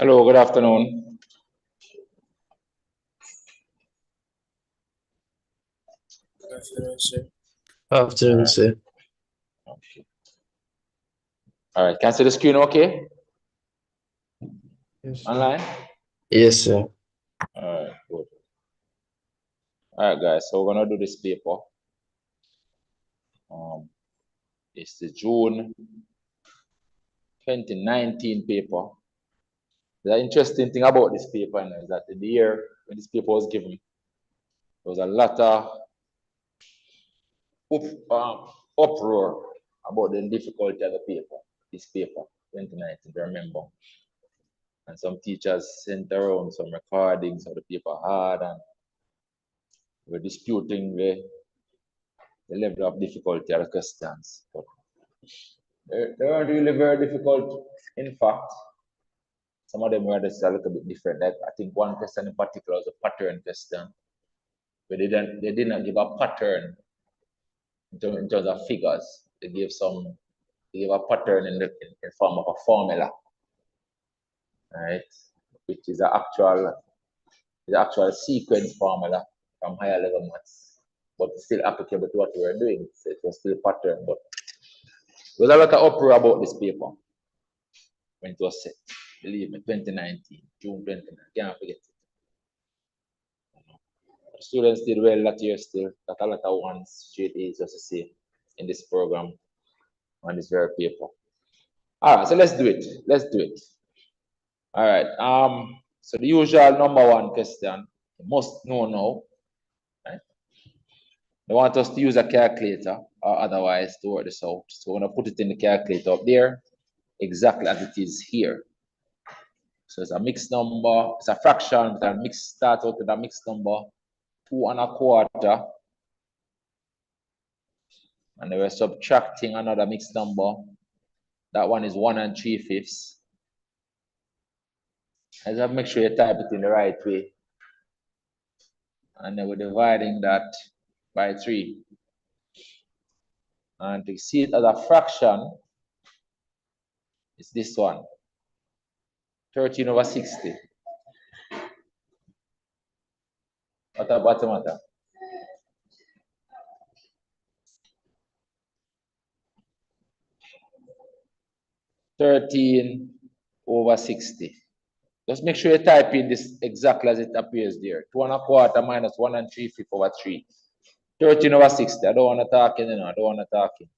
Hello, good afternoon. Good afternoon, sir. Afternoon, sir. Okay. All right, can I see the screen okay? Yes, Online? Yes, sir. All right, good. All right, guys, so we're gonna do this paper. It's the June 2019 paper. The interesting thing about this paper is that in the year when this paper was given, there was a lot of uproar about the difficulty of the paper, this paper, 2019, I remember. And some teachers sent around some recordings of the paper hard and were disputing the level of difficulty of the questions. But they weren't really very difficult. In fact, some of them were just a little bit different. Like I think one question in particular was a pattern question, where they didn't give a pattern in terms of figures. They gave a pattern in the form of a formula, right? Which is the actual sequence formula from higher level maths, but it's still applicable to what we were doing. So it was still pattern, but there was a lot of uproar about this paper when it was set. Believe me, 2019, June 29, can't forget it. The students did well that year still, got a lot of ones, straight A's, just to say, in this program on this very paper. All right, so let's do it. Let's do it. All right. So the usual number one question, you must know now. Right? They want us to use a calculator or otherwise to work this out. So we're gonna put it in the calculator up there, exactly as it is here. So it's a mixed number, it's a fraction, but a mixed start out with a mixed number, 2 1/4. And then we're subtracting another mixed number. That one is 1 3/5. I just have to make sure you type it in the right way. And then we're dividing that by 3. And to see it as a fraction, it's this one, 13/60. What about the matter? 13/60. Just make sure you type in this exactly as it appears there. 2 1/4 minus 1 3/5/3. 13/60. I don't want to talk in, I don't want to talk in.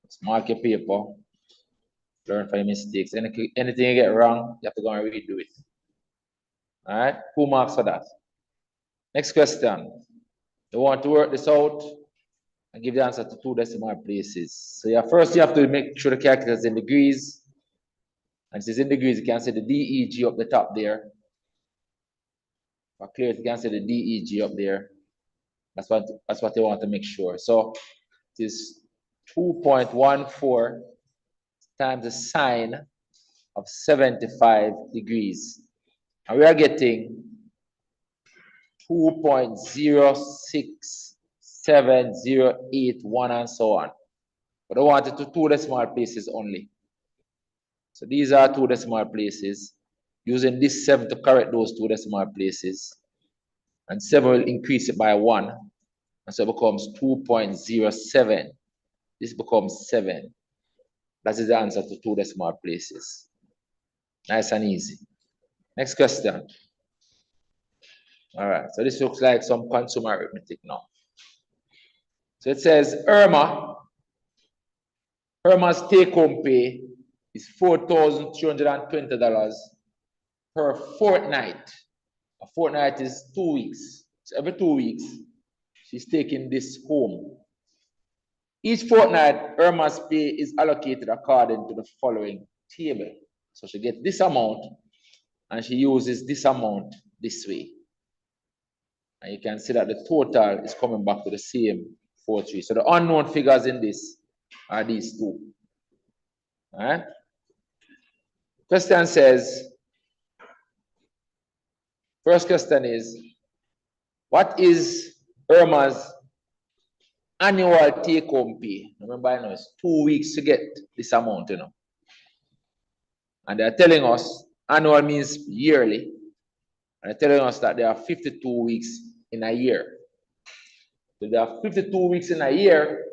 Just mark your paper. Learn from your mistakes. Anything you get wrong, you have to go and redo it. All right? 2 marks for that. Next question. You want to work this out and give the answer to 2 decimal places. So first you have to make sure the calculator is in degrees. And since in degrees, you can say the DEG up the top there. For clarity, you can say the DEG up there. That's what they want to make sure. So it is 2.14 times the sine of 75 degrees. And we are getting 2.06781 and so on. But I want it to 2 decimal places only. So these are 2 decimal places. Using this 7 to correct those 2 decimal places. And 7 will increase it by 1. And so it becomes 2.07. This becomes 7. That is the answer to 2 decimal places. Nice and easy. Next question. All right, so this looks like some consumer arithmetic now. So it says Irma's take-home pay is $4,220 per fortnight. A fortnight is 2 weeks. So every 2 weeks, she's taking this home. Each fortnight, Irma's pay is allocated according to the following table. So she gets this amount, and she uses this amount this way. And you can see that the total is coming back to the same 4,3. So the unknown figures in this are these 2. All right? Question says, first question is, what is Irma's annual take-home pay? Remember, I know it's 2 weeks to get this amount, you know. And they're telling us annual means yearly. And they're telling us that there are 52 weeks in a year. So there are 52 weeks in a year.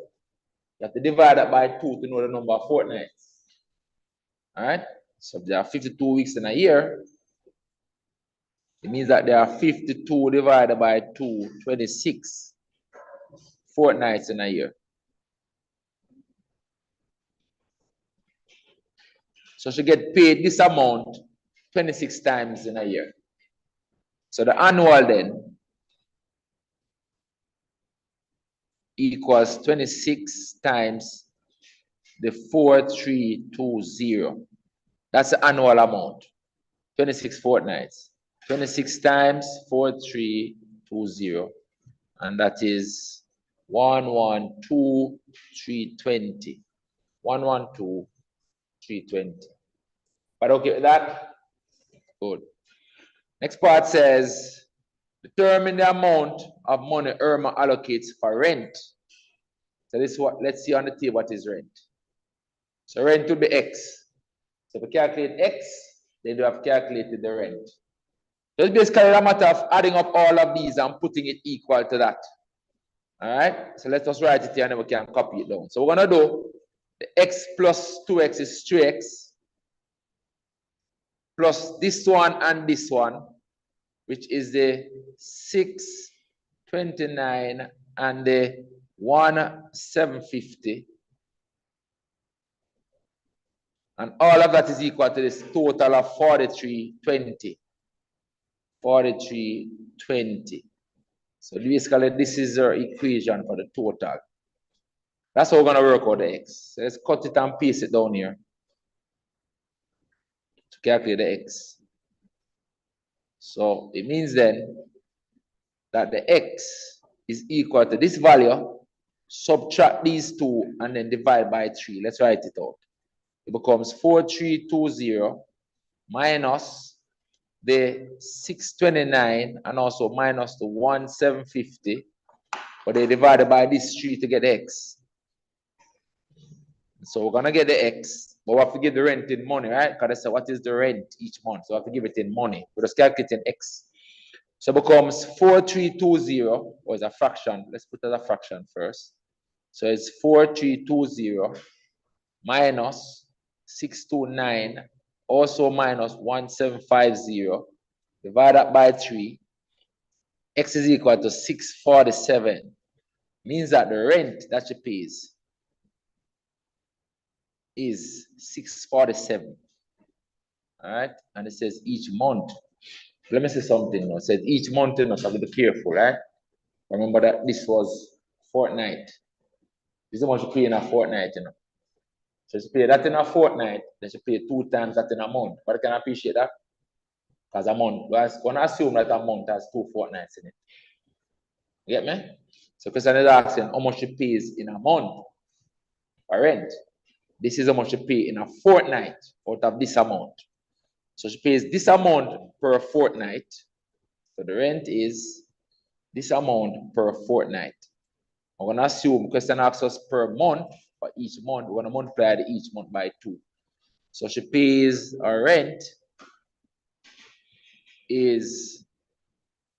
You have to divide that by 2 to know the number of fortnights. All right? So if there are 52 weeks in a year, it means that there are 52 divided by 2, 26 fortnights in a year. So she get paid this amount 26 times in a year. So the annual then equals 26 times the 4320. That's the annual amount. 26 fortnights. 26 times 4320. And that is 112,320. 112,320. But okay with that? Good. Next part says, determine the amount of money Irma allocates for rent. So this is what, let's see on the table what is rent. So rent will be X. So if we calculate X, then you have calculated the rent. So it's basically a matter of adding up all of these and putting it equal to that. All right, so let's just write it here and then we can copy it down. So we're gonna do the X plus 2X is 3X plus this one and this one, which is the 629 and the 1750. And all of that is equal to this total of 4320. 4320. So basically, this is our equation for the total. That's how we're going to work out the X. So let's cut it and paste it down here to calculate the X. So it means then that the X is equal to this value, subtract these two, and then divide by 3. Let's write it out. It becomes 4320 minus the 629 and also minus the 1750, but they divided by this 3 to get X. So we're gonna get the X, but we have to give the rent in money, right? Because I said, what is the rent each month? So we have to give it in money. We're just calculating X. So it becomes 4320, or is a fraction. Let's put it as a fraction first. So it's 4320 minus 629, also minus 1750, divide that by 3. X is equal to 647. Means that the rent that she pays is 647. All right, and it says each month. Let me say something now. It says each month, you know, so be careful, right? Remember that this was fortnight. This is how much you pay in a fortnight, you know. So you pay that in a fortnight, then you pay 2 times that in a month. But I can appreciate that. Because a month, we're going to assume that a month has 2 fortnights in it. You get me? So question is asking how much you pays in a month for rent. This is how much you pay in a fortnight out of this amount. So she pays this amount per fortnight. So the rent is this amount per fortnight. I'm going to assume question asks us per month. For each month, we're going to multiply each month by 2. So she pays her rent is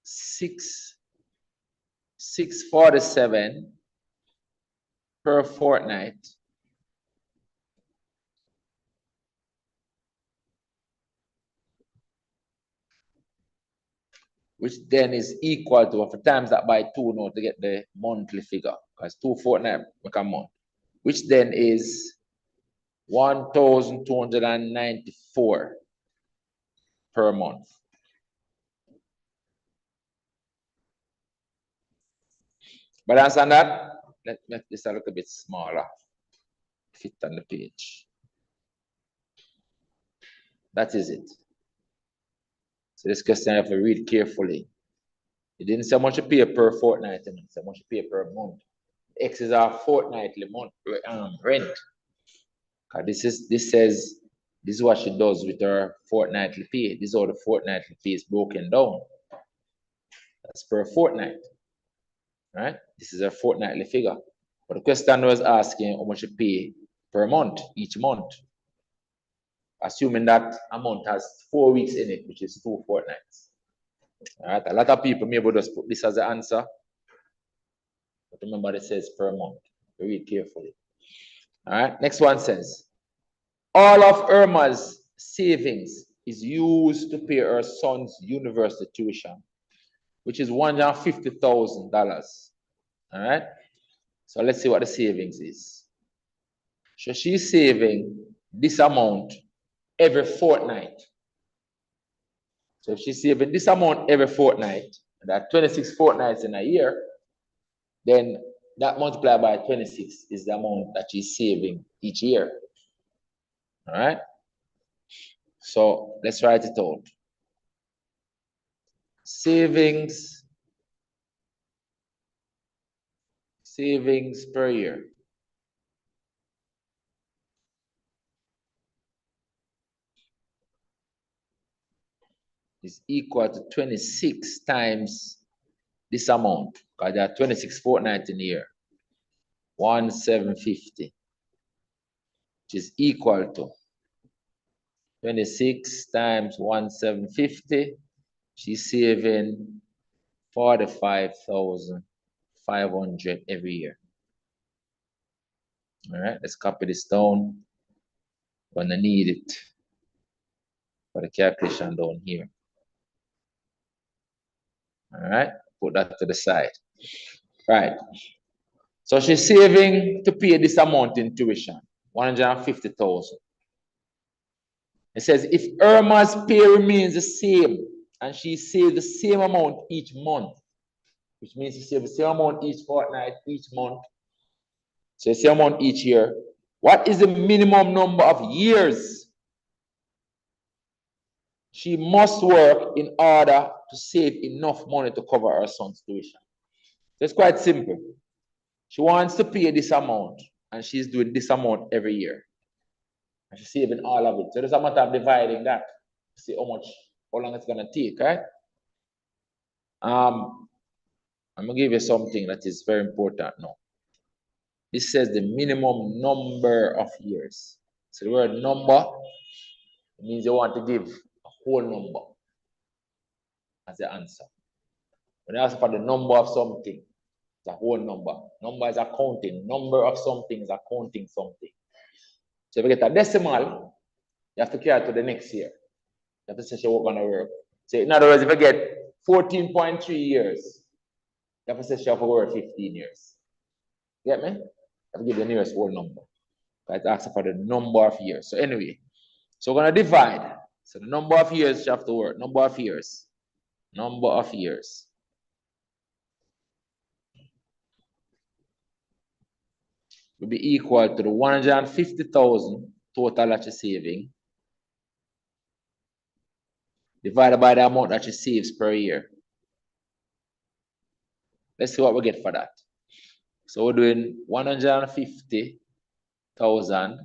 647 per fortnight. Which then is equal to, if times that by 2 now to get the monthly figure, because 2 fortnight make a month, which then is 1,294 per month. But answer that, let's make this a little bit smaller, fit on the page. That is it. So this question I have to read carefully. It didn't say how much you pay per fortnight, it said how much you pay per month. X is our fortnightly month rent. This says this is what she does with her fortnightly pay. This is how the fortnightly pay is broken down. That's per fortnight. Right? This is a fortnightly figure. But the question was asking how much you pay per month, each month. assuming that amount has 4 weeks in it, which is 2 fortnights. All right, a lot of people maybe just put this as the answer, but remember it says per month. Read carefully. All right, next one says, all of Irma's savings is used to pay her son's university tuition, which is $150,000. All right, so let's see what the savings is. So she's saving this amount every fortnight. So if she's saving this amount every fortnight, that 26 fortnights in a year, then that multiplied by 26 is the amount that she's saving each year. All right? So let's write it out. Savings per year. Is equal to 26 times this amount, because there are 26 fortnights in the year. 1,750, which is equal to 26 times 1,750. She's saving 45,500 every year. All right, let's copy this down. Gonna need it for the calculation down here. All right, put that to the side. Right. So she's saving to pay this amount in tuition, 150,000. It says if Irma's pay remains the same and she saves the same amount each month, which means she saves the same amount each fortnight, each month, so the same amount each year, what is the minimum number of years she must work in order to save enough money to cover her son's tuition? So it's quite simple. She wants to pay this amount, and she's doing this amount every year. And she's saving all of it. So there's a matter of dividing that to see how long it's gonna take, right? I'm gonna give you something that is very important now. This says the minimum number of years. So the word number means you want to give a whole number as the answer. When you ask for the number of something, it's a whole number. Number is accounting. Number of something is accounting something. So if you get a decimal, you have to carry it to the next year. You have to say you're going to work. So in other words, if you get 14.3 years, you have to say you have to work 15 years. Get me? You have to give the nearest whole number. It asks for the number of years. So anyway, so we're going to divide. So the number of years you have to work. Number of years. Number of years. Will be equal to the 150,000 total that you're saving divided by the amount that she saves per year. Let's see what we get for that. So we're doing 150,000.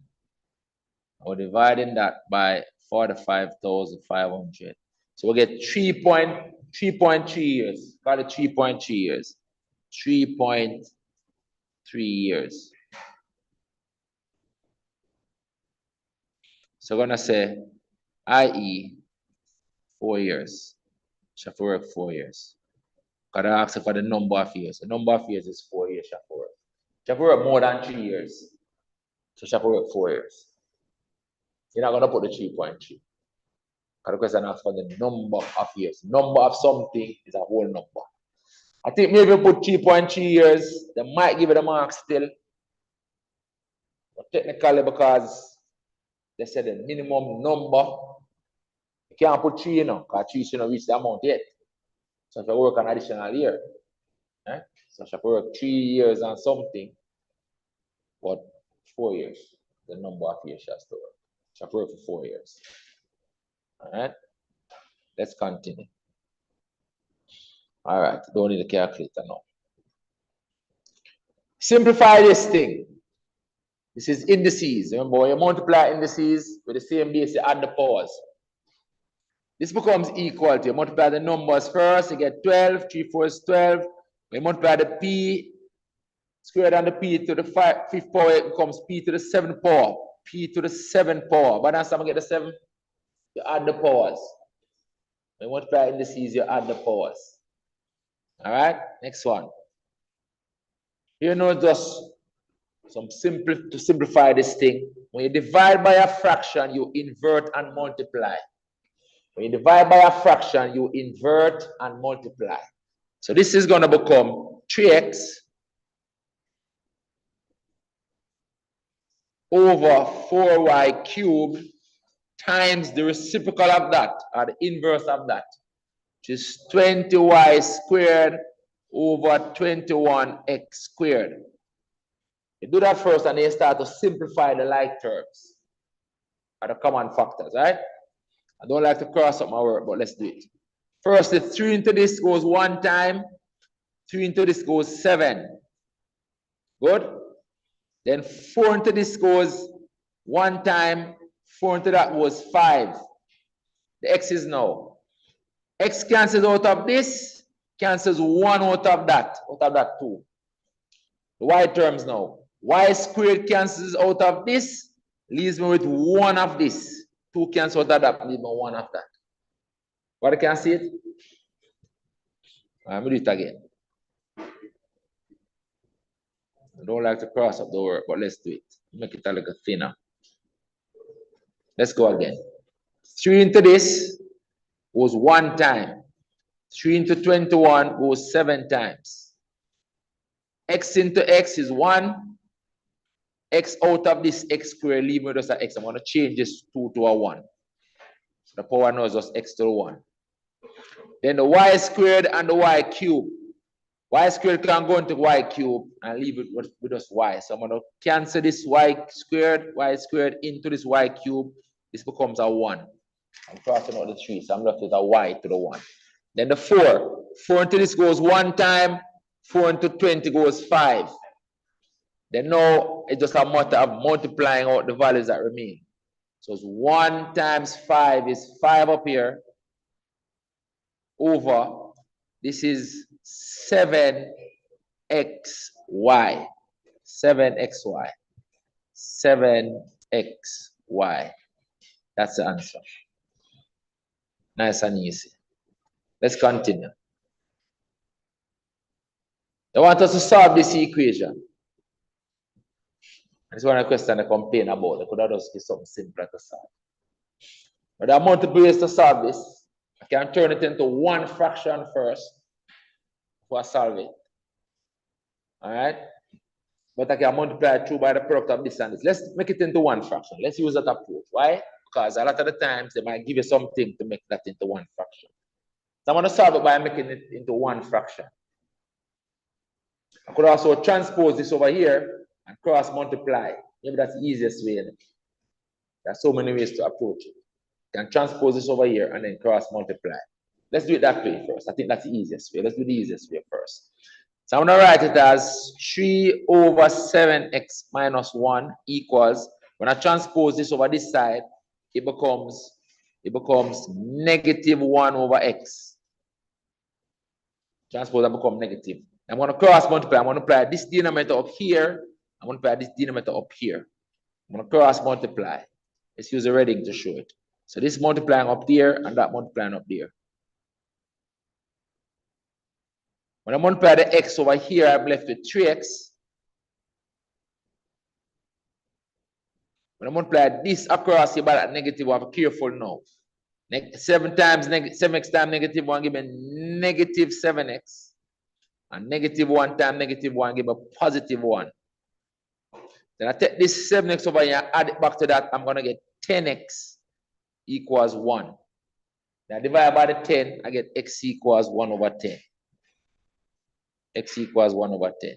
We're dividing that by 45,500. So we get 3.3 years. Call it 3.3 years. 3.3 years. So we're gonna say, i.e., 4 years. She have to work 4 years. Because I asked for the number of years. The number of years is 4 years she have to work. She have to work more than 3 years. So she have to work 4 years. You're not gonna put the 3.3. Because the question asks for the number of years. Number of something is a whole number. I think maybe put 3.3 years, they might give it a mark still. But technically, because they said the minimum number, you can't put 3, because 3 shouldn't reach the amount yet. So if you work an additional year, so if you work 3 years and something, but 4 years, the number of years she has to work. She has to work for 4 years. All right, let's continue. All right, don't need a calculator now. Simplify this thing. This is indices. Remember, when you multiply indices with the same base, you add the powers. This becomes equal to, you multiply the numbers first, you get 12, 3 4 is 12. When you multiply the p squared and the p to the 5th power, it becomes p to the 7th power. p to the 7th power. But that's how I get the 7. You add the powers. When you multiply indices, you add the powers. All right, next one. You know, just to simplify this thing. When you divide by a fraction, you invert and multiply. When you divide by a fraction, you invert and multiply. So this is going to become 3x over 4y cubed times the reciprocal of that, or the inverse of that, which is 20y squared over 21x squared. You do that first and then you start to simplify the like terms, or the common factors, right? I don't like to cross up my work, but let's do it. First, the 3 into this goes 1 time, 3 into this goes 7. Good? Then 4 into this goes 1 time, 4 into that was 5. The x's now. X cancels out of this, cancels 1 out of that 2. The y terms now. Y squared cancels out of this, leaves me with 1 of this. 2 cancels out of that, leaves me 1 of that. What can I see it? Let me do it again. I don't like to cross up the word, but let's do it. Make it a little thinner. Let's go again. 3 into this goes 1 time. 3 into 21 goes 7 times. X into x is 1. X out of this x squared, leave me just an x. I'm going to change this 2 to a 1. So the power now is just x to the 1. Then the y squared and the y cubed. Y squared can go into y cubed and leave it with just y. So I'm going to cancel this y squared into this y cubed. This becomes a 1. I'm crossing out the 3, so I'm left with a y to the 1. Then the 4. 4 into this goes 1 time. 4 into 20 goes 5. Then now it's just a matter of multiplying out the values that remain. So it's 1 times 5 is 5 up here. Over, this is 7xy. 7xy. 7xy. That's the answer. Nice and easy. Let's continue. They want us to solve this equation. This is one of the questions I complain about. They could have just give something simpler to solve. But there are multiple ways to solve this. I can turn it into 1 fraction first before I solve it. All right? But I can multiply it through by the product of this and this. Let's make it into 1 fraction. Let's use that approach. Why? Because a lot of the times they might give you something to make that into 1 fraction. So I'm going to solve it by making it into 1 fraction. I could also transpose this over here and cross multiply. Maybe that's the easiest way. There's so many ways to approach it. You can transpose this over here and then cross multiply. Let's do it that way first. I think that's the easiest way. Let's do the easiest way first. So I'm going to write it as 3 over 7x minus 1 equals, when I transpose this over this side, it becomes negative 1 over x. Transpose that becomes negative. I'm going to cross multiply. I'm going to apply this denominator up here. I'm going to apply this denominator up here. I'm going to cross multiply. Let's use a red ink to show it. So this multiplying up there and that multiplying up there. When I multiply the x over here, I'm left with 3x. When I multiply this across here by that negative, I'm careful now. 7x times negative 1 give me negative 7x. And negative 1 times negative 1 give me positive 1. Then I take this 7x over here, add it back to that, I'm going to get 10x equals 1. Then I divide by the 10, I get x equals 1 over 10. X equals 1 over 10.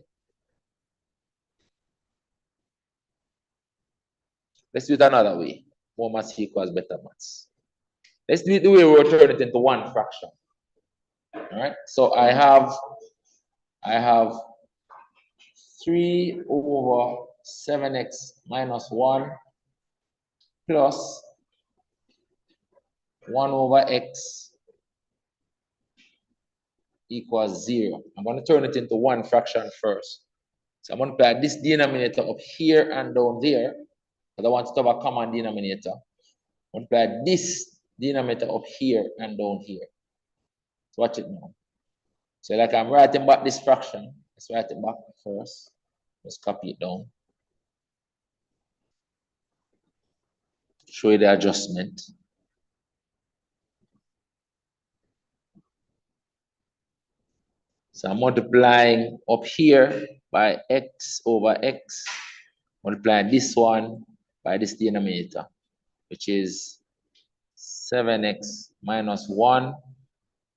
Let's do it another way. More maths equals better maths. Let's do it the way we will turn it into 1 fraction. All right. So I have 3 over 7x minus 1 plus 1 over x equals 0. I'm going to turn it into 1 fraction first. So I'm going to apply this denominator up here and down there. because I want to have a common denominator. Multiply this denominator up here and down here. So watch it now. So like I'm writing back this fraction. Let's write it back first. Let's copy it down. Show you the adjustment. So I'm multiplying up here by x over x, multiplying this one by this denominator, which is 7x minus 1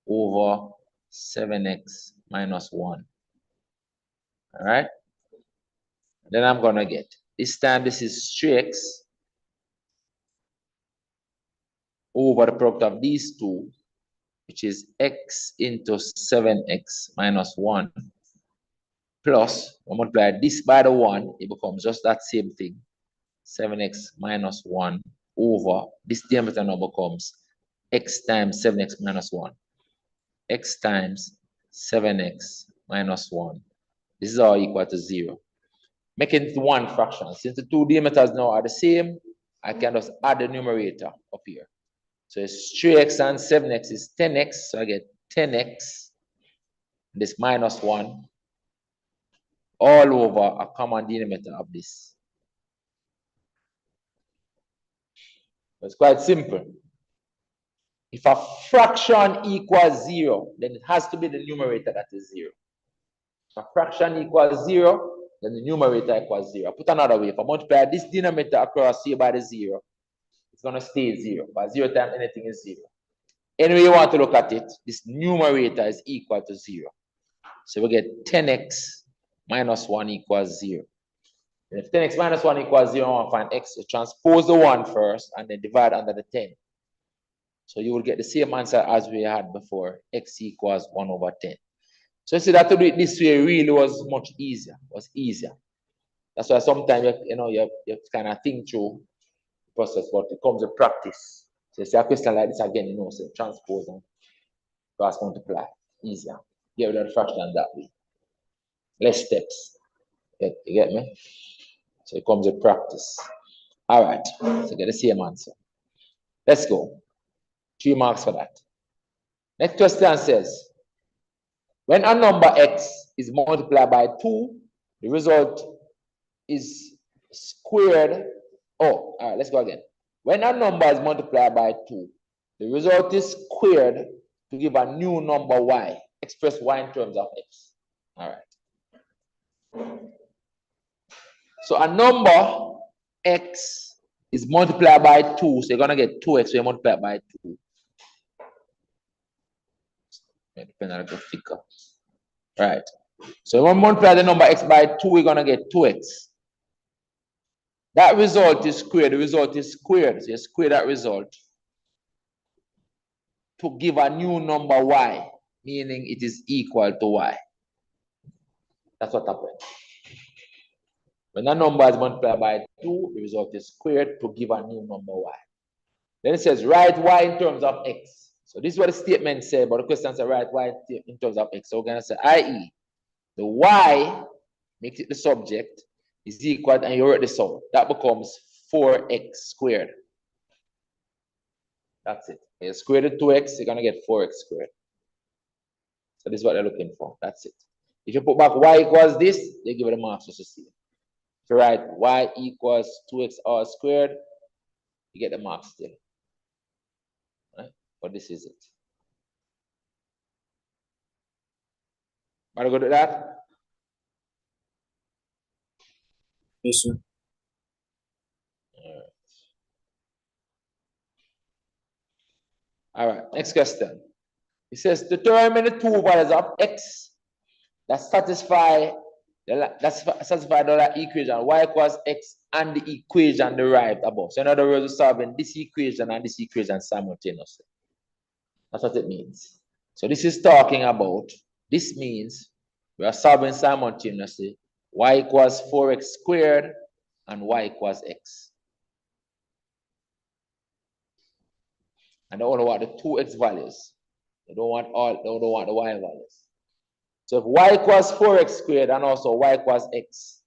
over 7x minus 1. All right? Then I'm going to get, this time this is 3x over the product of these two, which is x into 7x minus 1, plus, we multiply this by the 1, it becomes just that same thing, 7x minus 1 over, this denominator now becomes x times 7x minus 1, x times 7x minus 1. This is all equal to 0. Making it one fraction. Since the two denominators now are the same, I can just add the numerator up here. So it's 3x and 7x is 10x. So I get 10x, this minus 1, all over a common denominator of this. It's quite simple. If a fraction equals 0, then it has to be the numerator that is 0. If a fraction equals 0, then the numerator equals 0. I put another way. If I multiply this denominator across here by the 0, it's going to stay 0. But 0 times anything is 0. Anyway you want to look at it, this numerator is equal to 0. So we get 10x minus 1 equals 0. And if 10x minus 1 equals 0, I want to find x. You transpose the 1 first and then divide under the 10. So you will get the same answer as we had before, x equals 1 over 10. So you see that to do it this way really was much easier, That's why sometimes you kind of think through the process, but it comes with practice. So you see a question like this again, so transpose and cross multiply, easier. Get rid of the fraction that way. Less steps. You get me? So it comes with practice. All right, so get the same answer. Let's go. 3 marks for that. Next question says, when a number x is multiplied by 2, the result is squared. Oh, all right, let's go again. When a number is multiplied by 2, the result is squared to give a new number y. Express y in terms of x. All right. So a number x is multiplied by 2, so you're going to get 2x, so you multiply by 2. Depending on the figure. Right. So when we multiply the number x by 2, we're going to get 2x. That result is squared. The result is squared. So you square that result to give a new number y, meaning it is equal to y. That's what happened. When a number is multiplied by 2, the result is squared to give a new number y. Then it says write y in terms of x. So this is what the statement says, but the question says write y in terms of x. So we're going to say i.e. the y makes it the subject is equal, and you write this out. That becomes 4x squared. That's it. You square the 2x, you're going to get 4x squared. So this is what they're looking for. That's it. If you put back y equals this, they give it a mark just to see. If you write y equals 2x all squared, you get the mark still. Right? But this is it. Want to go to that? Yes, sir. All right, next question. It says determine the two values of x that satisfy the equation y equals x and the equation derived above. So in other words, we're solving this equation and this equation simultaneously. That's what it means. So this is talking about, this means we are solving simultaneously y equals 4x squared and y equals x. And they only want the 2x values. They don't want the y values. So if y equals 4x squared and also y equals x,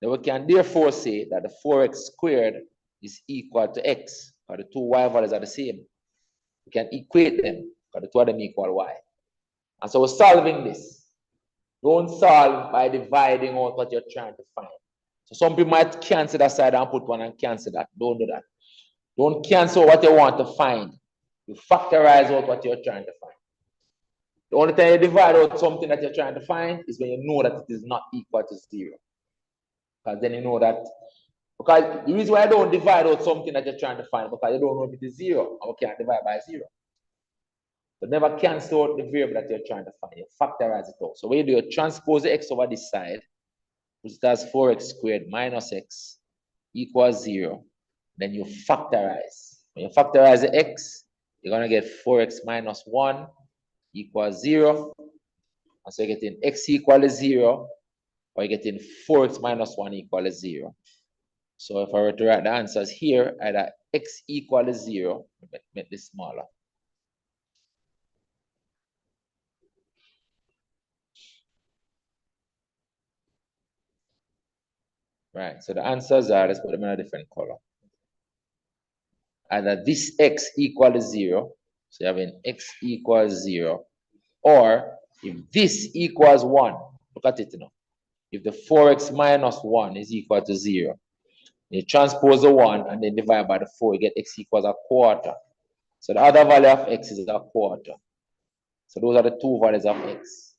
Then we can therefore say that the 4x squared is equal to x, because the two y values are the same. We can equate them, because the two of them equal y. And so we're solving this. Don't solve by dividing out what you're trying to find. So some people might cancel that side and put one and cancel that. Don't do that. Don't cancel what you want to find. You factorize out what you're trying to find. The only time you divide out something that you're trying to find is when you know that it is not equal to 0. Because then you know that, because the reason why I don't divide out something that you're trying to find, because you don't know if it is 0, and we can't divide by 0. But never cancel out the variable that you're trying to find. You factorize it out. So when you do, you transpose the x over this side, which does 4x squared minus x equals 0. Then you factorize. When you factorize the x, you're going to get 4x minus 1 equals 0. And so you're getting x equals 0, or you're getting 4x minus 1 equals 0. So if I were to write the answers here, either x equals 0, make this smaller. Right, so the answers are, let's put them in a different color. Either this x equals 0, so you have an x equals 0, or if this equals 1, look at it now. If the 4x minus 1 is equal to 0, you transpose the 1 and then divide by the 4, you get x equals a quarter. So the other value of x is a quarter. So those are the two values of x.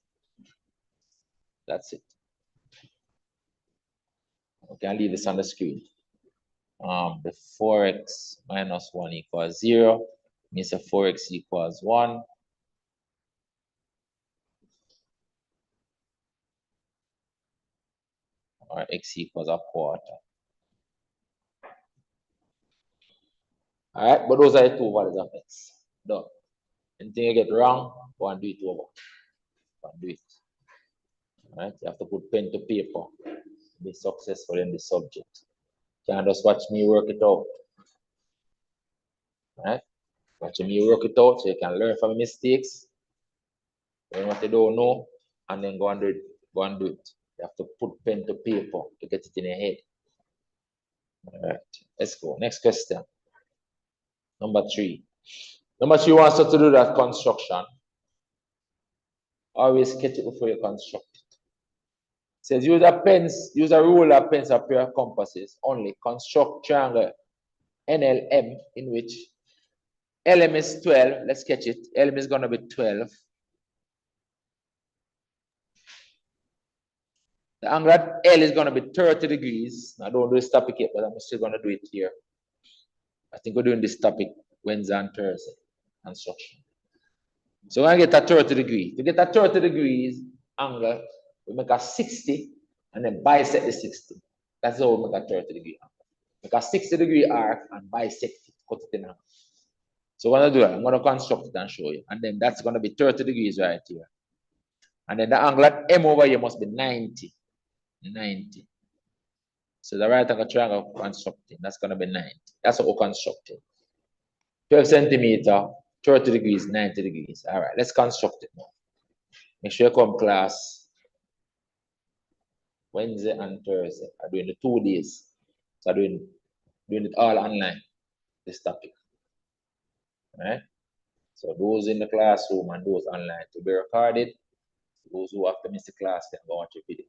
That's it. We can leave this on the screen. The 4x minus 1 equals 0 means the 4x equals 1. Or x equals a quarter. All right, but those are the two values of x. Done. Anything you get wrong, go and do it over. Go and do it. All right, you have to put pen to paper to be successful in the subject. You can't just watch me work it out. All right, watch me work it out so you can learn from mistakes, learn what you don't know, and then go and do it. Go and do it. You have to put pen to paper to get it in your head. All right, let's go. Next question. Number 3. Number 3 wants us to do that construction. Always sketch it before you construct it. It says use a ruler, pencil, a pair of compasses. Only construct triangle NLM in which LM is 12. Let's sketch it. LM is going to be 12. The angle at L is going to be 30 degrees. I don't do this topic yet, but I'm still going to do it here. I think we're doing this topic Wednesday and Thursday, construction. So we're going to get a 30 degree. To get a 30 degrees angle, we make a 60 and then bisect the 60. That's how we make a 30 degree angle. Make a 60 degree arc and bisect it, cut it in half. So when I do that, I'm going to construct it and show you. And then that's going to be 30 degrees right here. And then the angle at M over here must be 90. 90. So the right angle triangle constructing, that's going to be 90. That's what we're constructing. 12 centimeter, 30 degrees, 90 degrees. All right, let's construct it now. Make sure you come class Wednesday and Thursday. I'm doing the 2 days. So I'm doing it all online, this topic. All right? So those in the classroom and those online to be recorded. Those who have to miss the class can go watch your video.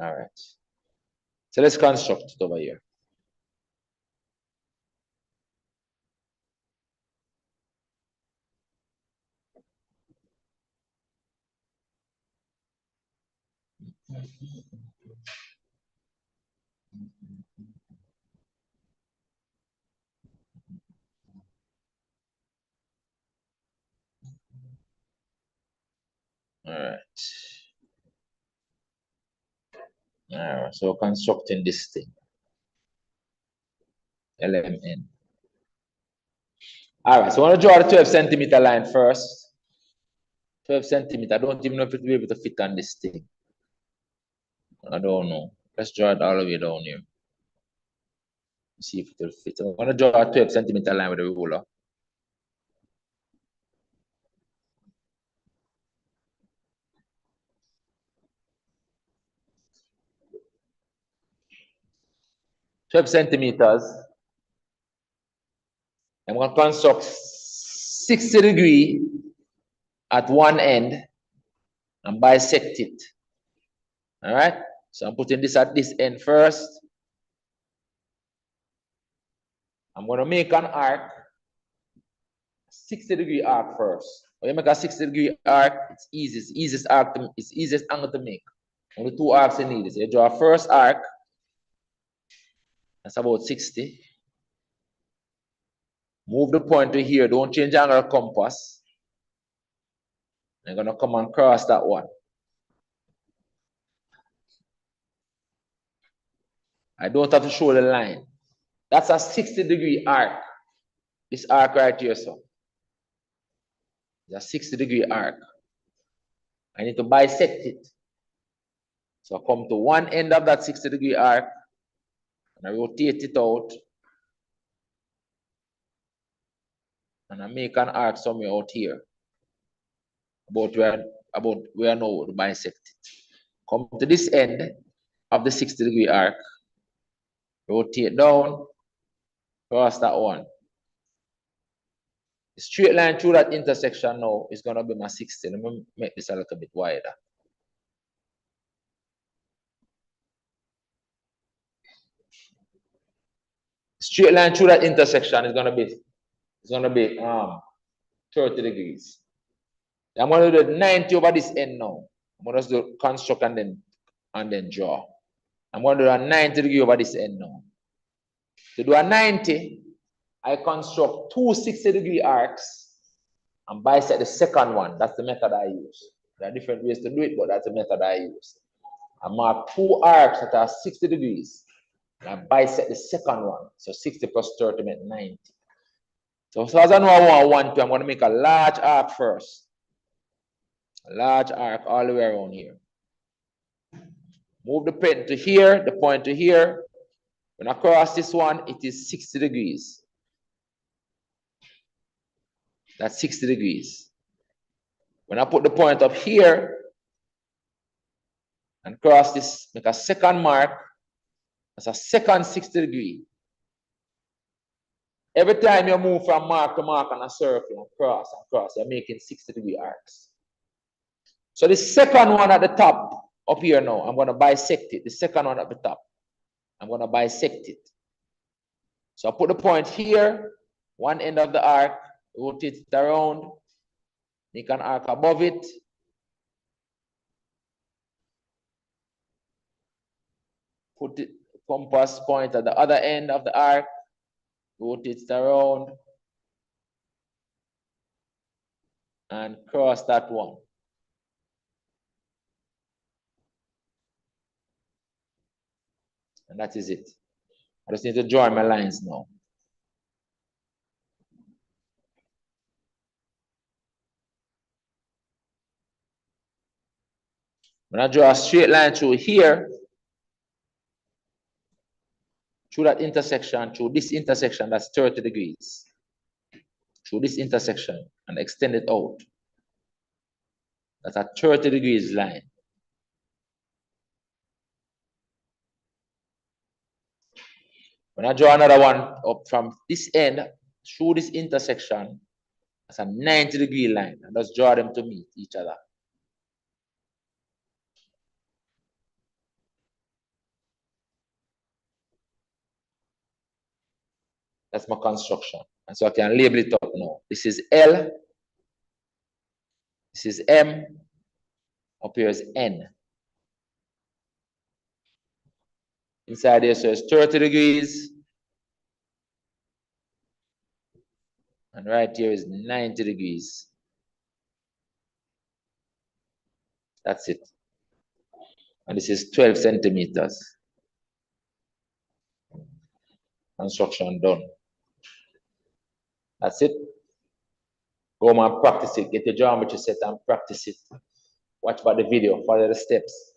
All right. So let's construct it over here. All right. All right. So constructing this thing. LMN. All right. So I want to draw the 12 centimeter line first. 12 centimeter. I don't even know if it will be able to fit on this thing. I don't know. Let's draw it all the way down here. See if it will fit. I'm going to draw a 12 centimeter line with a ruler. 12 centimeters. I'm going to construct 60 degree at one end and bisect it. All right, so I'm putting this at this end first. I'm going to make an arc, 60 degree arc first. When you make a 60 degree arc, it's easiest arc it's easiest angle to make. Only two arcs you need. So you draw a first arc, that's about 60. Move the point to here, don't change the angle of compass. I'm going to come and cross that one. I don't have to show the line. That's a 60 degree arc. This arc right here, so. It's a 60 degree arc. I need to bisect it. So I come to one end of that 60 degree arc and I rotate it out. And I make an arc somewhere out here. About where I know to bisect it. Come to this end of the 60 degree arc. Rotate down. Cross that one. The straight line through that intersection now is going to be my 60. Let me make this a little bit wider. Straight line through that intersection is going to be 30 degrees. I'm going to do 90 over this end now. I'm going to do construct and then draw. I'm going to do a 90 degree over this end now. To do a 90, I construct two 60 degree arcs and bisect the second one. That's the method I use. There are different ways to do it, but that's the method I use. I mark two arcs that are 60 degrees and I bisect the second one. So 60 plus 30 makes 90. So as I know I want to, I'm going to make a large arc first. A large arc all the way around here. Move the pen to here, the point to here. When I cross this one, it is 60 degrees. That's 60 degrees. When I put the point up here and cross this, make a second mark, that's a second 60 degree. Every time you move from mark to mark on a circle and cross, you're making 60 degree arcs. So the second one at the top up here now, I'm going to bisect it. The second one at the top, I'm going to bisect it. So I put the point here, one end of the arc, rotate it around, make an arc above it. Put the compass point at the other end of the arc, rotate it around, and cross that one. And that is it. I just need to draw my lines now. When I draw a straight line through here, through that intersection, through this intersection, that's 30 degrees. Through this intersection and extend it out. That's a 30 degrees line. When I draw another one up from this end through this intersection, that's a 90 degree line. And just draw them to meet each other. That's my construction. And so I can label it up now. This is L. This is M. Up here is N. Inside here, so it's 30 degrees. And right here is 90 degrees. That's it. And this is 12 centimeters. Construction done. That's it. Go home and practice it. Get your geometry set and practice it. Watch about the video. Follow the steps.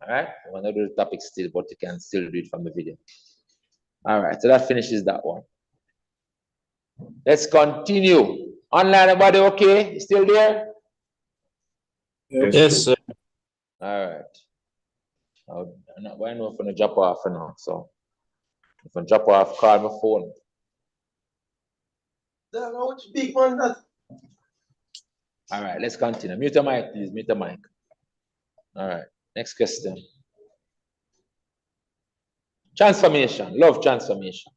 All right. I want to do the topic still, but you can still do it from the video. All right. So that finishes that one. Let's continue. Online, everybody okay? You still there? Yes, sir. All right. Why not if I drop off now? So if I drop off, call my phone. Big man, that. All right, let's continue. Mute the mic, please. Mute the mic. All right, next question. Transformation, love transformation.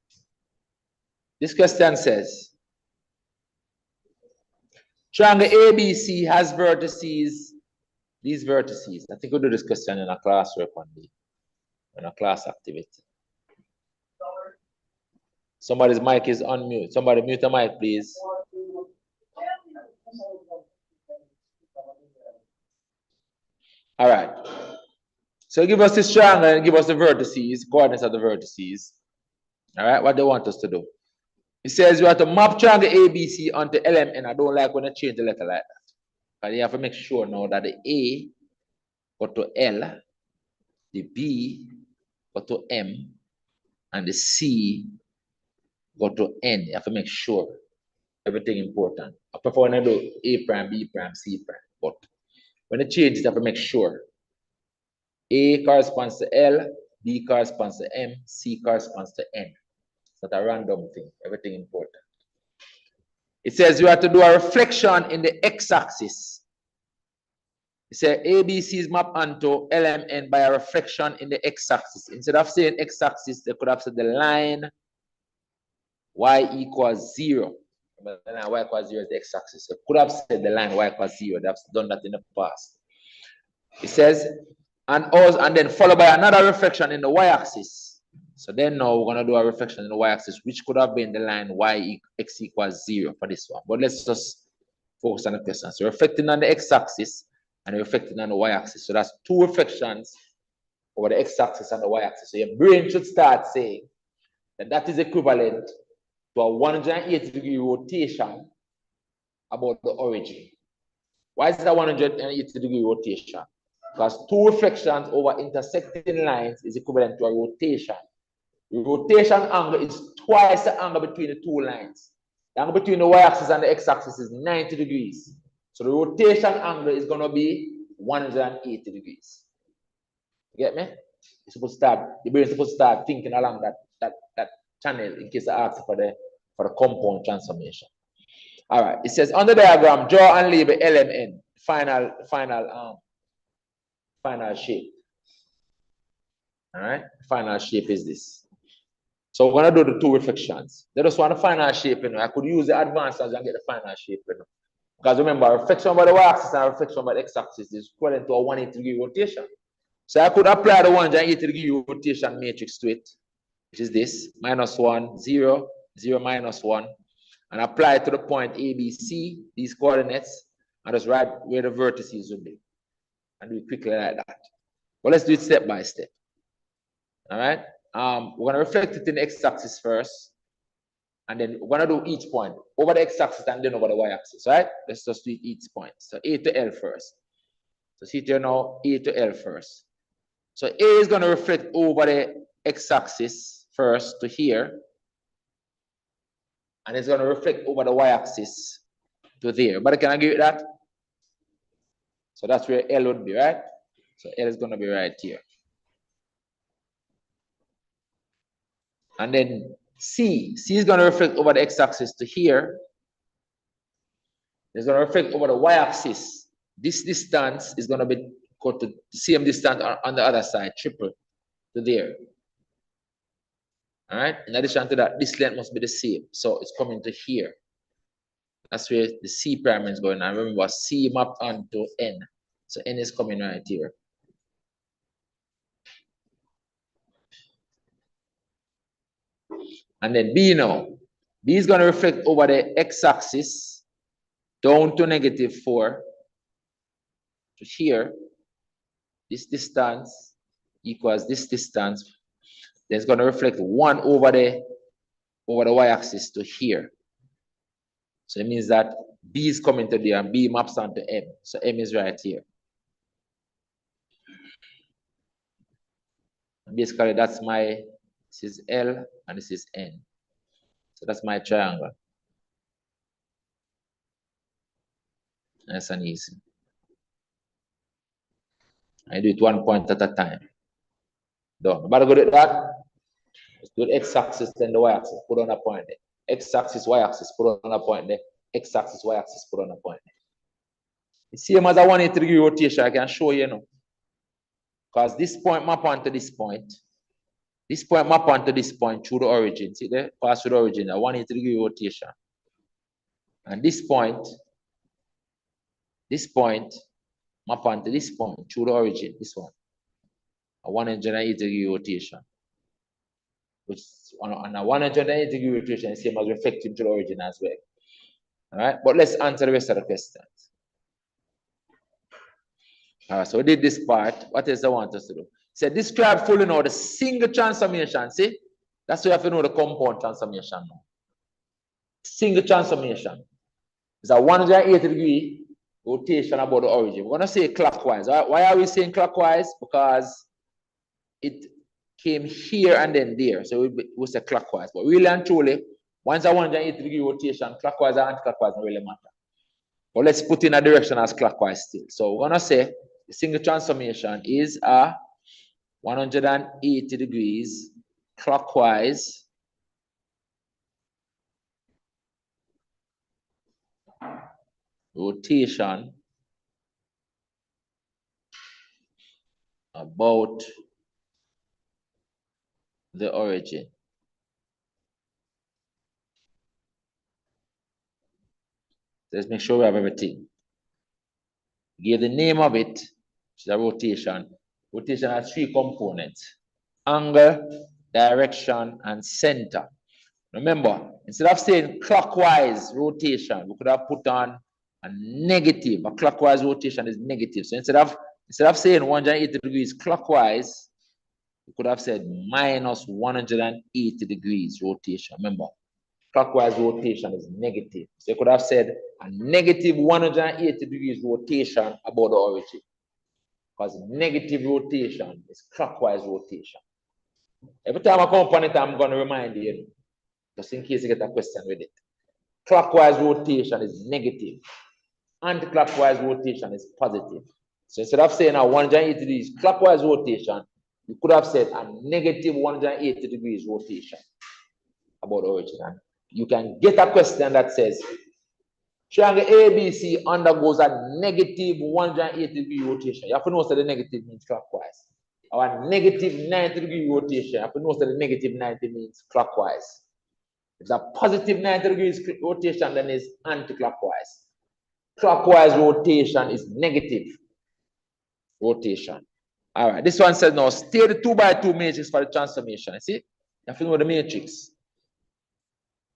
This question says, triangle ABC has vertices, these vertices. I think we'll do this question in a class work one day, in a class activity. Somebody's mic is on mute. Somebody mute the mic, please. All right. So give us this triangle and give us the vertices, coordinates of the vertices. All right, what they want us to do. It says you have to map triangle ABC onto LMN. I don't like when I change the letter like that. But you have to make sure now that the A go to L, the B go to M, and the C go to N. You have to make sure everything important. I prefer when I do A prime, B prime, C prime. But when I change it, you have to make sure A corresponds to L, B corresponds to M, C corresponds to N. It's not a random thing. Everything important. It says you have to do a reflection in the x-axis. It says ABC is mapped onto LMN by a reflection in the x-axis. Instead of saying x-axis, they could have said the line y equals 0. The line y equals 0 is the x-axis. They could have said the line y equals 0. They have done that in the past. It says, and then followed by another reflection in the y-axis. So then now we're going to do a reflection in the y-axis, which could have been the line x equals 0 for this one. But let's just focus on the question. So reflecting on the x-axis and reflecting on the y-axis. So that's two reflections over the x-axis and the y-axis. So your brain should start saying that that is equivalent to a 180-degree rotation about the origin. Why is it a 180-degree rotation? Because two reflections over intersecting lines is equivalent to a rotation. The rotation angle is twice the angle between the two lines. The angle between the y-axis and the x-axis is 90 degrees. So the rotation angle is going to be 180 degrees. You get me? You're supposed to start, the brain is supposed to start thinking along that channel in case I ask for the compound transformation. All right. It says on the diagram, draw and label LMN, final shape. All right. Final shape is this. So we're going to do the two reflections. They just want the final shape, I could use the advanced and get the final shape, Because remember, reflection by the y-axis and reflection by the x-axis is equivalent to a 180-degree rotation. So I could apply the 180-degree rotation matrix to it, which is this, -1, 0, 0, -1, and apply it to the point ABC, these coordinates, and just write where the vertices will be. And do it quickly like that. Well, let's do it step by step. All right? We're going to reflect it in the x-axis first, and then we're going to do each point over the x-axis and then over the y-axis, right? Let's just do each point. So A to L first. So see here now, A to L first. So A is going to reflect over the x-axis first to here, and it's going to reflect over the y-axis to there. But can I give it that? So that's where L would be, right? So L is going to be right here. And then C is going to reflect over the x-axis to here. It's going to reflect over the y-axis. This distance is going to be equal to the same distance on the other side, triple to there. All right. In addition to that, this length must be the same. So it's coming to here. That's where the C prime is going. And remember, C mapped onto N. So N is coming right here. And then B now. B is going to reflect over the x-axis down to -4 to here. This distance equals this distance. Then it's going to reflect 1 over the y-axis to here. So it means that B is coming to there and B maps onto M. So M is right here. And basically, this is L and this is N. So that's my triangle. Nice and easy. I do it one point at a time. Done. Nobody good at that? Let's do the x-axis, then the y-axis, put on a point there. X-axis, y-axis, put on a point there. X-axis, y-axis, put on a point there. The same as a 180-degree rotation, I can show you now. Because this point map onto this point. This point map onto this point through the origin. See there? Pass through the origin, a 180-degree rotation. And this point map onto this point through the origin, this one. A 180-degree rotation. Which on a 180-degree rotation is same as reflecting to the origin as well. All right, but let's answer the rest of the questions. All right, so we did this part. What else I want us to do? So describe fully now the single transformation. See, that's why you have to know the compound transformation now. Single transformation is a 180-degree rotation about the origin. We're going to say clockwise. Why are we saying clockwise? Because it came here and then there. So we say clockwise. But really and truly, once a 180-degree rotation, clockwise and anti-clockwise don't really matter. But let's put in a direction as clockwise still. So we're going to say the single transformation is a 180 degrees clockwise rotation about the origin. Let's make sure we have everything. Give the name of it, which is a rotation. Rotation has three components: angle, direction, and center. Remember, instead of saying clockwise rotation, we could have put on a negative. A clockwise rotation is negative. So instead of saying 180 degrees clockwise, we could have said minus 180 degrees rotation. Remember, clockwise rotation is negative. So you could have said a negative 180 degrees rotation about the origin. Because negative rotation is clockwise rotation. Every time I come upon it, I'm going to remind you, just in case you get a question with it. Clockwise rotation is negative. Anti-clockwise rotation is positive. So instead of saying a 180 degrees clockwise rotation, you could have said a negative 180 degrees rotation about the origin. And you can get a question that says, triangle ABC undergoes a negative 180 degree rotation. You have to know that the negative means clockwise. Our negative 90 degree rotation, you have to know that the negative 90 means clockwise. If it's a positive 90 degrees rotation, then it's anti-clockwise. Clockwise rotation is negative rotation. All right, this one says now, state the 2x2 matrix for the transformation. See, you have to know the matrix.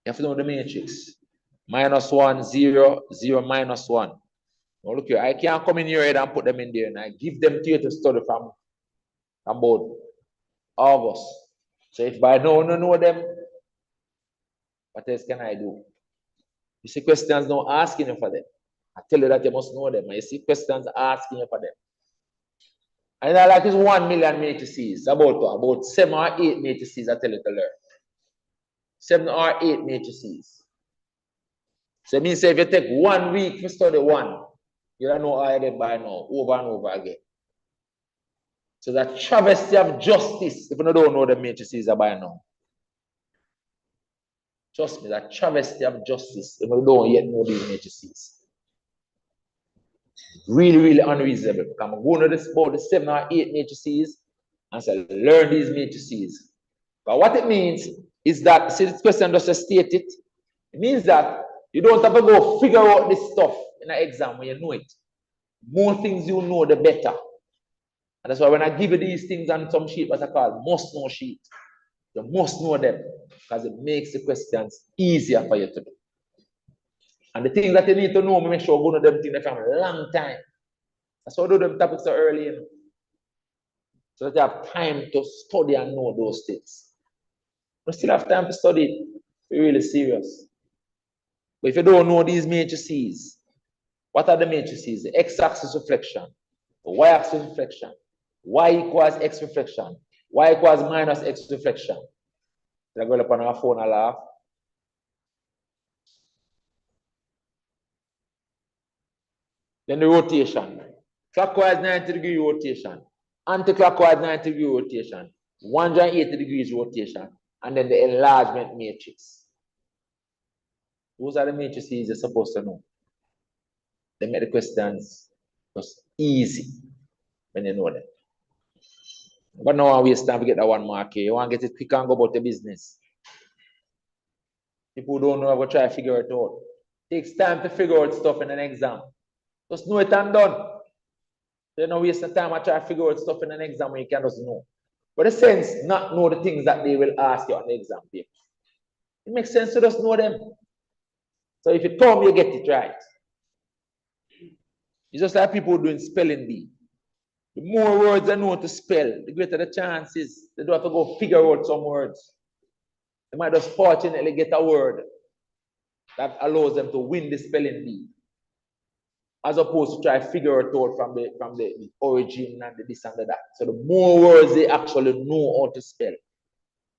You have to know the matrix. -1, 0, 0, -1. Now look here, I can't come in your head and put them in there and I give them to you to study from about August. So if by now you don't know them, what else can I do? You see questions now asking you for them. I tell you that you must know them. You see questions asking you for them. And I like this 1 million matrices, about 7 or 8 matrices I tell you to learn. 7 or 8 matrices. So it means if you take 1 week to study one, you don't know all again by now, over and over again. So that travesty of justice, if you don't know the matrices by now. Trust me, that travesty of justice, if you don't yet know these matrices. Really, really unreasonable. Because I'm going to this about the 7 or 8 matrices and say, learn these matrices. But what it means is that, see, this question just state it. It means that you don't have to go figure out this stuff in an exam when you know it. More things you know, the better. And that's why when I give you these things on some sheet, what I call must know sheet, you must know them because it makes the questions easier for you to do. And the things that you need to know, make sure you go to them things from a long time. That's why I do them topics so early, you know, so that you have time to study and know those things. You still have time to study it. Be really serious. But if you don't know these matrices, what are the matrices? The x-axis reflection, the y-axis reflection, y equals x reflection, y equals minus x reflection. Did I go up on our phone and laugh? Then the rotation. Clockwise 90 degree rotation, anti-clockwise 90 degree rotation, 180 degrees rotation, and then the enlargement matrix. Those are the matrices you're supposed to know. They make the questions just easy when you know them. But now I waste time to get that 1 mark here. You want to get it quick and go about the business. People who don't know, I will try to figure it out. It takes time to figure out stuff in an exam. Just know it and done. You don't waste the time I try to figure out stuff in an exam when you can just know. But the sense, not know the things that they will ask you on the exam paper. It makes sense to just know them. So if you come, you get it right. It's just like people doing spelling bee. The more words they know to spell, the greater the chances they don't have to go figure out some words. They might just fortunately get a word that allows them to win the spelling bee, as opposed to try to figure it out from the origin and the this and the that. So the more words they actually know how to spell,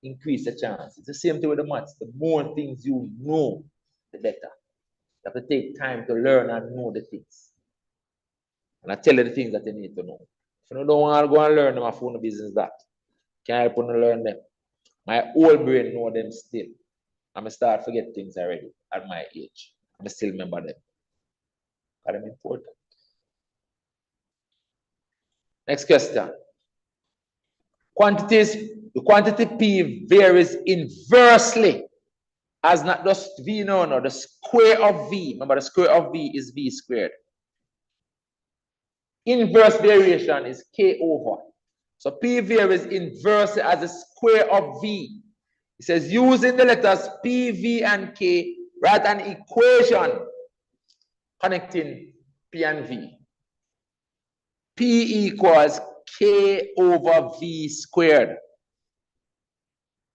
increase the chance. It's the same thing with the maths. The more things you know, the better. You have to take time to learn and know the things. And I tell you the things that you need to know. If you don't want to go and learn them, I phone the business that. Can't help you to learn them. My whole brain know them still. I'm going to start forget things already at my age. I'm still remember them. But they're important. Next question. The quantity P varies inversely as not just V, no, the square of V. Remember, the square of V is V squared. Inverse variation is K over. So P varies inversely as the square of V. It says using the letters P, V, and K, write an equation connecting P and V. P equals K over V squared.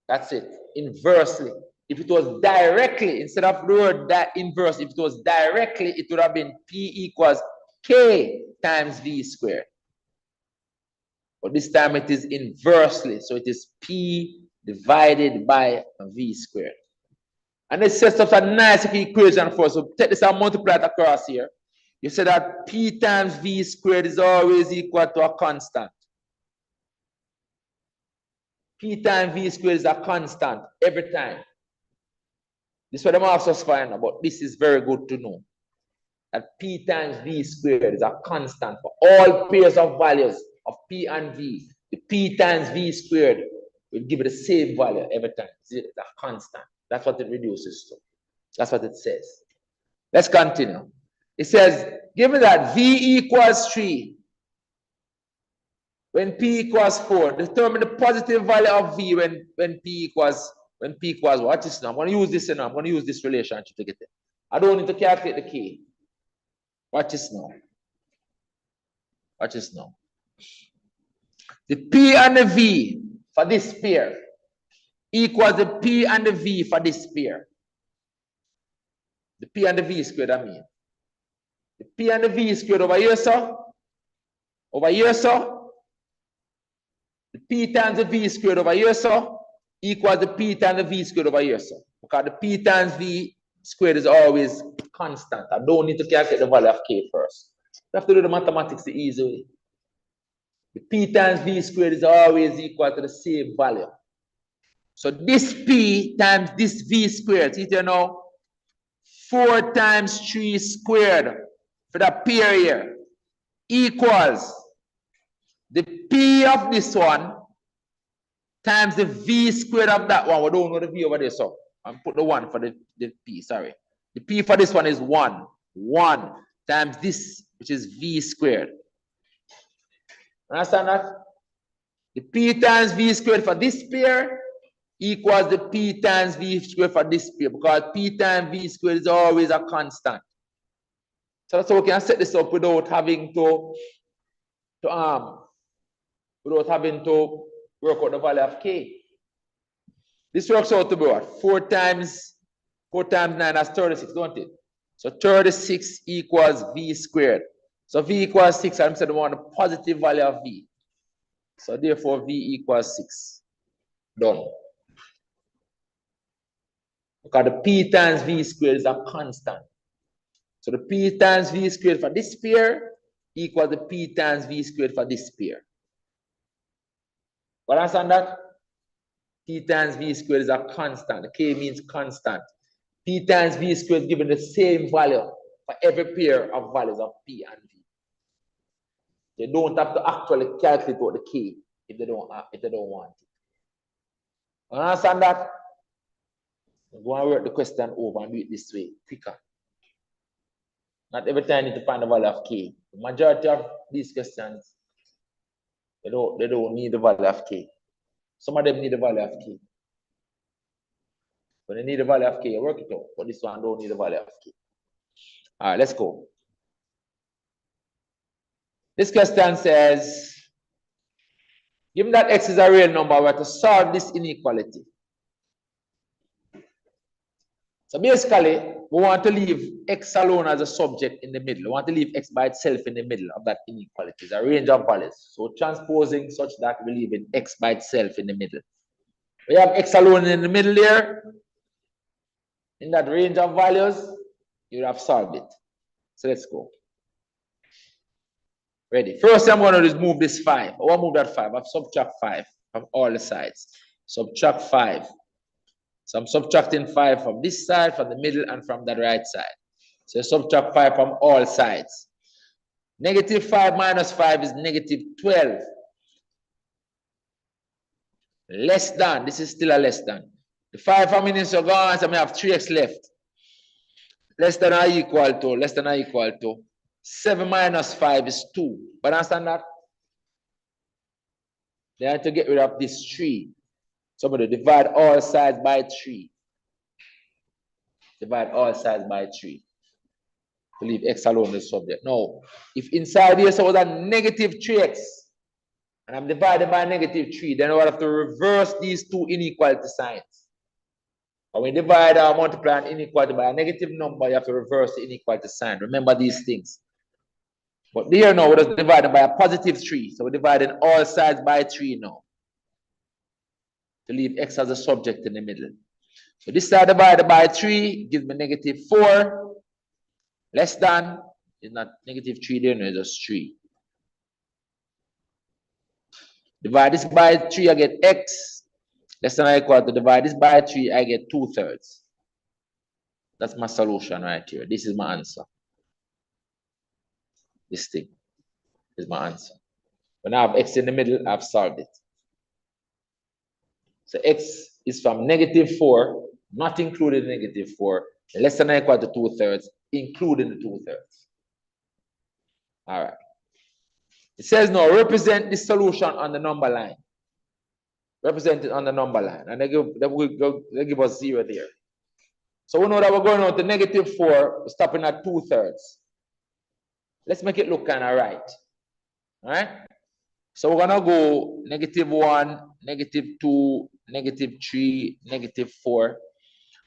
That's it, inversely. If it was directly, instead of the word that inverse, if it was directly, it would have been P equals K times V squared. But this time it is inversely, so it is P divided by V squared. And it sets up a nice equation for us. So take this and multiply it across here. You say that P times V squared is always equal to a constant. P times V squared is a constant every time. This is what the masters find out, but this is very good to know. That P times V squared is a constant for all pairs of values of P and V. The P times V squared will give it the same value every time. It's a constant. That's what it reduces to. That's what it says. Let's continue. It says, given that V equals 3, when P equals 4, determine the positive value of V when P equals what is now? I'm going to use this now. I'm going to use this relationship to get it. I don't need to calculate the K. Watch this now. Watch this now. The P and the V for this pair equals the P and the V for this pair. The P and the V squared, I mean. The P and the V squared over here, sir. Over here, sir. The P times the V squared over here, sir, equals the P times the V squared over here, sir. Because the P times V squared is always constant. I don't need to calculate the value of K first. You have to do the mathematics the easy way. The P times V squared is always equal to the same value. So this P times this V squared, see here now, 4 times 3 squared for that pair here equals the P of this one times the V squared of that one. We don't know the V over there, so I'm put the 1 for the P, sorry. The P for this one is 1. 1 times this, which is V squared. Understand that? The P times V squared for this pair equals the P times V squared for this pair, because P times V squared is always a constant. So that's how we can set this up without having to work out the value of K. This works out to be what? 4 times 9, that's 36, don't it? So 36 equals V squared. So V equals 6, I'm saying we want the positive value of V. So therefore V equals 6. Done. Because the P times V squared is a constant. So the P times V squared for this pair equals the P times V squared for this pair. But understand that? P times V squared is a constant. K means constant. P times V squared is given the same value for every pair of values of P and V. They don't have to actually calculate out the K if they don't want it. Understand that? Go and work the question over and do it this way, quicker. Not every time you need to find the value of K. The majority of these questions, they don't need the value of K. Some of them need the value of K. When they need the value of K, you work it out. But this one don't need the value of K. All right, let's go. This question says, given that X is a real number, we have to solve this inequality. So basically, we want to leave X alone as a subject in the middle. We want to leave X by itself in the middle of that inequality. It's a range of values. So transposing such that we leave X by itself in the middle. We have X alone in the middle there. In that range of values, you have solved it. So let's go. Ready? First thing I'm going to do is move this 5. I want to move that 5. I've subtract 5 from all the sides. Subtract 5. So I'm subtracting 5 from this side, from the middle, and from the right side. So subtract 5 from all sides. Negative 5 minus 5 is negative 12. Less than. This is still a less than. The 5 from in is so gone, so I have 3x left. Less than or equal to 7 minus 5 is 2. But understand that? They have to get rid of this 3. Somebody divide all sides by 3. Divide all sides by 3. To leave X alone the subject. Now, if inside here so was a negative 3x, and I'm divided by negative 3, then I will have to reverse these two inequality signs. When we divide or multiply an inequality by a negative number, you have to reverse the inequality sign. Remember these things. But here now, we're just divided by a positive 3. So we're dividing all sides by 3 now. To leave X as a subject in the middle. So this side divided by 3 gives me negative 4. Less than, is not negative 3 there, no, it's just 3. Divide this by 3, I get X. Less than or equal to divide this by 3, I get 2/3. That's my solution right here. This is my answer. This thing is my answer. When I have X in the middle, I've solved it. So X is from negative 4, not including negative 4, less than or equal to 2/3, including the 2/3. All right. It says now, represent this solution on the number line. Represent it on the number line. And they give us 0 there. So we know that we're going on to negative 4, stopping at 2/3. Let's make it look kind of right. All right? So we're going to go negative 1, negative 2, negative 3, negative 4.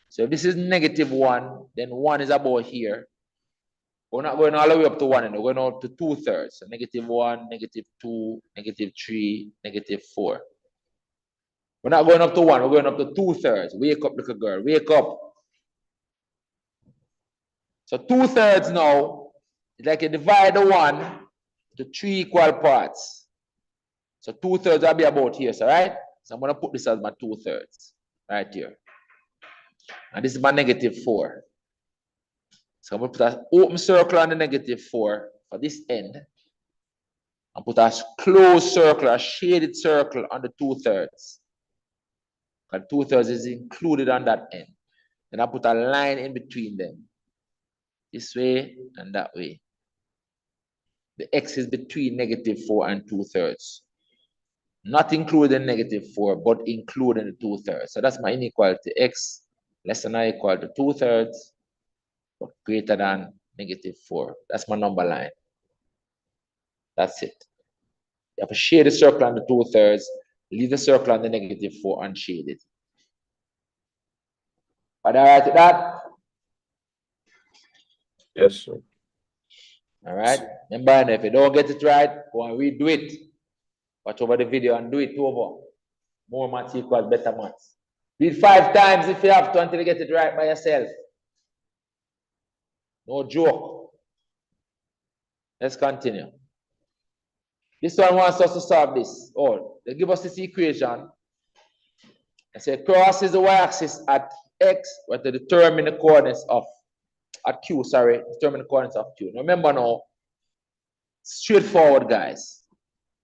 So if this is negative 1, then 1 is about here. We're not going all the way up to 1, and we're going up to 2/3. So negative 1, negative 2, negative 3, negative 4. We're not going up to 1, we're going up to 2/3. Wake up, little girl, wake up. So 2/3 now, it's like you divide the 1 to 3 equal parts. So 2/3 will be about here, so right? So I'm going to put this as my 2/3 right here. And this is my negative 4. So I'm going to put an open circle on the negative 4 for this end. And put a closed circle, a shaded circle on the 2/3. And 2/3 is included on that end. Then I put a line in between them. This way and that way. The X is between negative 4 and 2/3. Not including negative 4, but including the 2/3. So that's my inequality. X less than or equal to 2/3, but greater than negative 4. That's my number line. That's it. You have to shade the circle on the 2/3, leave the circle on the negative 4 unshaded. Are you all right with that? Yes, sir. All right. Remember, if you don't get it right, go and redo it. Watch over the video and do it over. More maths equals better maths. Read 5 times if you have to until you get it right by yourself. No joke. Let's continue. This one wants us to solve this. Oh, they give us this equation. I say crosses the y-axis at x, we have to determine the coordinates of at q, sorry, determine the coordinates of q. Now remember now, straightforward, guys.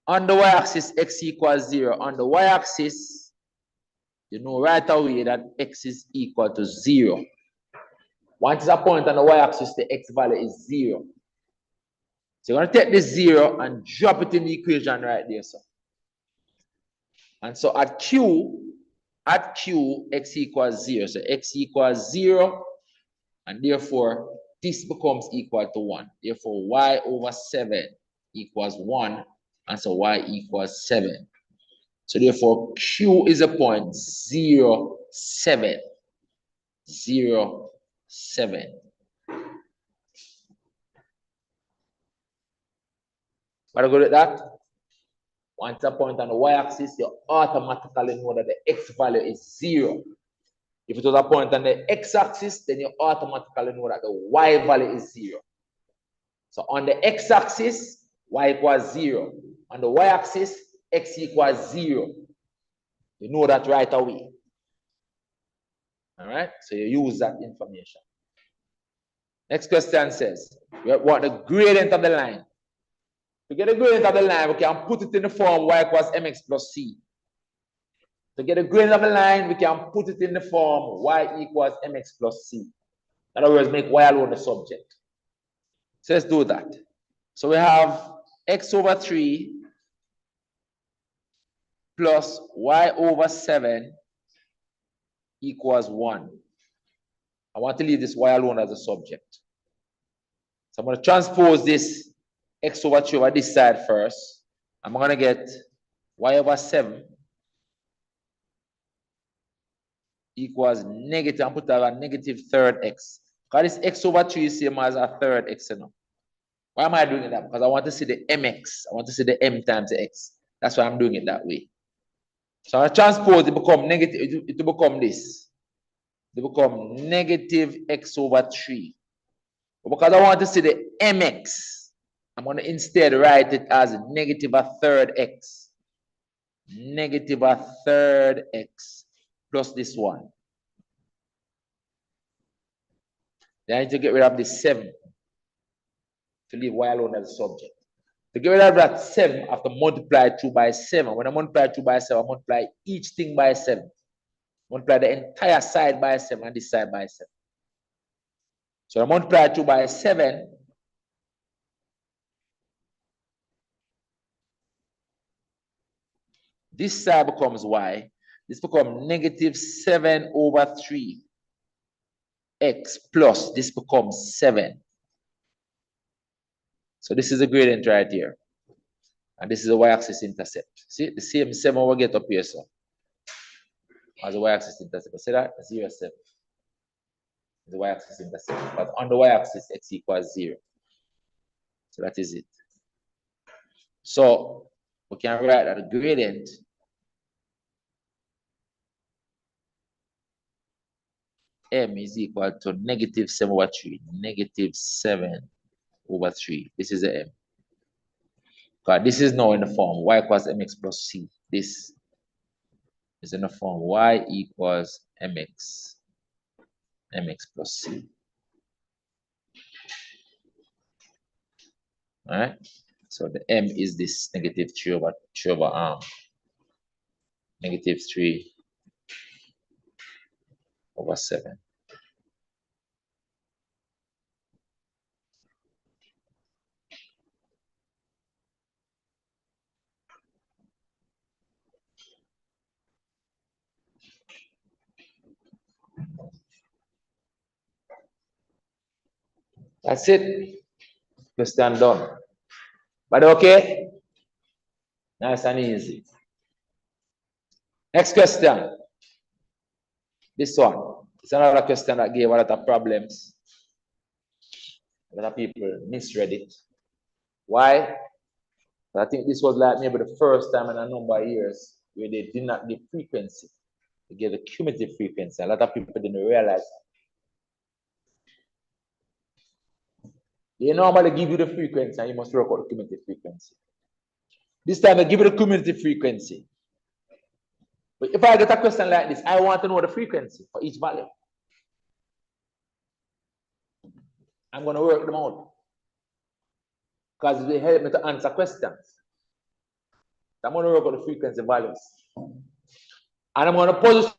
On the y-axis, x equals 0. On the y-axis, you know right away that x is equal to 0. Once a point on the y-axis, the x value is 0. So you're going to take this 0 and drop it in the equation right there. So. And so at q, x equals 0. So x equals 0, and therefore this becomes equal to 1. Therefore, y over 7 equals 1, and so y equals 7. So therefore, q is a point 0, 7. 0, 7. What good at that? Once a point on the y-axis, you automatically know that the x value is 0. If it was a point on the x-axis, then you automatically know that the y value is 0. So on the x-axis, y equals 0. On the y-axis, x equals 0. You know that right away. All right? So you use that information. Next question says, we want the gradient of the line. To get the gradient of the line, we can put it in the form y equals mx plus c. To get the gradient of the line, we can put it in the form y equals mx plus c. In other words, make y alone the subject. So let's do that. So we have x over 3 plus y over 7 equals 1. I want to leave this y alone as a subject. So I'm going to transpose this x over 3 over this side first. I'm going to get y over 7 equals negative, and put that a negative third x. Because this x over 3 is same as a third x. You know? Why am I doing that? Because I want to see the mx. I want to see the m times the x. That's why I'm doing it that way. So I transpose, it become negative, it will become this. It will become negative x over 3. But because I want to see the mx, I'm going to instead write it as negative a third x. Negative a third x plus this one. Then I need to get rid of this 7 to leave y alone as a subject. To get rid of that 7, I have to multiply 2 by 7. When I multiply 2 by 7, I multiply each thing by 7. Multiply the entire side by 7 and this side by 7. So I multiply 2 by 7. This side becomes y. This becomes negative 7 over 3 x plus this becomes 7. So this is a gradient right here. And this is a y-axis intercept. See, the same 7 we get up here, so. As a y-axis intercept. See that? 0, 7. The y-axis intercept. But on the y-axis, x equals 0. So that is it. So we can write that the gradient m is equal to negative 7 over 3. Negative 7 over 3. This is the m. Because this is now in the form y equals mx plus c. This is in the form y equals mx plus c. All right. So the m is this negative 3 over negative 3 over 7. That's it. Question done. But okay? Nice and easy. Next question. This one. It's another question that gave a lot of problems. A lot of people misread it. Why? I think this was like maybe the first time in a number of years where they did not give frequency. They gave the cumulative frequency. A lot of people didn't realize that. They normally give you the frequency and you must work out the cumulative frequency. This time I give it a cumulative frequency. But if I get a question like this, I want to know the frequency for each value. I'm going to work them out because it will help me to answer questions. I'm going to work on the frequency values. And I'm going to position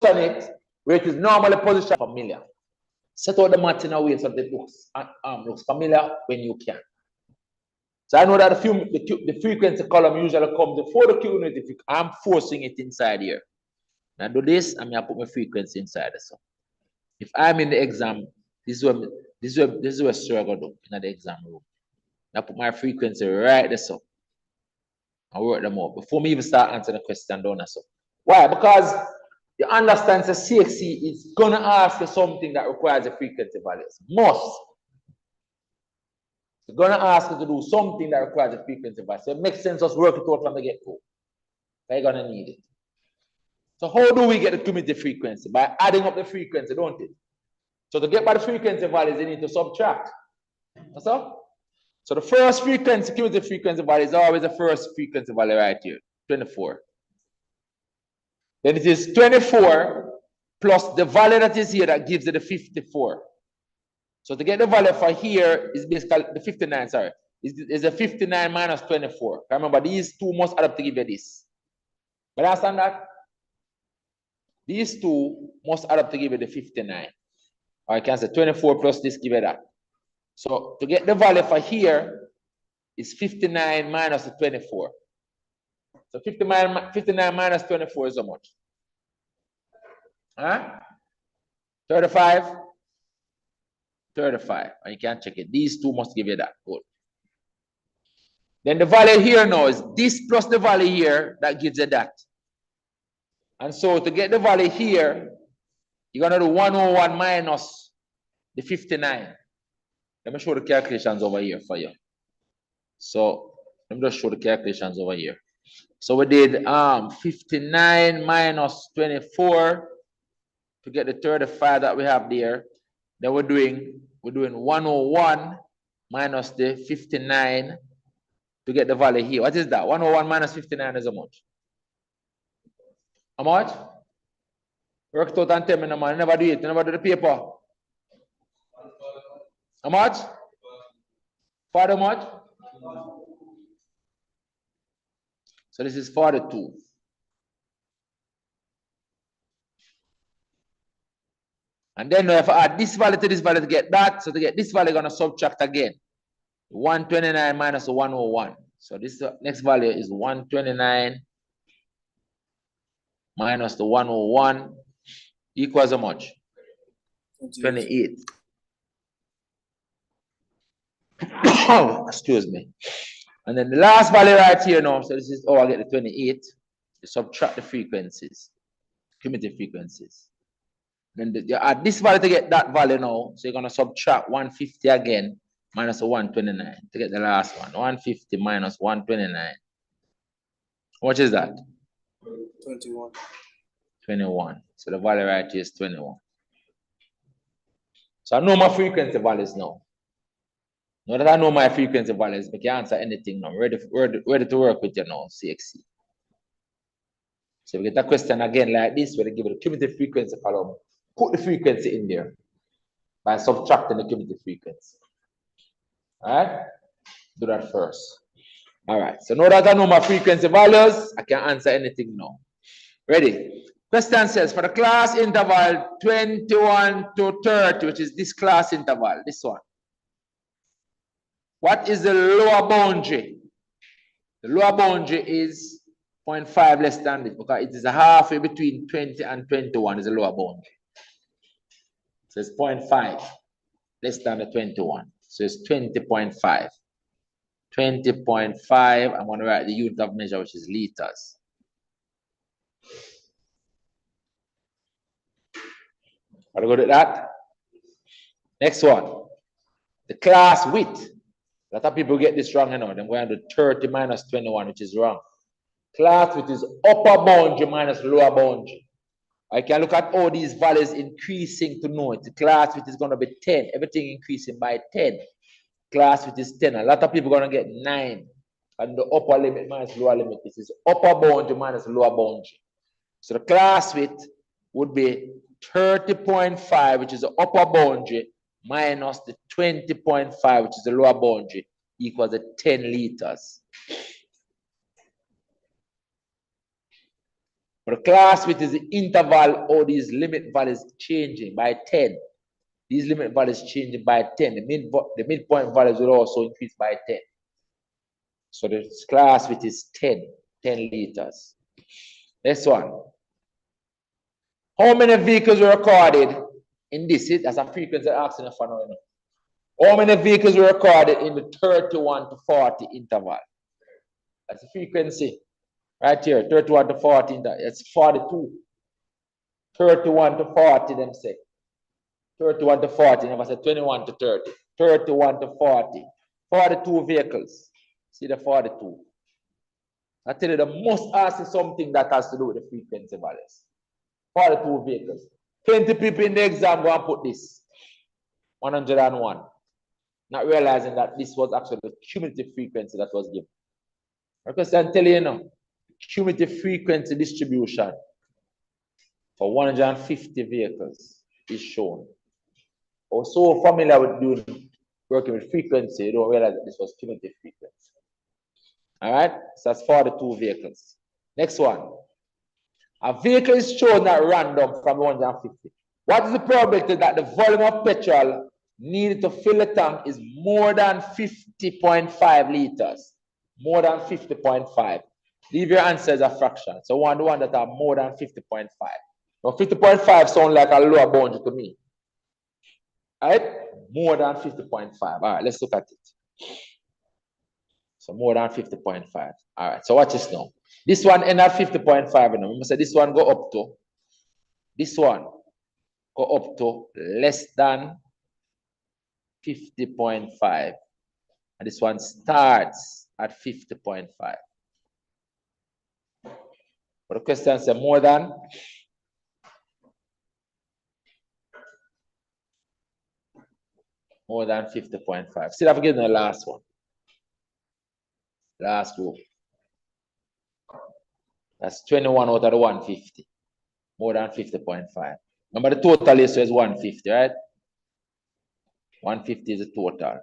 it where it is normally positioned familiar. Set out the math in a way so that it looks familiar when you can. So I know that the frequency column usually comes before the cumulative. I'm forcing it inside here. Now do this, I'm gonna put my frequency inside. So if I'm in the exam, this is what struggle do in the exam room. Now put my frequency right there. So I work them out before me even start answering the question down there. So why? Because you understand the CSEC is gonna ask you something that requires a frequency values. Must. It's gonna ask you to do something that requires a frequency value. So it makes sense us work it out from the get-go. You're gonna need it. So how do we get the cumulative frequency? By adding up the frequency, don't it? So to get by the frequency values, you need to subtract. That's all. So the first frequency, cumulative frequency value is always the first frequency value right here, 24. Then it is 24 plus the value that is here that gives you the 54. So to get the value for here is basically the 59, sorry, is a 59 minus 24. Remember, these two must add up to give you this. But understand that? These two must add up to give you the 59. Or I can say 24 plus this give you that. So to get the value for here is 59 minus the 24. So 59 minus 24 is how much? Huh? 35? 35. And you can check it. These two must give you that. Good. Then the value here now is this plus the value here that gives you that. And so to get the value here, you're going to do 101 minus the 59. Let me show the calculations over here for you. So let me just show the calculations over here. So we did 59 minus 24 to get the 35 that we have there. Then we're doing 101 minus the 59 to get the value here. What is that? 101 minus 59 is how much? How much? Work it out and tell me, no man. Never do it. Never do the paper. How much? For how much? So this is 42. And then if I add this value to this value to get that, so to get this value, I'm going to subtract again. 129 minus 101. So this next value is 129 minus the 101 equals how much? 28. Excuse me. And then the last value right here now, so this is, I get the 28. You subtract the frequencies, cumulative frequencies. Then you add this value to get that value now, so you're going to subtract 150 again minus 129 to get the last one. 150 minus 129. How much is that? 21. 21. So the value right here is 21. So I know my frequency values now. Now that I know my frequency values, I can answer anything now. Ready to work with you now, CXC. So we get a question again like this, where they give it a cumulative frequency column. Put the frequency in there by subtracting the cumulative frequency. All right? Do that first. All right. So now that I know my frequency values, I can answer anything now. Ready? Question says, for the class interval 21 to 30, which is this class interval, this one. What is the lower boundary? The lower boundary is 0.5 less than this, because it is a halfway between 20 and 21 is the lower boundary. So it's 0.5 less than the 21. So it's 20.5. 20.5, I'm going to write the unit of measure, which is liters. Are you good at that? Next one. The class width. A lot of people get this wrong, you know. They're going to do 30 minus 21, which is wrong. Class width is upper boundary minus lower boundary. I can look at all these values increasing to know it. The class width is going to be 10. Everything increasing by 10. class width is 10. A lot of people are going to get 9. And the upper limit minus lower limit. This is upper boundary minus lower boundary. So the class width would be 30.5, which is the upper boundary, minus the 20.5, which is the lower boundary, equals to 10 liters. But the class width is the interval or these limit values changing by 10. These limit values changing by 10. The midpoint values will also increase by 10. So the class width is 10 liters. Next one. How many vehicles were recorded in this? That's a frequency asking for now. How many vehicles were recorded in the 31 to 40 interval? That's the frequency. Right here, 31 to 40, it's 42. 31 to 40, them say. 31 to 40, never say 21 to 30. 31 to 40. 42 vehicles. See the 42. I tell you, the most ask is something that has to do with the frequency values. 42 vehicles. 20 people in the exam go and put this. 101. Not realizing that this was actually the cumulative frequency that was given. Because I'm telling you now, cumulative frequency distribution for 150 vehicles is shown. Or so familiar with working with frequency, you don't realize that this was cumulative frequency. All right, so that's 42 vehicles. Next one. A vehicle is chosen at random from 150. What is the probability that the volume of petrol needed to fill the tank is more than 50.5 liters? More than 50.5. Leave your answer as a fraction. So the one that are more than 50.5. Now 50.5 sounds like a lower boundary to me. All right? More than 50.5. All right, let's look at it. So more than 50.5. All right, so watch this now. This one end at 50.5. Remember, so this one go up to, this one go up to less than 50.5. And this one starts at 50.5. But the question says more than. More than 50.5. Still have given the last one. Last group. That's 21 out of the 150. More than 50.5. Remember the total is 150, right? 150 is the total.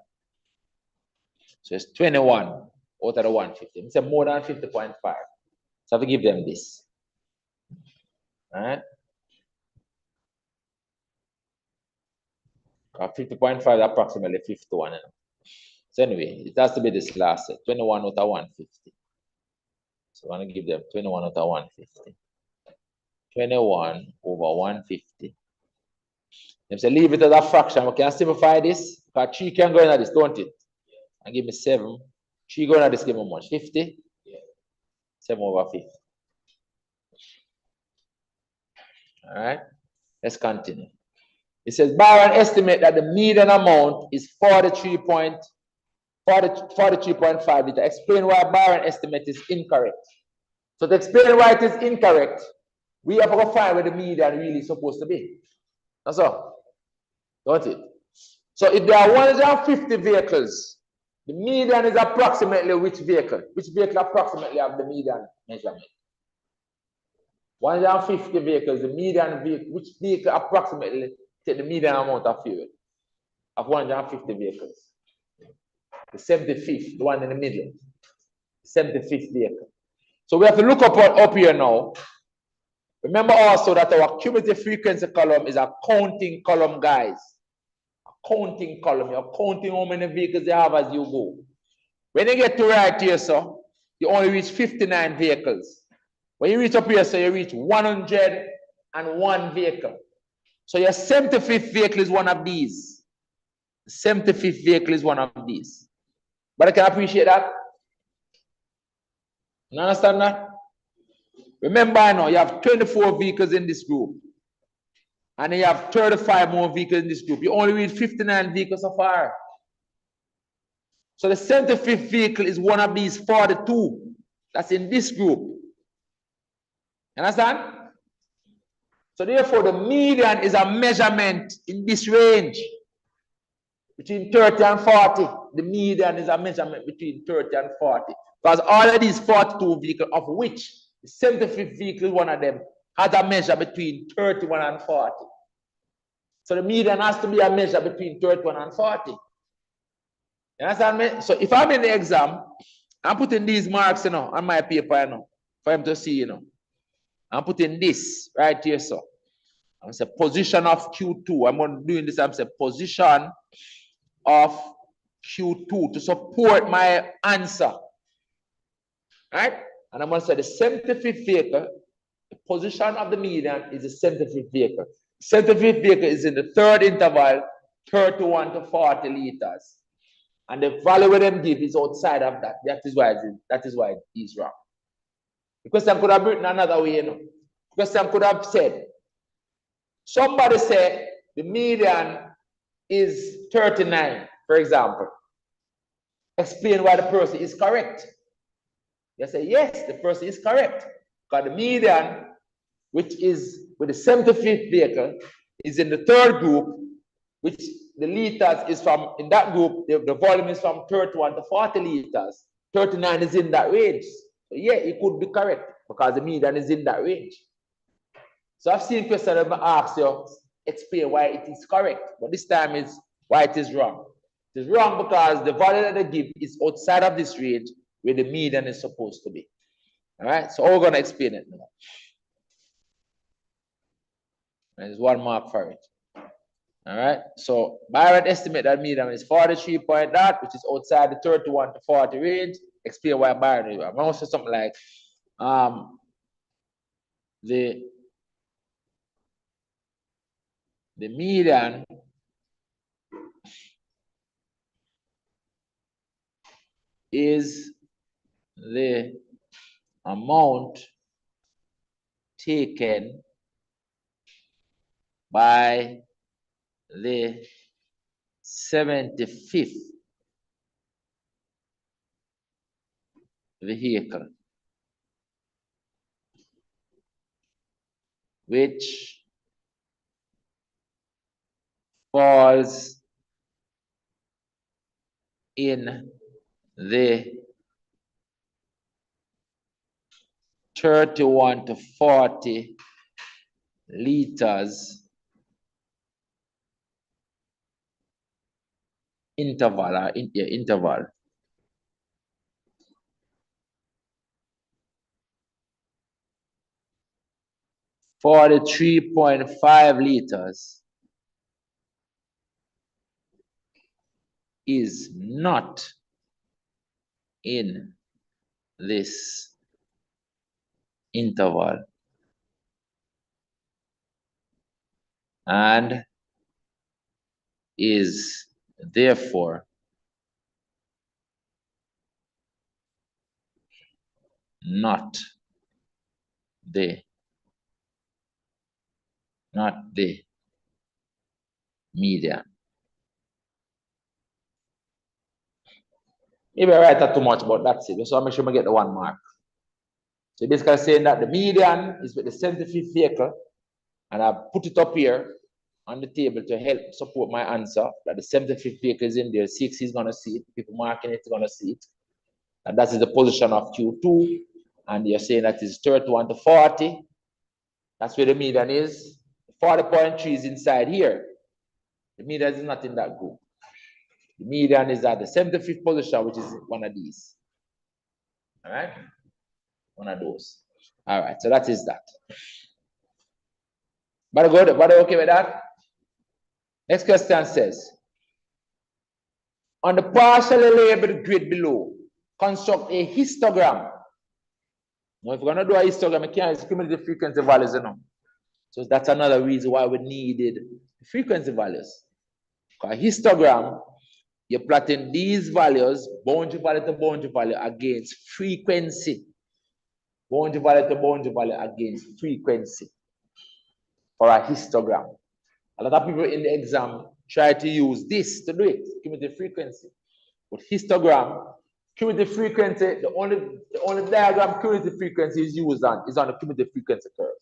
So it's 21 out of the 150. It's more than 50.5. So I have to give them this. All right? 50.5 is approximately 51. So anyway, it has to be this last set, 21 out of 150. So I'm going to give them 21 out of 150. 21 over 150. If say leave it as a fraction, we can simplify this. Because 3 can go into this, don't it? And give me 7. 3 go into this, give me how much? 50? Yeah. 7 over 50. All right. Let's continue. It says, Byron estimate that the median amount is 43.5 liter. Explain why Byron estimate is incorrect. So to explain why it is incorrect, we have to find where the median really is supposed to be. That's all. Don't it? So if there are 150 vehicles, the median is approximately which vehicle? Which vehicle approximately have the median measurement? 150 vehicles, the median vehicle, which vehicle approximately take the median amount of fuel of 150 vehicles? The 75th, the one in the middle. The 75th vehicle. So we have to look up here now. Remember also that our cumulative frequency column is a counting column, guys. A counting column. You're counting how many vehicles you have as you go. When you get to right here, so you only reach 59 vehicles. When you reach up here, so you reach 101 vehicle. So your 75th vehicle is one of these. The 75th vehicle is one of these. But I can appreciate that. You understand that? Remember now, you have 24 vehicles in this group. And you have 35 more vehicles in this group. You only reach 59 vehicles so far. So the 75th vehicle is one of these 42 that's in this group. You understand? So therefore, the median is a measurement in this range. between 30 and 40. The median is a measurement between 30 and 40. Because all of these 42 vehicles, of which the 75th vehicle, one of them, has a measure between 31 and 40. So the median has to be a measure between 31 and 40. You understand me? So if I'm in the exam, I'm putting these marks, on my paper, for him to see, I'm putting this right here, so. I'm saying position of Q2. I'm doing this, I'm saying position of Q2 to support my answer. Right? And I'm going to say the 75th vehicle, the position of the median is the 75th vehicle. 75th vehicle is in the third interval, 31 to 40 liters. And the value where them give is outside of that. That is why it is wrong. The question could have written another way, The question could have said, somebody said the median is 39, for example. Explain why the person is correct. They say, yes, the person is correct. Because the median, which is with the 75th vehicle, is in the third group, which the liters is from, in that group, the volume is from 31 to 40 liters. 39 is in that range. So yeah, it could be correct because the median is in that range. So I've seen questions that ask you, explain why it is correct, but this time it's why it is wrong. It is wrong because the value that they give is outside of this range where the median is supposed to be. All right, so we're going to explain it now. There's one mark for it. All right, so Byron estimate that median is 43 point that, which is outside the 31 to 40 range. Explain why Byron is. I'm going to say something like the median is the amount taken by the 75th vehicle, which falls in the 31 to 40 liters interval, interval. For the 3.5 liters is not in this interval and is therefore not the median. Maybe I write that too much, but that's it. So I'll make sure I get the 1 mark. So basically saying that the median is with the 75th vehicle, and I put it up here on the table to help support my answer, that the 75th vehicle is in there, 6 is going to see it, people marking it are going to see it. And that is the position of Q2, and you're saying that is 31 to 40. That's where the median is. 40.3 is inside here. The median is not in that group. The median is at the 75th position, which is one of these. All right? One of those. All right, so that is that. But good, but okay with that? Next question says, on the partially labeled grid below, construct a histogram. Now, if we're going to do a histogram, we can't use cumulative frequency values, So that's another reason why we needed frequency values. For a histogram, you're plotting these values, boundary value to boundary value, against frequency. Boundary value to boundary value against frequency for a histogram. A lot of people in the exam try to use this to do it, cumulative frequency. But histogram, cumulative frequency, the only diagram cumulative frequency is used on is on the cumulative frequency curve.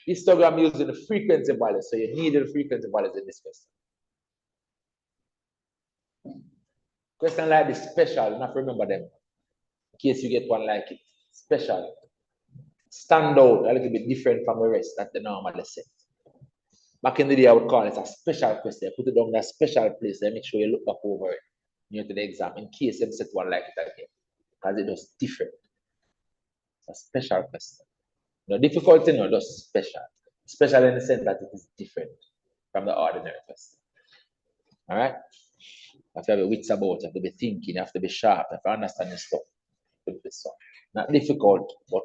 Histogram using the frequency value, so you need the frequency values in this question. Question like this special, you have to remember them. In case you get one like it. Special. Stand out a little bit different from the rest that they normally set. Back in the day, I would call it a special question. Put it down in a special place and make sure you look back over it near to the exam in case they set one like it again. Because it was different. It's a special question. No difficulty, no, just special. Special in the sense that it is different from the ordinary question. All right? You have to have your wits about, you have to be thinking, you have to be sharp, you have to understand the stuff. Not difficult, but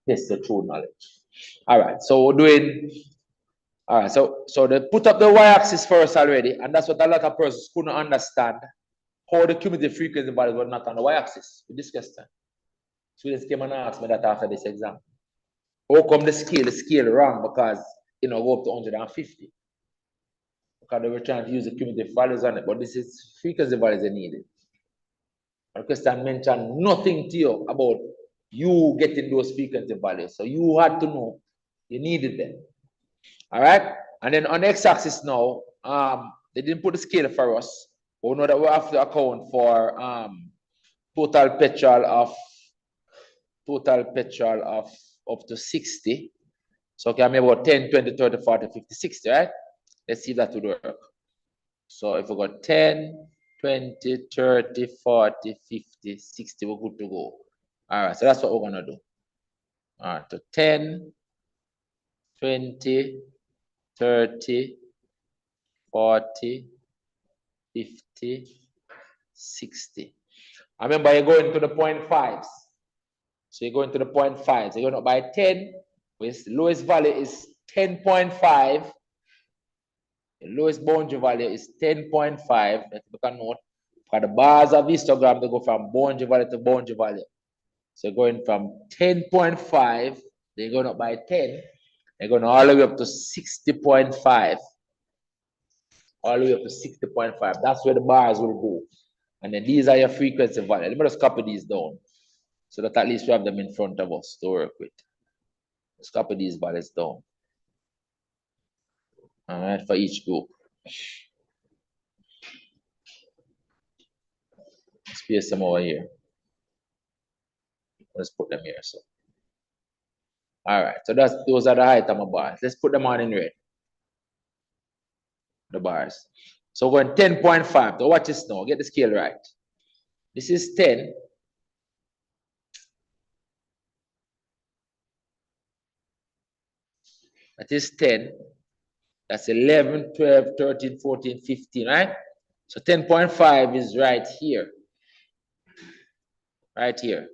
it's the true knowledge. All right, so we're doing, all right, so they put up the y-axis first already, and that's what a lot of persons couldn't understand, how the cumulative frequency values were not on the y-axis. We discussed that. Students came and asked me that after this exam. How come the scale wrong? Because, go up to 150. Because they were trying to use the cumulative values on it, but this is frequency values they needed. The question mentioned nothing to you about you getting those frequency values. So you had to know you needed them. All right. And then on the x-axis now, they didn't put the scale for us. But we know that we have to account for total petrol of up to 60. So okay, I'm about 10, 20, 30, 40, 50, 60, right? Let's see if that would work. So if we got 10, 20, 30, 40, 50, 60, we're good to go. All right, so that's what we're going to do. All right, so 10, 20, 30, 40, 50, 60. I remember you're going to the 0.5s. So you're going to the 0.5s. You're going up by 10, which the lowest value is 10.5. The lowest boundary value is 10.5. That you can note. For the bars of histogram, they go from boundary value to boundary value. So going from 10.5, they're going up by 10. They're going all the way up to 60.5. All the way up to 60.5. That's where the bars will go. And then these are your frequency values. Let me just copy these down so that at least we have them in front of us to work with. Let's copy these values down. All right, for each group. Let's paste them over here. Let's put them here. So, all right. So those are the item bars. Let's put them on in red. The bars. So we're going 10.5. So watch this now. Get the scale right. This is 10. That is 10. That's 11, 12, 13, 14, 15, right? So 10.5 is right here. Right here.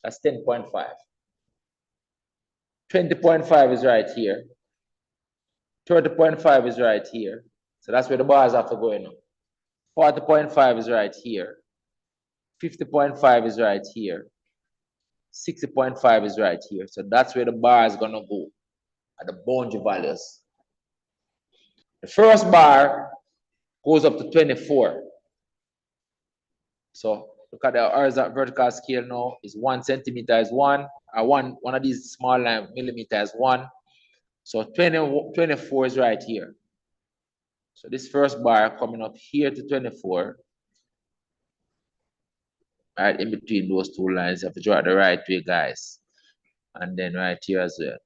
That's 10.5. 20.5 is right here. 30.5 is right here. So that's where the bars have to go in. 40.5 is right here. 50.5 is right here. 60.5 is right here. So that's where the bar is gonna go at the boundary values. The first bar goes up to 24. So look at the horizontal vertical scale now. Is 1 centimeter is 1. One of these small line millimeter is 1. So 24 is right here. So this first bar coming up here to 24. Right in between those two lines, you have to draw it the right way, guys. And then right here as well.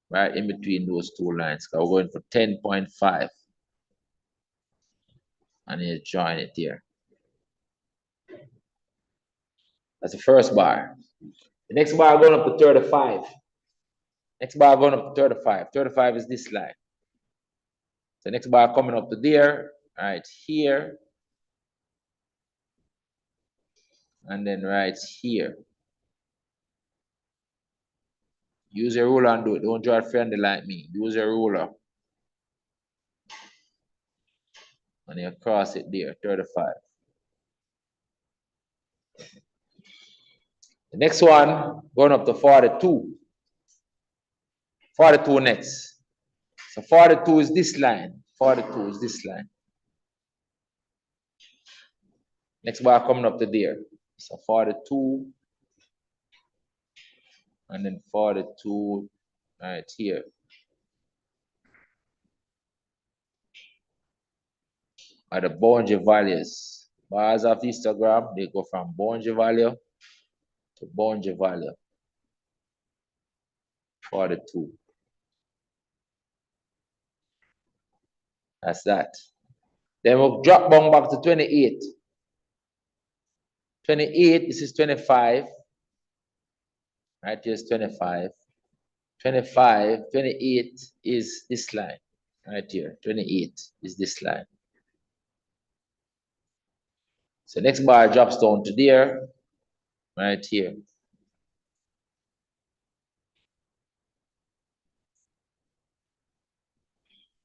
Right in between those two lines. We're going for 10.5. And you join it here. That's the first bar. The next bar going up to 35. Next bar going up to 35. 35 is this line. The next bar coming up to there, right here. And then right here. Use your ruler and do it. Don't draw it friendly like me. Use your ruler. And you cross it there, 35. The next one, going up to 42. 42 next. So 42 is this line. 42 is this line. Next bar coming up to there. So 42. And then 42 right here. are the boundary values. Bars of histogram, they go from boundary value to boundary value for the two. That's that. Then we'll drop down back to 28. 28, this is 25. Right, here's 25. 25, 28 is this line. Right here, 28 is this line. So next bar drops down to there, right here.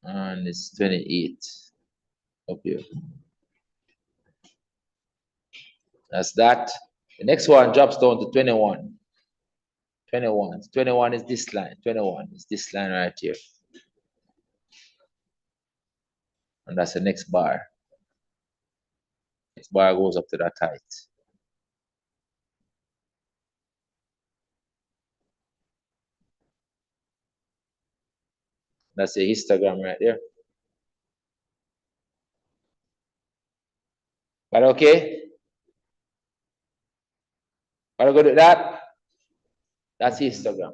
And it's 28 up here. That's that. The next one drops down to 21. 21. 21 is this line. 21 is this line right here. And that's the next bar. Next bar goes up to that height. That's a histogram right there. But okay. But I go to that. That's histogram.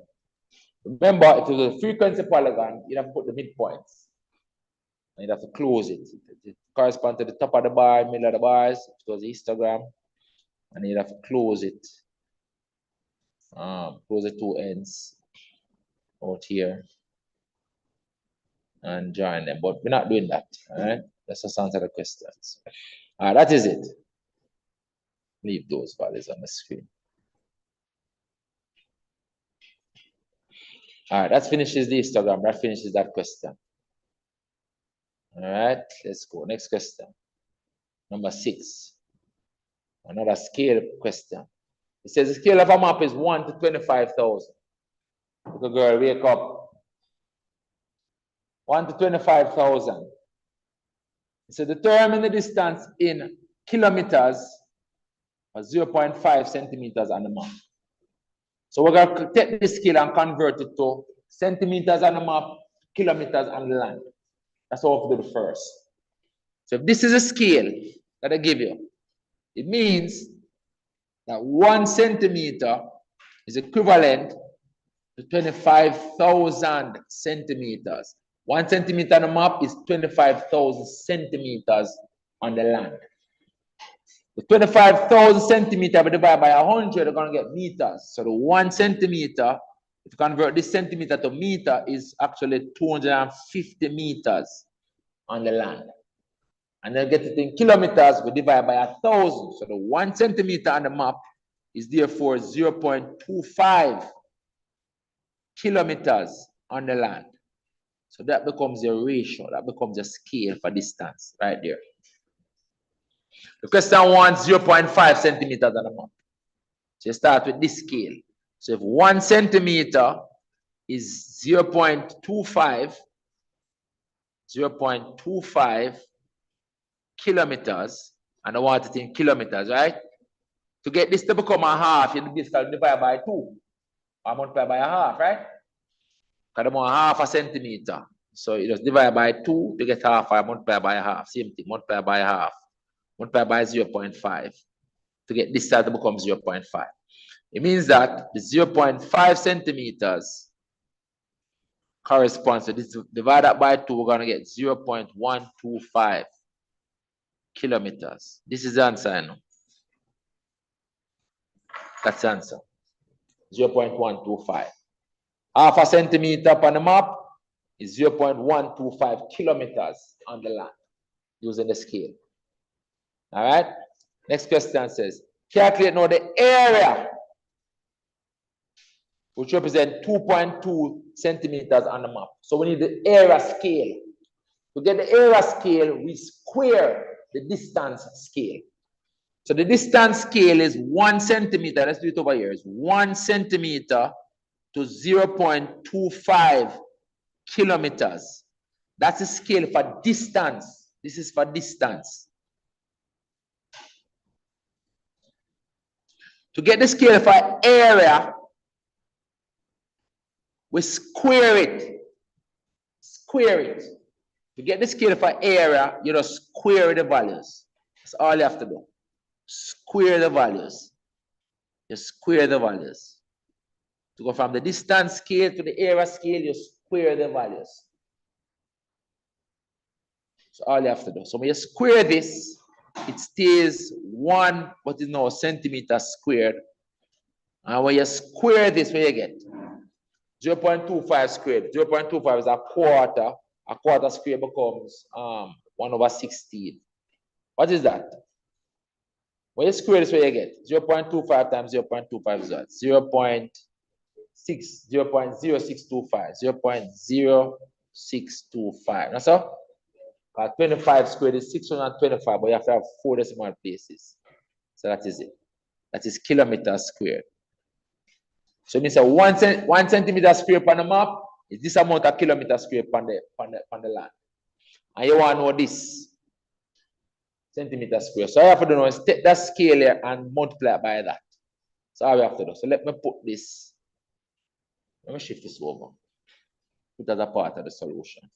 Remember, if it was a frequency polygon, you'd have to put the midpoints. And you'd have to close it. It corresponds to the top of the bar, middle of the bars. If it was a histogram. And you'd have to close it. Close the two ends out here. And join them. But we're not doing that. All right? Let's just answer the questions. That is it. Leave those values on the screen. All right, that finishes the histogram. That finishes that question. All right, let's go. Next question. Number 6. Another scale question. It says the scale of a map is 1 to 25,000. Little girl, wake up. 1 to 25,000. So determine the distance in kilometers or 0.5 centimeters on the map. So we're going to take this scale and convert it to centimeters on the map, kilometers on the land. That's what we'll do first. So if this is a scale that I give you, it means that 1 centimeter is equivalent to 25,000 centimeters. 1 centimeter on the map is 25,000 centimeters on the land. The 25,000 centimeters divided by 100, you're going to get meters. So the 1 centimeter, if you convert this centimeter to meter, is actually 250 meters on the land. And then get it in kilometers, we divide by 1,000. So the 1 centimeter on the map is therefore 0.25 kilometers on the land. So that becomes a ratio, that becomes a scale for distance right there. The question wants 0.5 centimeters on the map. So you start with this scale. So if 1 centimeter is 0.25 kilometers, and I want it in kilometers, right? To get this to become a half, you basically divide by 2. Or multiply by a half, right? Because I want half a centimeter. So you just divide by 2 to get half, or multiply by a half. Same thing, multiply by a half. Multiply by 0.5 to get this side to become 0.5. It means that the 0.5 centimeters corresponds to this. Divide that by 2, we're going to get 0.125 kilometers. This is the answer, I know. That's the answer. 0.125. Half a centimeter on the map is 0.125 kilometers on the land using the scale. All right. Next question says, calculate now the area, which represents 2.2 centimeters on the map. So we need the area scale. To get the area scale, we square the distance scale. So the distance scale is 1 centimeter. Let's do it over here. It's 1 centimeter to 0.25 kilometers. That's the scale for distance. This is for distance. To get the scale for area, we square it. Square it. To get the scale for area, you just square the values. That's all you have to do. Square the values. Just square the values. To go from the distance scale to the area scale, you square the values. So all you have to do. So when you square this, it stays 1, what is now centimeters squared. And when you square this, what you get? 0.25 squared. 0.25 is a quarter. A quarter square becomes 1/16. What is that? When you square this, what you get? 0.25 times 0.25 is what? 0.0625. 0.0625. That's all? 25 squared is 625, but you have to have 4 decimal places. So that is it. That is kilometers squared. So it means that 1 centimeter square on the map is this amount of kilometers square on the land. And you want to know this centimeter square. So all you have to do now is take that scale here and multiply it by that. So all we have to do. So let me put this. Let me shift this over. Put it as a part of the solution.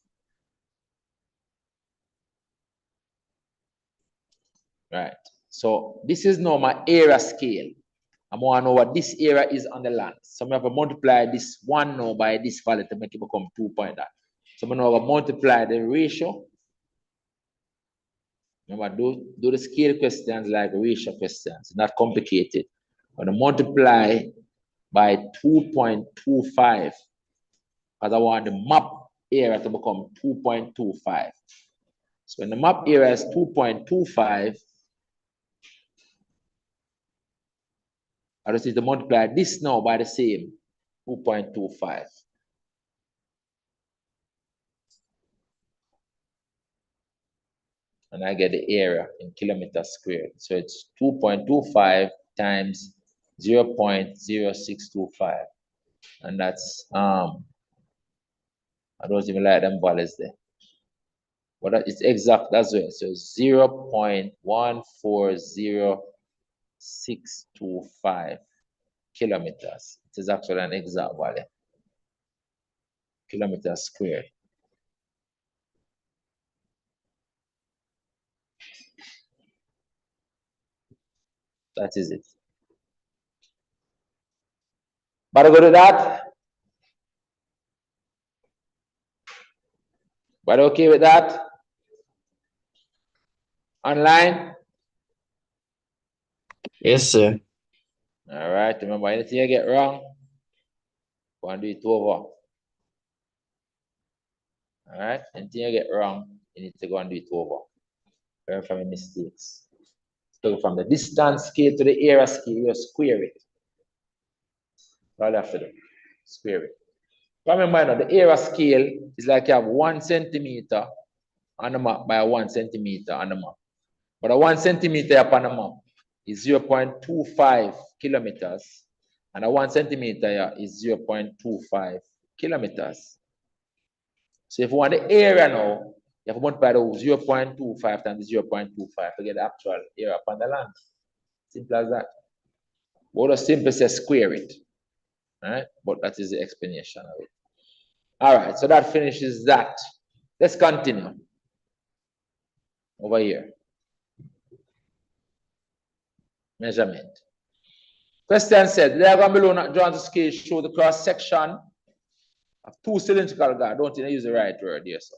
Right. So this is now my area scale. I want to know what this area is on the land. So I'm going to multiply this 1 now by this value to make it become 2 point that. So I'm going to multiply the ratio. Remember, do the scale questions like ratio questions. Not complicated. I'm going to multiply by 2.25 because I want the map area to become 2.25. So when the map area is 2.25, I just need to multiply this now by the same 2.25. And I get the area in kilometers squared. So it's 2.25 times 0.0625. And that's, I don't even like them values there. But it's exact as well. So 0.140625 kilometers. It is actually an exact value. Kilometers squared. That is it. But I go to that. But okay with that? Online? Yes, sir. All right. Remember, anything you get wrong, go and do it over. All right. Anything you get wrong, you need to go and do it over. Learn from your mistakes. So from the distance scale to the area scale, you square it. All you have to do, square it. Remember, the area scale is like you have 1 centimeter on the map by 1 centimeter on the map. But a 1 centimeter upon the map is 0.25 kilometers, and a 1 centimeter here is 0.25 kilometers. So if you want the area now, you have to multiply the 0.25 times 0.25 to get the actual area upon the land. Simple as that. We'll just simply say square it. All right? But that is the explanation of it. All right, so that finishes that. Let's continue. Over here. Measurement. Question said, the diagram below not drawn to scale show the cross section of 2 cylindrical jars. Don't use the right word here, so.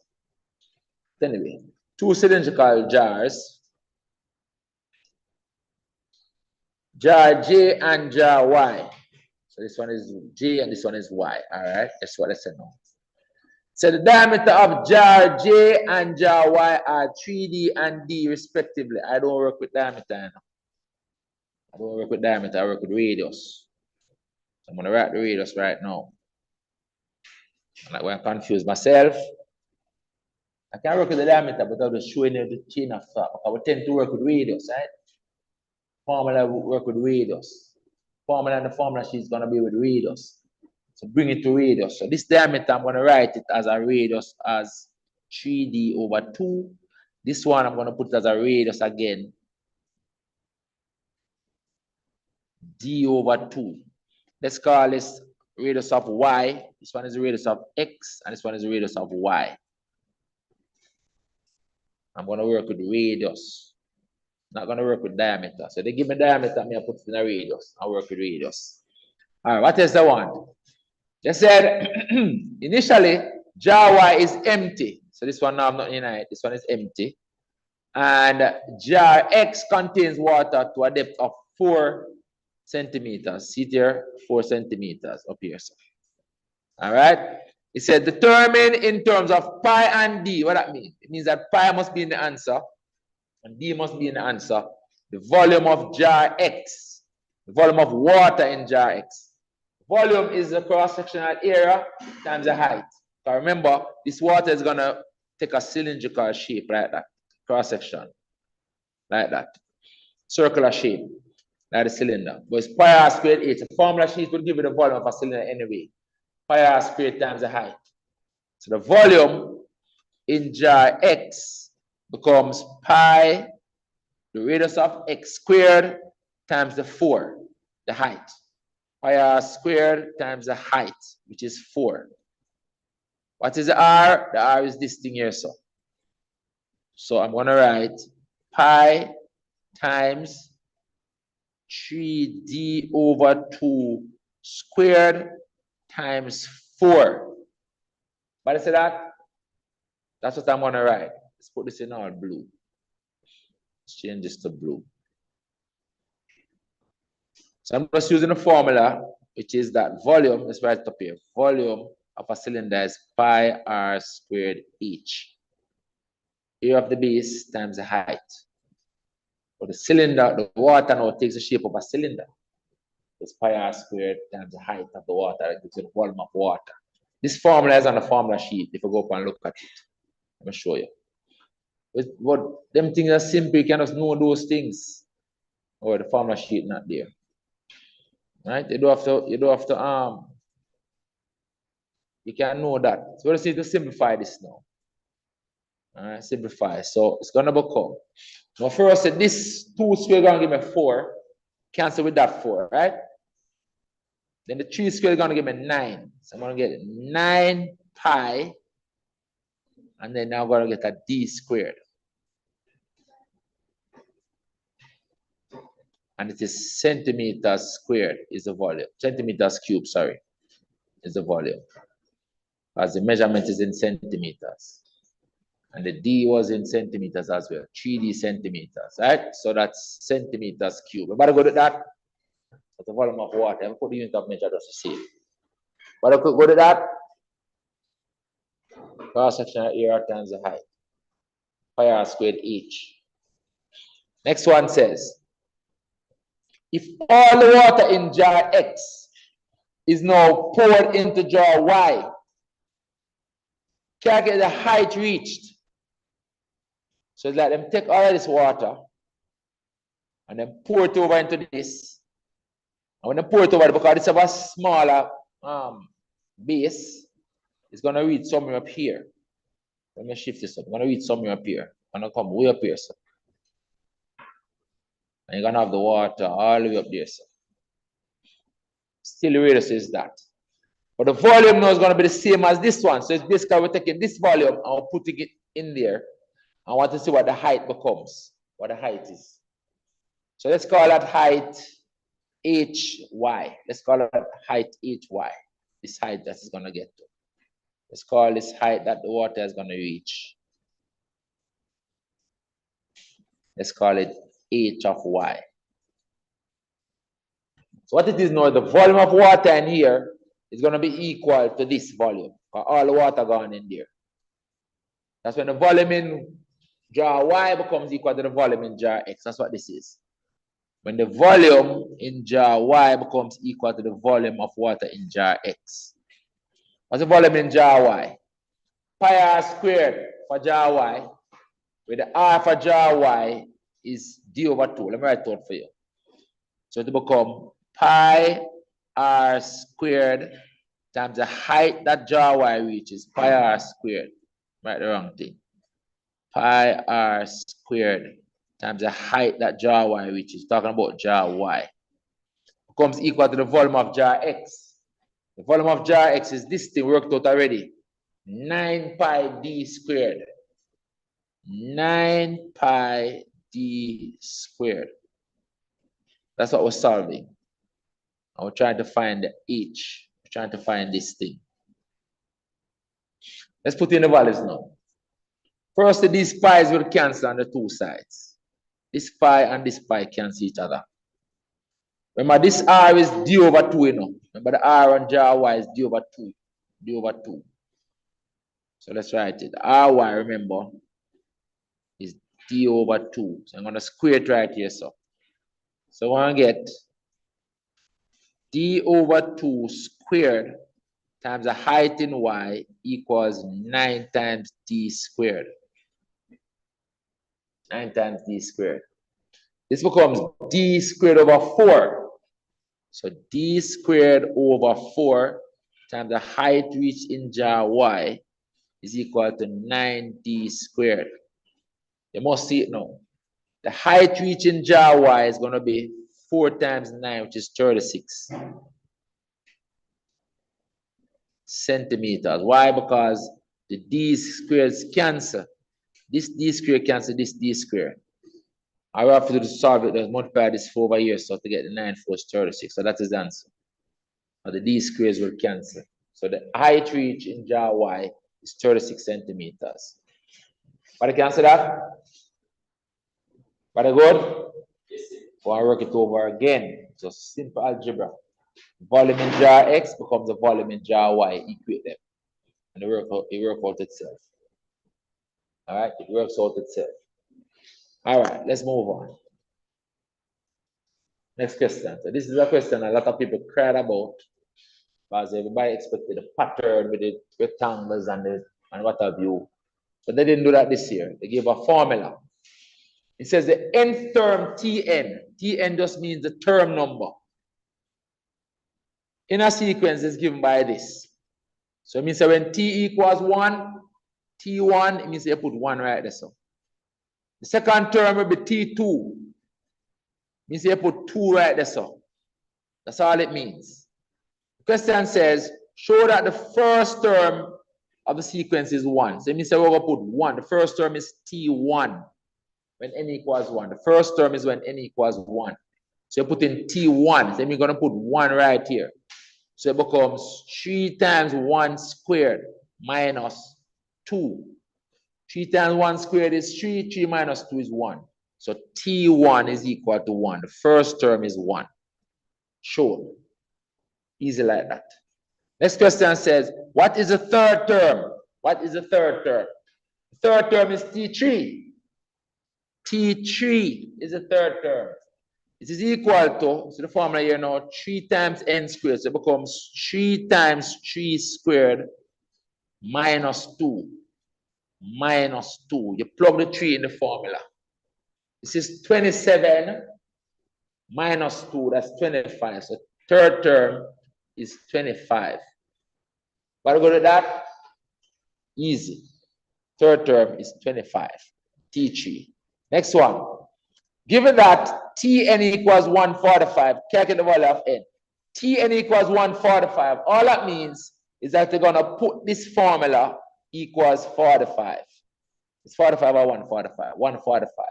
Anyway, 2 cylindrical jars. Jar J and jar Y. So this one is J and this one is Y. All right, that's what I said now. So the diameter of jar J and jar Y are 3D and D respectively. I don't work with diameter now. I don't work with diameter, I work with radius. So I'm going to write the radius right now. Like when I confuse myself, I can work with the diameter, but I'll be showing you the chain of thought. I would tend to work with radius, right? Formula will work with radius. Formula and the formula sheet is going to be with radius. So bring it to radius. So this diameter, I'm going to write it as a radius as 3D over 2. This one, I'm going to put it as a radius again. D over 2. Let's call this radius of Y. This one is the radius of X, and this one is the radius of Y. I'm going to work with radius. Not going to work with diameter. So they give me diameter, I put it in a radius. I work with radius. All right, what else I want? They said initially jar Y is empty. So this one now I'm not in it. This one is empty. And jar X contains water to a depth of 4 centimeters. See there, 4 centimeters up here. So. All right. It said determine in terms of pi and d. What that means? It means that pi must be in the answer and d must be in the answer. The volume of jar X, the volume of water in jar X. Volume is the cross-sectional area times the height. So remember, this water is gonna take a cylindrical shape like that, cross-section, like that, circular shape, like the cylinder. But it's pi r squared h. The formula sheet would give you the volume of a cylinder anyway. Pi r squared times the height. So the volume in jar X becomes pi, the radius of x squared times the 4, the height. Pi r squared times the height, which is 4. What is the r? The r is this thing here, so. So I'm going to write pi times 3d over 2 squared times 4. But I said that? That's what I'm going to write. Let's put this in all blue. Let's change this to blue. So I'm just using a formula, which is that volume, let's write it up here. Volume of a cylinder is pi r squared h. Area of the base times the height. For the cylinder, the water now takes the shape of a cylinder. It's pi r squared times the height of the water. That gives you the volume of water. This formula is on the formula sheet. If you go up and look at it, let me show you. But them things are simple. You can just know those things. Or the formula sheet not there. Right? You don't have to you can know that. So we just need to simplify this now. All right, simplify. So it's gonna become. Now first, this 2 squared gonna give me 4. Cancel with that 4, right? Then the 3 squared gonna give me 9. So I'm gonna get 9 pi, and then now I'm gonna get a d squared. And it is centimeters squared is the volume. Centimeters cubed, sorry, is the volume. As the measurement is in centimeters. And the d was in centimeters as well. 3d centimeters, right? So that's centimeters cubed. We better go to that. That's the volume of water. I'm put the unit of measure just to see. But I could go to that. Cross-sectional area times the height. Pi r squared h. Next one says, if all the water in jar X is now poured into jar Y, calculate the height reached. So it's like them take all of this water and then pour it over into this. And when they pour it over, because it's of a smaller base, it's going to reach somewhere up here. Let me shift this up. I'm going to reach somewhere up here. I'm going to come way up here, so. And you're going to have the water all the way up there, so. Still the radius is that. But the volume now is going to be the same as this one. So it's basically we're taking this volume and we're putting it in there. I want to see what the height becomes, what the height is. So let's call that height HY. Let's call it height HY. This height that is going to get to. Let's call this height that the water is going to reach. Let's call it H of Y. So what it is now, the volume of water in here is going to be equal to this volume. All the water gone in there. That's when the volume in jar Y becomes equal to the volume in jar X. That's what this is. When the volume in jar Y becomes equal to the volume of water in jar X. What's the volume in jar Y? Pi r squared for jar Y, where the r for jar Y is d over 2. Let me write it out for you. So it will become pi r squared times the height that jar Y reaches, pi r squared. Write the wrong thing. Pi r squared times the height that jar Y reaches. Talking about jar Y. Becomes equal to the volume of jar X. The volume of jar X is this thing worked out already. 9 pi d squared. 9 pi d squared. That's what we're solving. And we're trying to find the h. We're trying to find this thing. Let's put in the values now. First, these pi's will cancel on the two sides. This pi and this pi cancel each other. Remember, this r is d over 2, you know. Remember, the r on jar y is d over 2. D over 2. So let's write it. Ry, remember, is d over 2. So I'm going to square it right here. So we're going to get d over 2 squared times the height in y equals 9 times d squared. 9 times d squared. This becomes d squared over 4. So d squared over 4 times the height reached in jar y is equal to 9d squared. You must see it now. The height reached in jar y is going to be 4 times 9, which is 36 centimeters. Why? Because the d squares cancel. This d squared cancel this d squared. I will have to solve it. Let's multiply this 4 over here, so to get the 9 4 is 36. So that is the answer. Now the d squares will cancel. So the height reached in jar y is 36 centimeters. But I cancel that? But I good? Yes. So I work it over again. So simple algebra. Volume in jar x becomes the volume in jar y. Equate them. And it works out itself. All right? It works out itself. All right, let's move on. Next question. So this is a question a lot of people cried about because everybody expected the pattern with the rectangles and what have you. But they didn't do that this year. They gave a formula. It says the nth term Tn. Tn just means the term number. In a sequence is given by this. So it means that when t equals 1, T1, it means you put 1 right there. So the second term will be T2. Means you put 2 right there. So that's all it means. The question says, show that the first term of the sequence is 1. So it means we're going to put 1. The first term is T1 when n equals 1. The first term is when n equals 1. So you put in T1. So you're going to put 1 right here. So it becomes 3 times 1 squared minus 2. 3 times 1 squared is 3. 3 minus 2 is 1. So T1 is equal to 1. The first term is 1. Sure. Easy like that. Next question says, what is the third term? What is the third term? The third term is T3. T3 is the third term. It is equal to, so the formula here now, 3 times n squared. So it becomes 3 times 3 squared minus 2. Minus 2. You plug the 3 in the formula. This is 27 minus 2, that's 25. So third term is 25. What do we go to that? Easy. Third term is 25. T3. Next one. Given that Tn equals 145, calculate the value of n. Tn equals 145. All that means is that they're going to put this formula equals 45. It's 45 or 145. 145.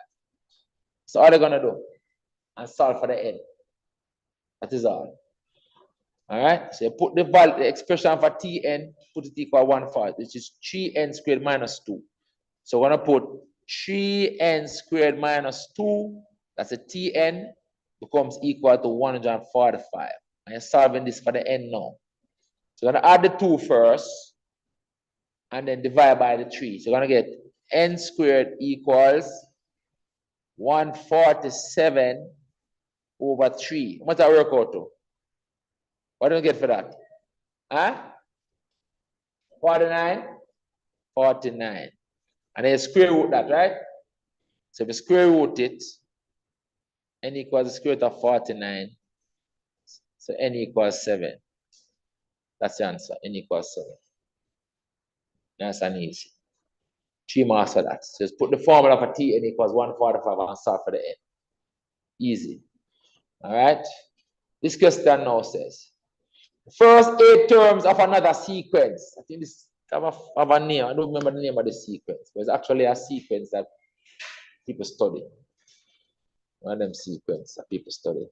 So all they're going to do and solve for the n. That is all. All right. So you put the value, the expression for Tn, put it equal 140, which is 3n squared minus 2. So we're going to put 3n squared minus 2. That's a Tn becomes equal to 145. And you're solving this for the n now. So you're going to add the 2 first and then divide by the 3. So you're going to get n squared equals 147 over 3. What's that work out to? What do you get for that? Huh? 49? 49. And then you square root that, right? So if you square root it, n equals the square root of 49. So n equals 7. That's the answer. N equals 7. Nice and easy. 3 marks for that. So just put the formula for Tn equals 145 and solve for the n. Easy. All right. This question now says, the first 8 terms of another sequence. I think this have a name. I don't remember the name of the sequence, but it's actually a sequence that people study. One of them sequence that people study.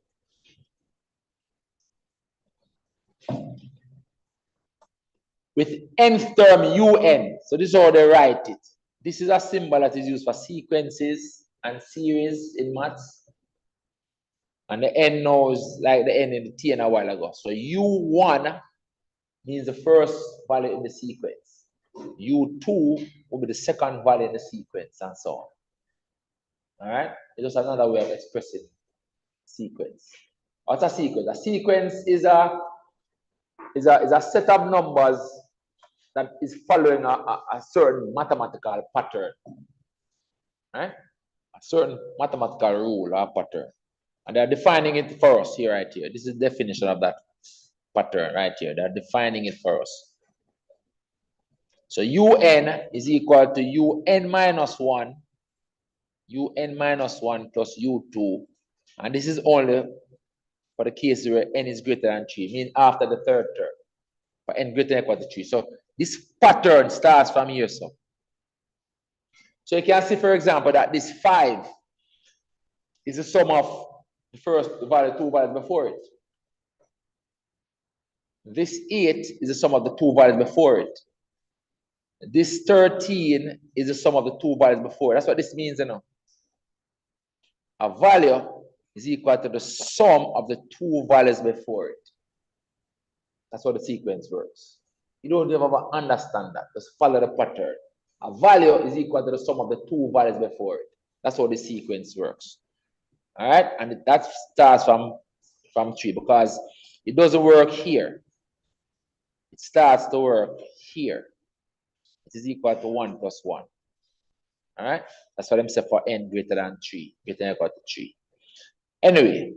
With nth term un. So this is how they write it. This is a symbol that is used for sequences and series in maths. And the n knows like the n in the t a while ago. So u1 means the first value in the sequence. u2 will be the second value in the sequence, and so on. All right? It's just another way of expressing sequence. What's a sequence? A sequence is a set of numbers that is following a certain mathematical pattern. Right? A certain mathematical rule or pattern. And they're defining it for us here, right here. This is the definition of that pattern right here. They're defining it for us. So un is equal to un minus 1, un minus 1 plus u2. And this is only for the case where n is greater than 3, meaning after the third term. For n greater than or equal to 3. So this pattern starts from here. So you can see, for example, that this 5 is the sum of the first value, 2 values before it. This 8 is the sum of the 2 values before it. This 13 is the sum of the 2 values before. That's what this means, you know. A value is equal to the sum of the 2 values before it. That's how the sequence works. You don't ever understand that. Just follow the pattern. A value is equal to the sum of the 2 values before it. That's how the sequence works. All right? And that starts from 3 because it doesn't work here. It starts to work here. It is equal to 1 plus 1. All right? That's what them say for n greater than 3, greater than or equal to 3. Anyway,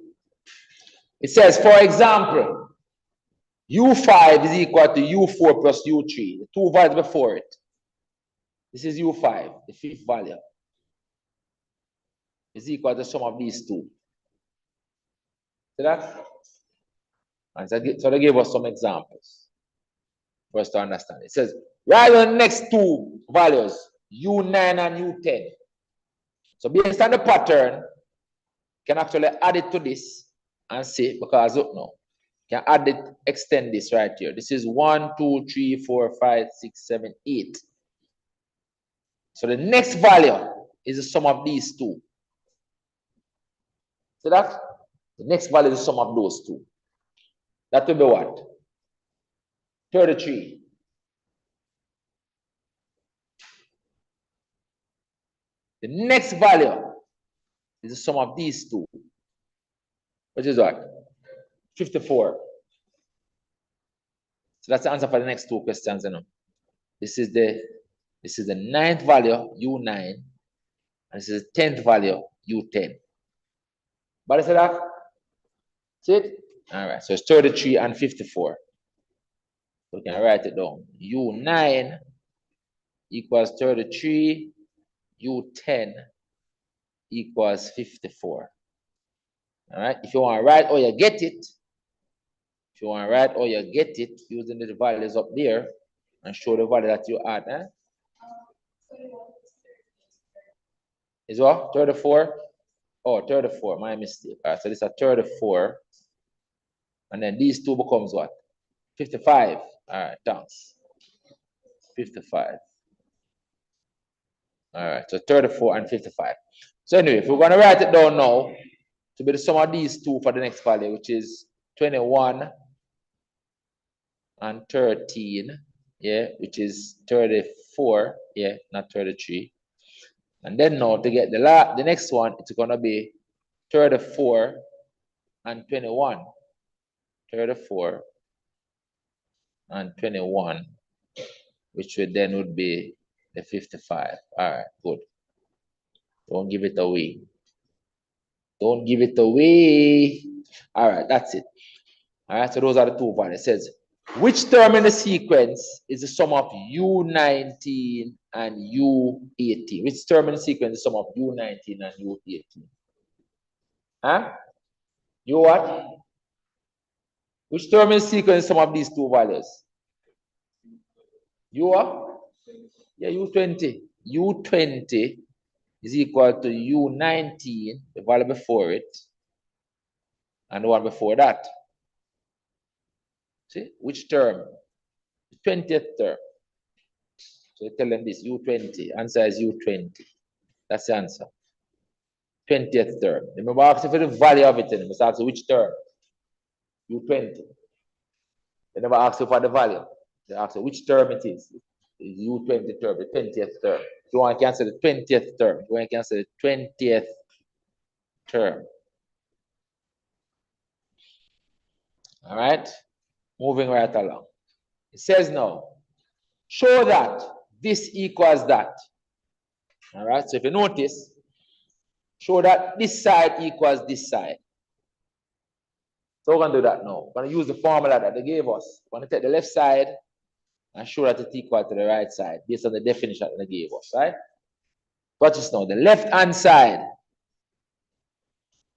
it says, for example, u5 is equal to u4 plus u3, the 2 values before it. This is u5, the 5th value. Is equal to the sum of these 2. See that? And so they gave us some examples for us to understand. It says, write the next 2 values, u9 and u10. So based on the pattern, you can actually add it to this and see, because look now, you can add it, extend this right here. This is 1, 2, 3, 4, 5, 6, 7, 8. So the next value is the sum of these 2. See that? The next value is the sum of those 2. That will be what? 33. The next value is the sum of these 2. Which is what? 54. So that's the answer for the next 2 questions. You know? This is the 9th value, u9, and this is the 10th value, u10. But I said that? See it? All right, so it's 33 and 54. So we can write it down. u9 equals 33, u10 equals 54. All right, if you want to write or you get it, using the values up there and show the value that you add. Is what? 34? Oh, 34, my mistake. All right, so this is a 34. And then these 2 becomes what? 55. All right, thanks. 55. All right, so 34 and 55. So anyway, if we're going to write it down now, to be the sum of these 2 for the next value, which is 21 and 13, yeah, which is 34, yeah, not 33. And then now to get the next one, it's going to be 34 and 21. 34 and 21, which would be the 55. All right, good. Don't give it away. Don't give it away. All right, that's it. All right, so those are the 2 values. It says, which term in the sequence is the sum of u19 and u18? Which term in the sequence is the sum of u19 and u18? Huh? You what? Which term in the sequence is the sum of these 2 values? U are? Yeah, U20. U20 is equal to U19, the value before it, and the one before that. See, which term? The 20th term. So you tell them this, U20. Answer is U20. That's the answer. 20th term. Remember, ask you for the value of it, and must ask you which term. U20. They never ask you for the value. They ask you which term it is. It's U20 term, the 20th term. If you want to cancel the 20th term, if you want to cancel the 20th term. All right? Moving right along. It says now, show that this equals that. All right? So if you notice, show that this side equals this side. So we're going to do that now. We're going to use the formula that they gave us. We're going to take the left side and show that it's equal to the right side based on the definition that they gave us, right? Watch this now. The left-hand side,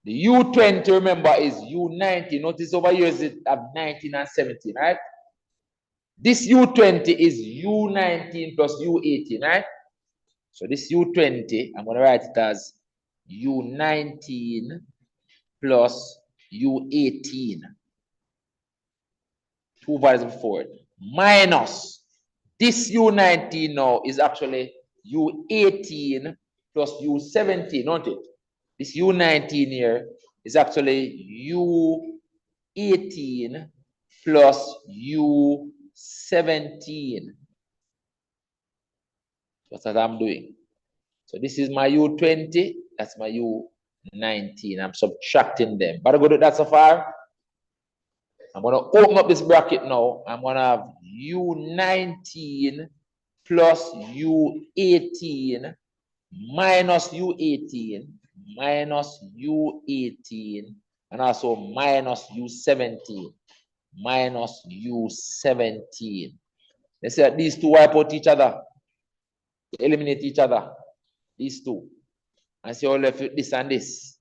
the U20, remember, is U90. Notice over here is it have 19 and 17, right? This U20 is U19 plus U18, right? So this U20, I'm going to write it as U19 plus U18. Two values before it. Minus this U19 now is actually U18 plus U17, not it? This U19 here is actually U18 plus U17. That's what I'm doing. So this is my U20, that's my U19. I'm subtracting them. But I go to that so far. I'm going to open up this bracket now. I'm going to have U19 plus U18 minus U18 minus U18 and also minus U17 minus U17. Let's say that these two wipe out each other, eliminate each other, these two. And so you're left with this and this.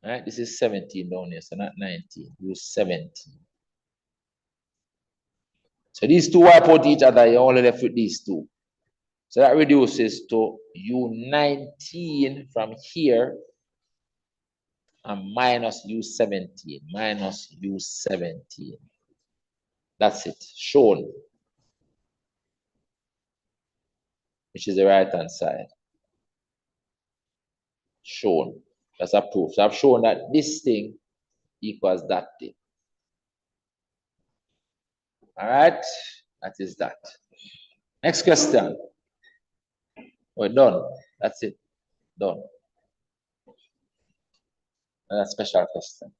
Right? This is 17 down here, so not 19. Use 17. So these two wipe out each other, you're only left with these two. So that reduces to U19 from here and minus U17. Minus U17. That's it. Shown. Which is the right-hand side. Shown. That's a proof. So I've shown that this thing equals that thing. All right, that is that. Next question. We're done. That's it. Done. That's a special question.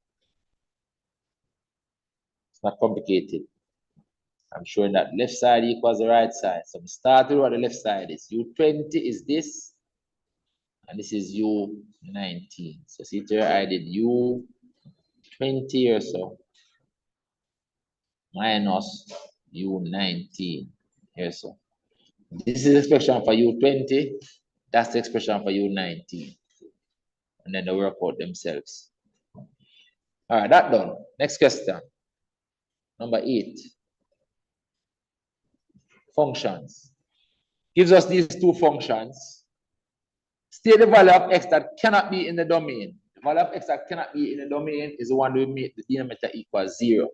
It's not complicated. I'm showing that left side equals the right side. So we start with what the left side is. U20 is this, and this is U19. So see here I did U20 or so minus U19 here so. This is the expression for U20. That's the expression for U19. And then they work out themselves. All right, that done. Next question. Number 8. Functions. Gives us these two functions. State the value of x that cannot be in the domain. The value of x that cannot be in the domain is the one we make the denominator equal 0.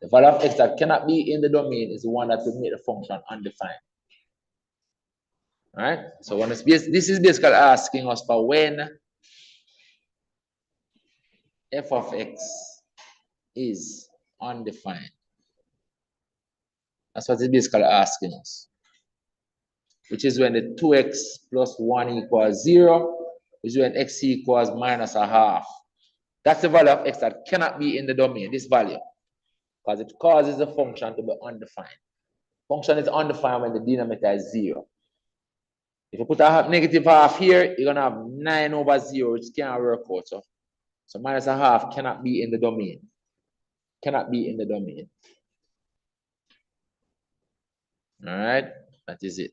The value of x that cannot be in the domain is the one that will make the function undefined. All right? So when this is basically asking us for when f of x is undefined. That's what it's basically asking us. Which is when the 2x plus 1 equals 0, which is when x equals minus a half. That's the value of x that cannot be in the domain, this value. Because it causes the function to be undefined. Function is undefined when the denominator is 0. If you put a negative half here, you're going to have 9 over 0, which can't work out. So minus a half cannot be in the domain. Cannot be in the domain. All right, that is it.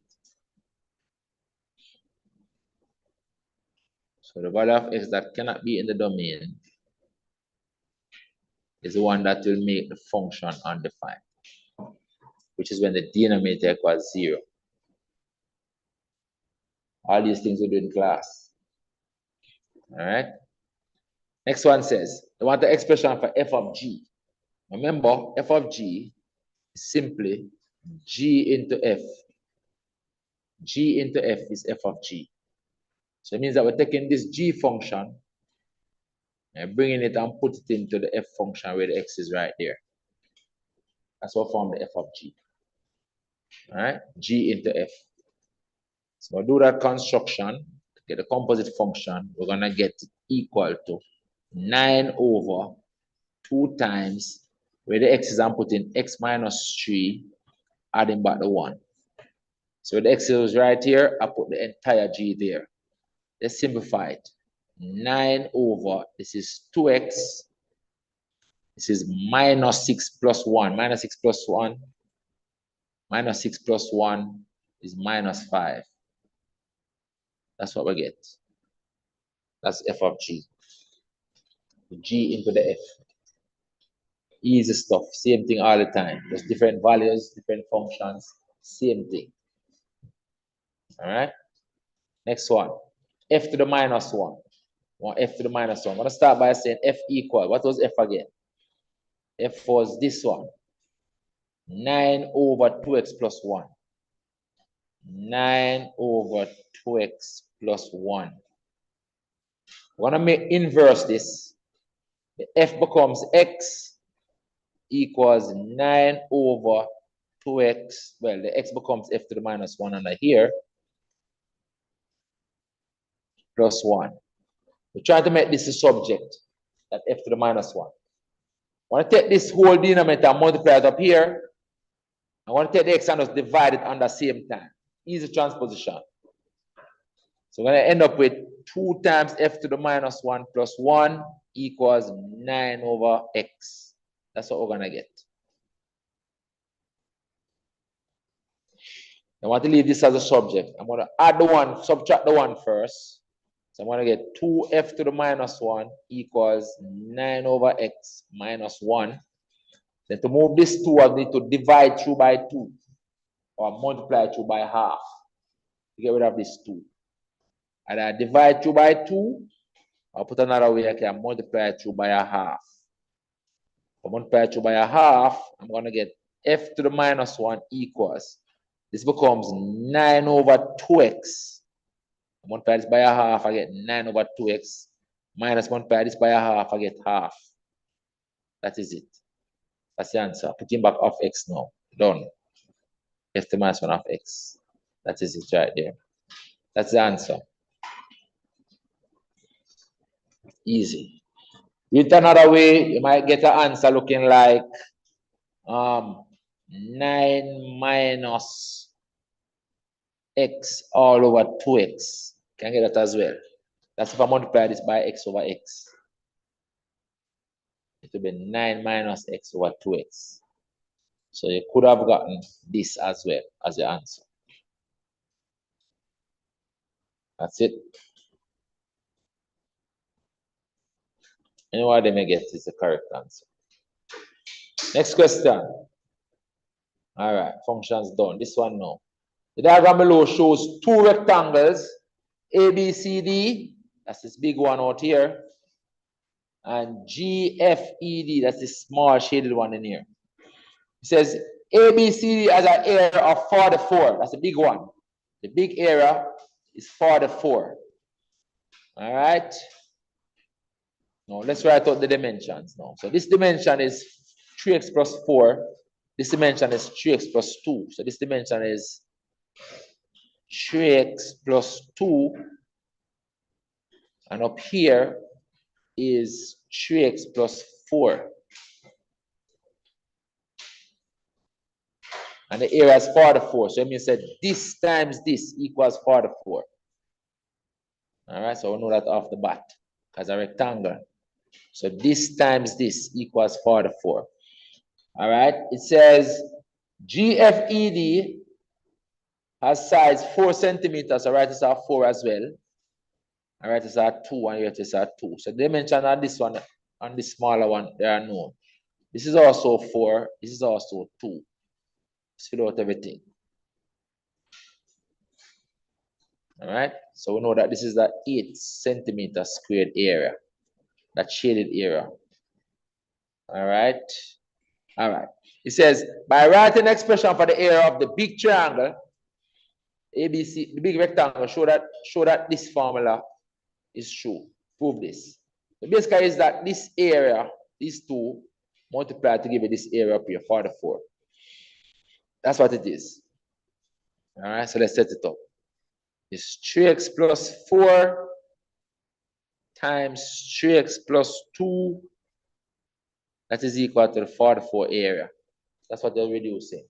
So the value of x that cannot be in the domain is the one that will make the function undefined. which is when the denominator equals 0. All these things we do in class. All right. Next one says, they want the expression for f of g. Remember, f of g is simply g into f. G into f is f of g. So it means that we're taking this g function and bringing it and put it into the f function where the x is right there. That's what form the f of g. All right, g into f. So we'll do that construction to get the composite function. We're gonna get it equal to 9 over 2 times where the x is, I'm putting x minus 3, adding back the 1. So the x is right here, I put the entire g there. Let's simplify it. 9 over, this is 2x. This is minus 6 plus 1. Minus 6 plus 1. Minus 6 plus 1 is minus 5. That's what we get. That's f of g. G into the f. Easy stuff. Same thing all the time. There's different values, different functions. Same thing. All right. Next one. F to the minus 1. F to the minus 1. I'm going to start by saying f equal. What was f again? F was this one. 9 over 2x plus 1. 9 over 2x plus 1. We're going to inverse this. The f becomes x equals 9 over 2x. Well, the x becomes f to the minus 1 under here. Plus 1. We're trying to make this a subject. That f to the minus 1. I want to take this whole denominator and multiply it up here. I want to take the x and just divide it on the same time. Easy transposition. So we're going to end up with 2 times f to the minus 1 plus 1 equals 9 over x. That's what we're going to get. I want to leave this as a subject. I'm going to add the 1, subtract the 1 first. So I'm going to get 2f to the minus 1 equals 9 over x minus 1. Then to move this 2, I need to divide through by 2 or multiply through by half to get rid of this 2. And I divide through by 2, I'll put another way, I can multiply through by a half. If I multiply through by a half, I'm going to get f to the minus 1 equals, this becomes 9 over 2x. I multiply this by a half, I get 9 over 2x. Minus multiply this by a half, I get half. That is it. That's the answer. Putting back off x now. Done. F to the minus 1 of x. That is it right there. That's the answer. Easy. With another way, you might get an answer looking like 9 minus x all over 2x. Can get that as well. That's if I multiply this by x over x. It will be 9 minus x over 2x. So you could have gotten this as well as your answer. That's it. Anyone they may get is the correct answer. Next question. All right, functions done. This one now. The diagram below shows 2 rectangles, A, B, C, D. That's this big one out here. And G, F, E, D. That's this small shaded one in here. It says A, B, C, D has an area of 44. That's the big one. The big area is 44. All right. Now let's write out the dimensions now. So this dimension is 3x plus 4. This dimension is 3x plus 2. So this dimension is 3x plus 2. And up here is 3x plus 4. And the area is 44. So it means that this times this equals 44. All right, so we know that off the bat as a rectangle. So this times this equals 44. All right, it says GFED has size 4 centimeters. So write this at 4 as well. All right, it's at 2 and here it is at 2. So the dimension on this one, on this smaller one, they are known. This is also 4. This is also 2. Just fill out everything. All right, so we know that this is the 8 centimeter squared area, that shaded area. All right. It says, by writing expression for the area of the big triangle, ABC, the big rectangle, show that this formula is true. Prove this. The basically is that this area, these two, multiply to give you this area up here, 44. That's what it is. All right, so let's set it up. It's 3x plus 4 times 3x plus 2. That is equal to the 44 area. That's what they're reducing.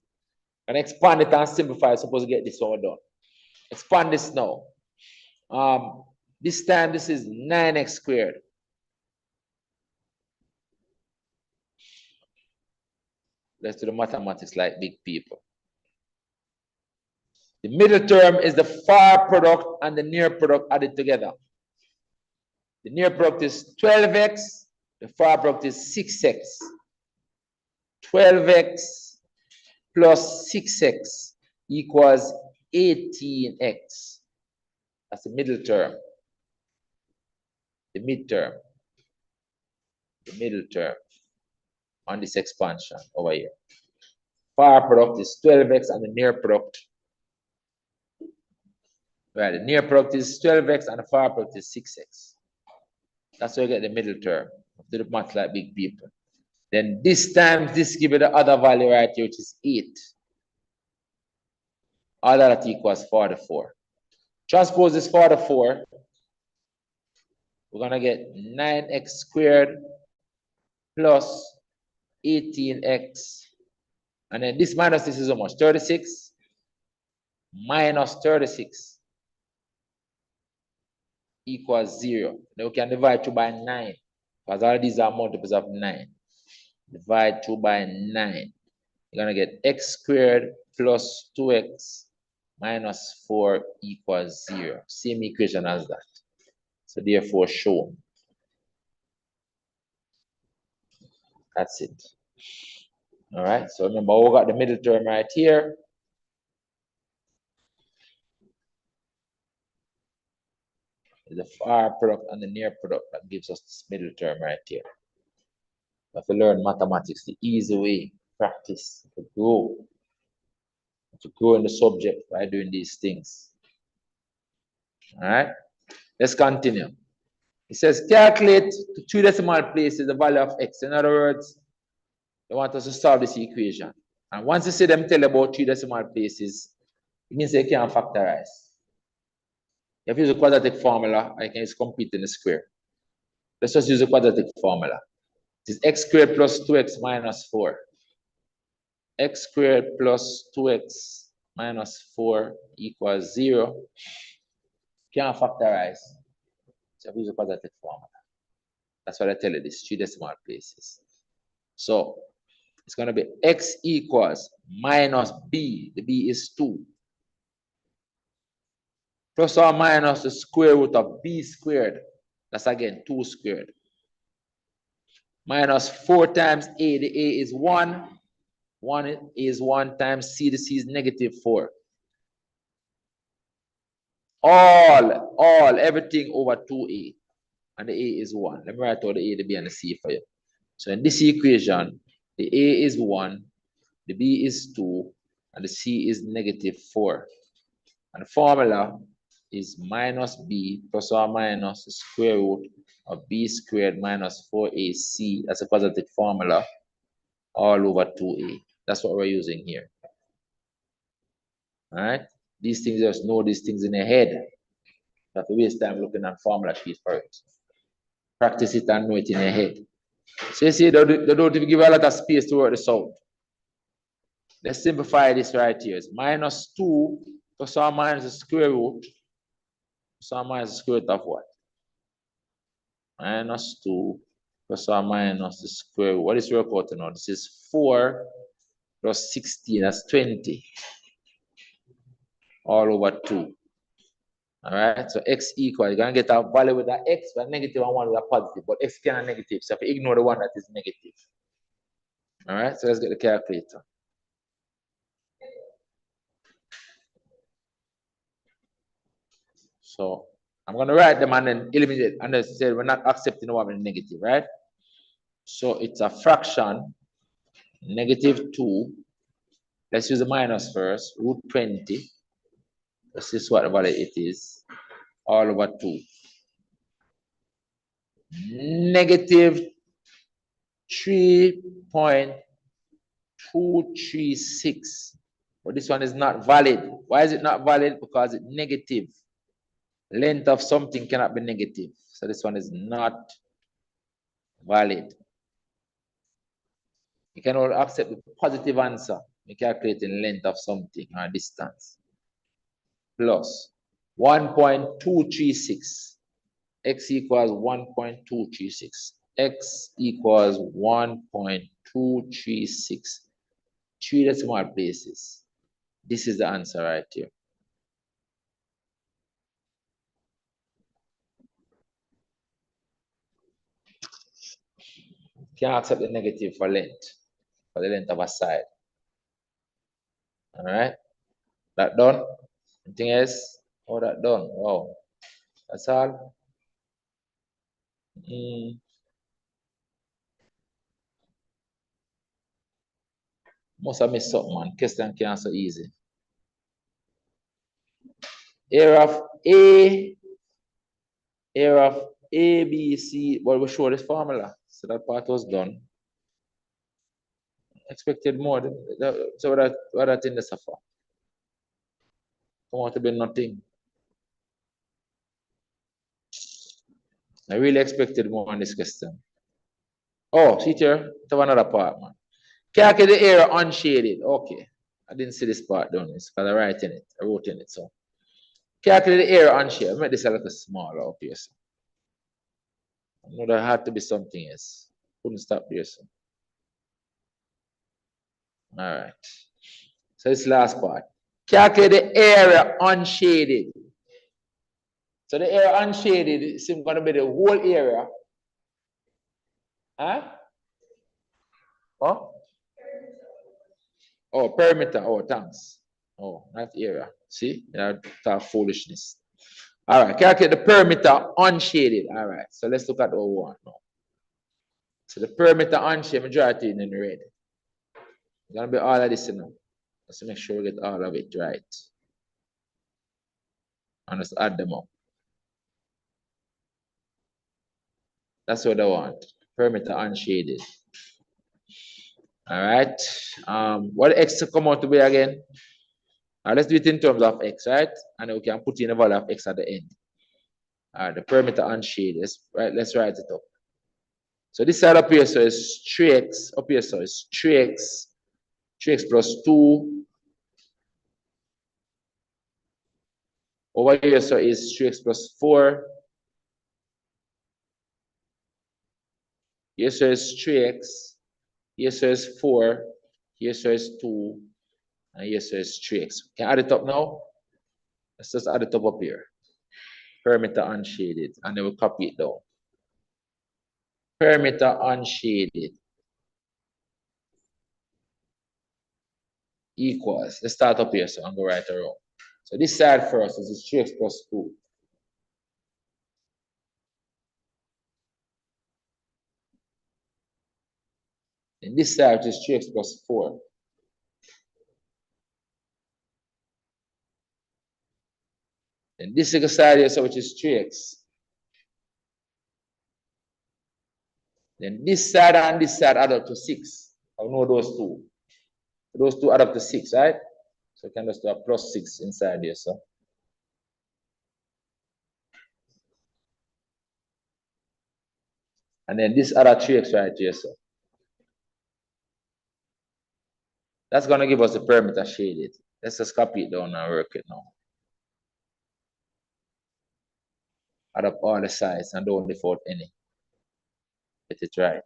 And expand it and simplify. Suppose to get this one done. Expand this now. This time this is 9x squared. Let's do the mathematics like big people. The middle term is the far product and the near product added together. The near product is 12x, the far product is 6x. 12x plus 6x equals 18x. That's the middle term. The midterm. The middle term on this expansion over here. Far product is 12x and the near product. Right, the near product is 12x and the far product is 6x. That's where you get the middle term. Do the math like big people. Then this times this give you the other value right here, which is 8. All that equals 44. Transpose this 44. We're going to get 9x squared plus 18x. And then this minus this is how much? 36 minus 36 equals 0. Then we can divide 2 by 9 because all these are multiples of 9. Divide 2 by 9. You're going to get x squared plus 2x minus 4 equals 0. Same equation as that. So therefore shown. That's it. All right. So remember, we got the middle term right here. The far product and the near product that gives us this middle term right here. You have to learn mathematics the easy way. Practice to grow. To grow in the subject by doing these things. All right. Let's continue. It says calculate to 2 decimal places the value of x. In other words, they want us to solve this equation. And once you see them tell about 3 decimal places, it means they can't factorize. You have to use a quadratic formula, I can just complete in the square. Let's just use a quadratic formula. It is x squared plus 2x minus 4. X squared plus 2x minus 4 equals 0. Can't factorize. So use a quadratic formula. That's what I tell you, this 3 decimal places. So it's going to be x equals minus b. The b is 2. Plus or minus the square root of b squared. That's again 2 squared. Minus 4 times a. The a is 1. 1 is 1 times c. The c is negative 4. Everything over 2a. And the a is 1. Let me write out the a, the b, and the c for you. So in this equation, the a is 1, the b is 2, and the c is negative 4. And the formula is minus b plus or minus the square root of b squared minus 4ac. That's a quadratic formula all over 2a. That's what we're using here. All right? These things, just know these things in your head. You have to waste time looking at formula sheets for it. Practice it and know it in your head. So you see, they don't even give a lot of space to work this out. Let's simplify this right here. It's minus 2 plus or minus the square root. Plus or minus the square root of what? Minus 2 plus or minus the square root. What is work out now? This is 4 plus 16. That's 20. All over 2. All right, so x equal, you're going to get a value with an x, but negative and 1 with a positive, but x can be negative, so if you ignore the one that is negative. All right, so let's get the calculator. So I'm going to write them and then eliminate, and then say we're not accepting one with negative, right? So it's a fraction, -2. Let's use the minus first, root 20. This is what value it is, all over 2. -3.236. But this one is not valid. Why is it not valid? Because it's negative. Length of something cannot be negative. So this one is not valid. You can only accept the positive answer. You calculate the length of something or distance. Plus 1.236. X equals 1.236. X equals 1.236. 3 decimal places. This is the answer right here. Can't accept the negative for length, for the length of a side. All right, that done. Anything else? Oh, that done. Wow, that's all. Must have missed something, man. Question can't so easy. Area of A, B, C. Well, we show this formula, so that part was done. Expected more. So what that in the suffer? Come out to be nothing. I really expected more on this question. Oh, see here, to another part, man. Calculate the area unshaded. Okay. I didn't see this part down this because I wrote in it. I wrote in it. So calculate the area unshaded. Make this a little smaller up here. So. I know there had to be something else. Couldn't stop here. So. All right. So this last part. Calculate the area unshaded. So the area unshaded is going to be the whole area. Huh? Oh? Oh, perimeter. Oh, thanks. Oh, not area. See? That's foolishness. All right. Calculate the perimeter unshaded. All right. So let's look at what we want now. So the perimeter unshaded, majority in the red. It's going to be all of this now. Let's make sure we get all of it right. And let's add them up. That's what I want. Perimeter unshaded. All right. What X to come out to be again? Let's do it in terms of X, right? And then we can put in a value of X at the end. All right, the perimeter unshaded. Let's write it up. So this side up here, so it's 3x. Up here, so it's 3x. 3x plus 2. Over here, so is 3x plus 4. Here, so is 3x. Here, so is 4. Here, so is 2. And here, so is 3x. Can I add it up now? Let's just add it up here. Perimeter unshaded. And then we'll copy it down. Perimeter unshaded equals. Let's start up here, so I'm going to write around. So this side first is 3x plus 2. And this side is 3x plus 4. And this is the side here, so which is 3x. Then this side and this side add up to 6. I know those two. Those two add up to 6, right? So you can just do a plus 6 inside here, so. And then this other 3x right here, so. That's going to give us the perimeter shaded. Let's just copy it down and work it now. Add up all the sides and don't default any. Get it right.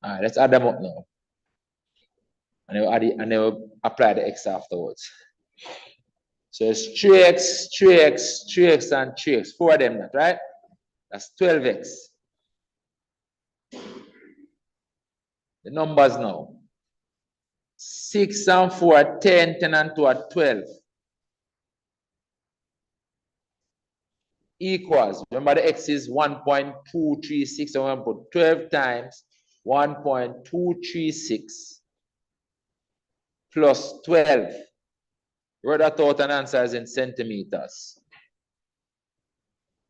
All right, let's add them up now. And then we'll apply the X afterwards. So it's 3x, 3x, 3x, and 3x. 4 of them, right? That's 12x. The numbers now. 6 and 4 are 10, 10 and 2 are 12. Equals, remember the x is 1.236, so I'm going to put 12 times 1.236 plus 12. Write that out and answer is in centimeters.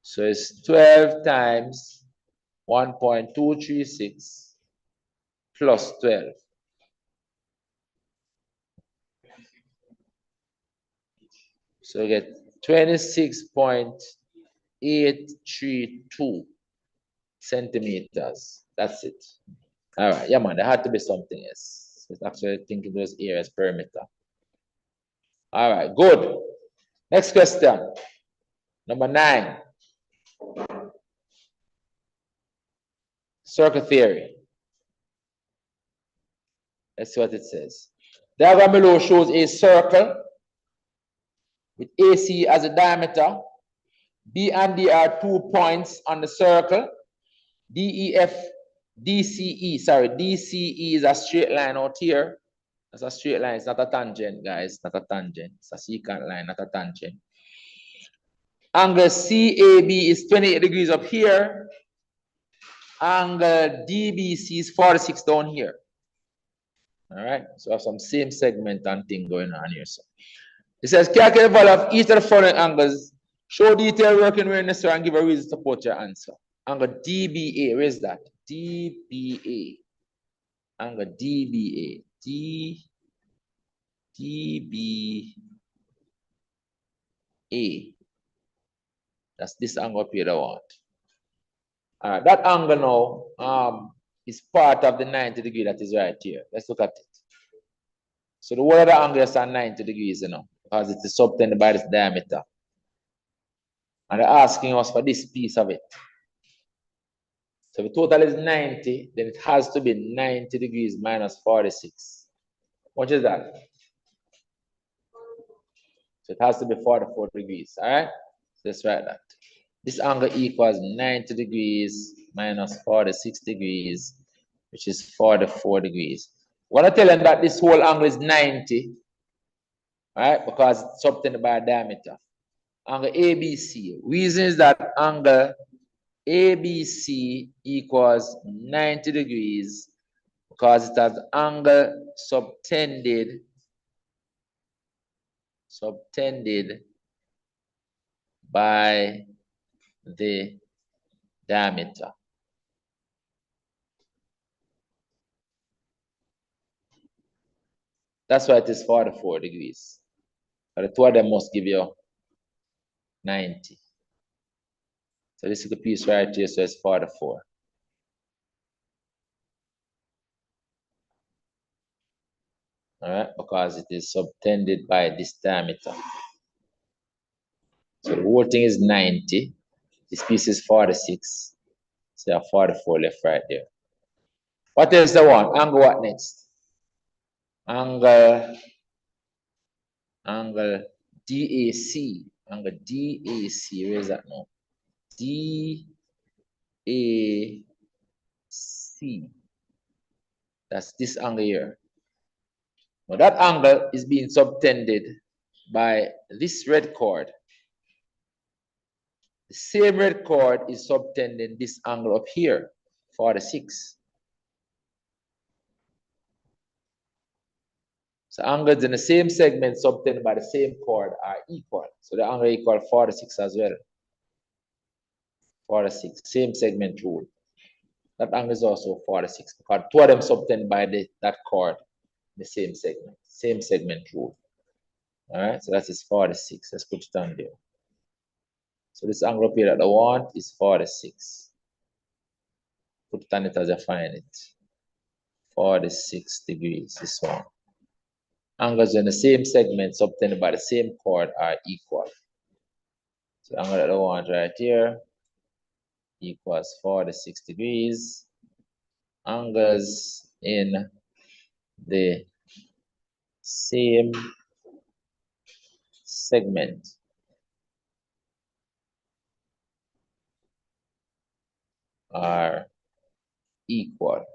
So it's 12 times 1.236 plus 12. So you get 26.832 centimeters. That's it. All right, yeah, man, there had to be something else. It's actually thinking those areas perimeter. All right, good. Next question. Number 9. Circle theory. Let's see what it says. Diagram below shows a circle with AC as a diameter. B and D are 2 points on the circle. DEF, DCE, sorry, DCE is a straight line out here. That's a straight line, it's not a tangent, guys, not a tangent. It's a secant line, not a tangent. Angle CAB is 28 degrees up here. Angle DBC is 46 down here. All right, so I have some same segment and thing going on here. So it says calculate the value of each of the following angles. Show detailed working where necessary and give a reason to support your answer. Angle DBA, where is that? DBA. Angle DBA. DBA. That's this angle up here that I want. All right, that angle now is part of the 90 degree that is right here. Let's look at it. So the whole of the angle is at 90 degrees, you know, because it is subtended by this diameter. And they're asking us for this piece of it. So if the total is 90, then it has to be 90 degrees minus 46. What is that? So it has to be 44 degrees, all right? So let's write that. This angle equals 90 degrees minus 46 degrees, which is 44 degrees. We're not telling that this whole angle is 90, all right? Because it's subtended by a diameter. Angle ABC. Reason is that angle ABC equals 90 degrees because it has angle subtended by the diameter. That's why it is 44 degrees. But the two of them must give you 90. So this is the piece right here, so it's 44. All right, because it is subtended by this diameter. So the whole thing is 90. This piece is 46. So you have 44 left right there. What else the one? Angle what next? Angle DAC. Angle DAC. Where is that now? DAC. That's this angle here. Now that angle is being subtended by this red cord. The same red cord is subtending this angle up here, 46. So angles in the same segment subtended by the same cord are equal. So the angle equal 46 as well. 46, same segment rule. That angle is also 46 because two of them subtended by that cord, the same segment rule. All right, so that is 46. Let's put it on there. So this angle up here that I want is 46. Put it on it as I find it. 46 degrees, this one. Angles in the same segment subtended by the same cord are equal. So the angle that I want right here equals 46 degrees. Angles in the same segment are equal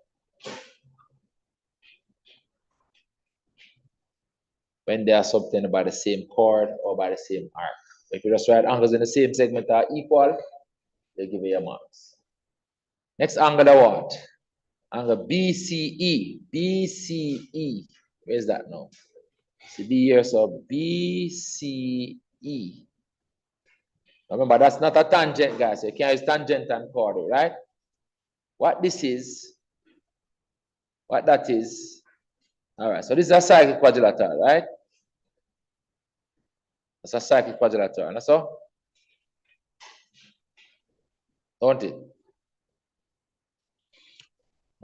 when they are subtended by the same chord or by the same arc. If you just write angles in the same segment are equal, they give you your marks. Next angle I want. Angle BCE. BCE. Where's that now? See B here, so BCE. Remember, that's not a tangent, guys. You can't use tangent and chord, right? What this is, what that is. All right, so this is a cyclic quadrilateral, right? It's a cyclic quadrilateral. That's all. Don't it?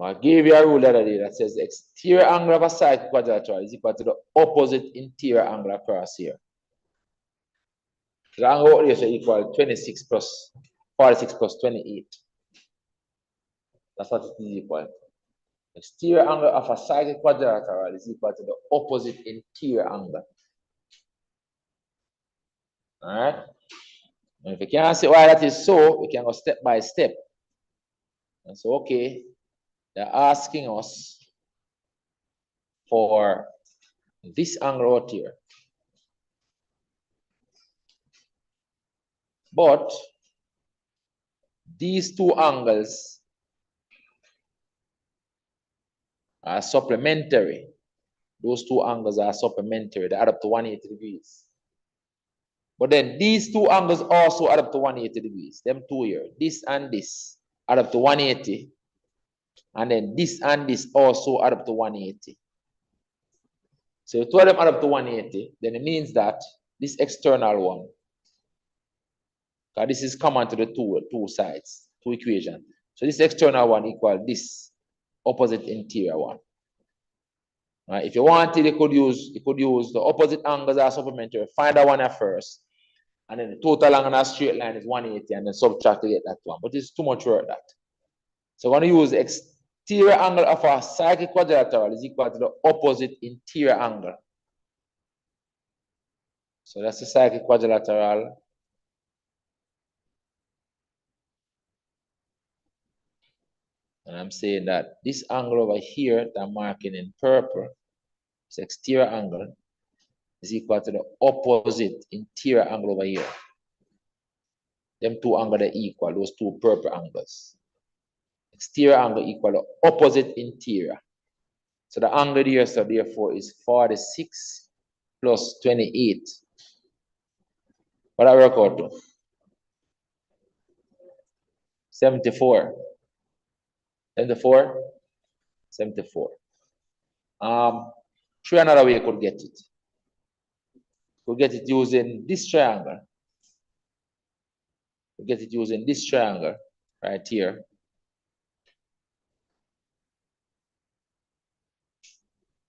I gave you a rule the other day that says the exterior angle of a cyclic quadrilateral is equal to the opposite interior angle across here. So the angle out here is equal 26 plus 46 plus 28. That's what it is equal to. Exterior angle of a cyclic quadrilateral is equal to the opposite interior angle. All right? And if you can't see why that is so, we can go step by step. And so, okay, they're asking us for this angle out here. But these two angles are supplementary. Those two angles are supplementary. They add up to 180 degrees. But then these two angles also add up to 180 degrees. Them two here, this and this, add up to 180. And then this and this also add up to 180. So if two of them add up to 180, then it means that this external one, because this is common to the two sides, two equations. So this external one equals this opposite interior one. Right? If you wanted, you could use the opposite angles as supplementary. Find that one at first, and then the total angle on a straight line is 180, and then subtract to get that one. But it's too much work that. So we're going to use the exterior angle of a cyclic quadrilateral is equal to the opposite interior angle. So that's the cyclic quadrilateral. And I'm saying that this angle over here that I'm marking in purple, this exterior angle, is equal to the opposite interior angle over here. Them two angles are equal, those two purple angles. Exterior angle equal to opposite interior. So the angle here, so therefore, is 46 plus 28. What I work out to? 74. 74? 74. Three another way you could get it. You could get it using this triangle. You get it using this triangle right here.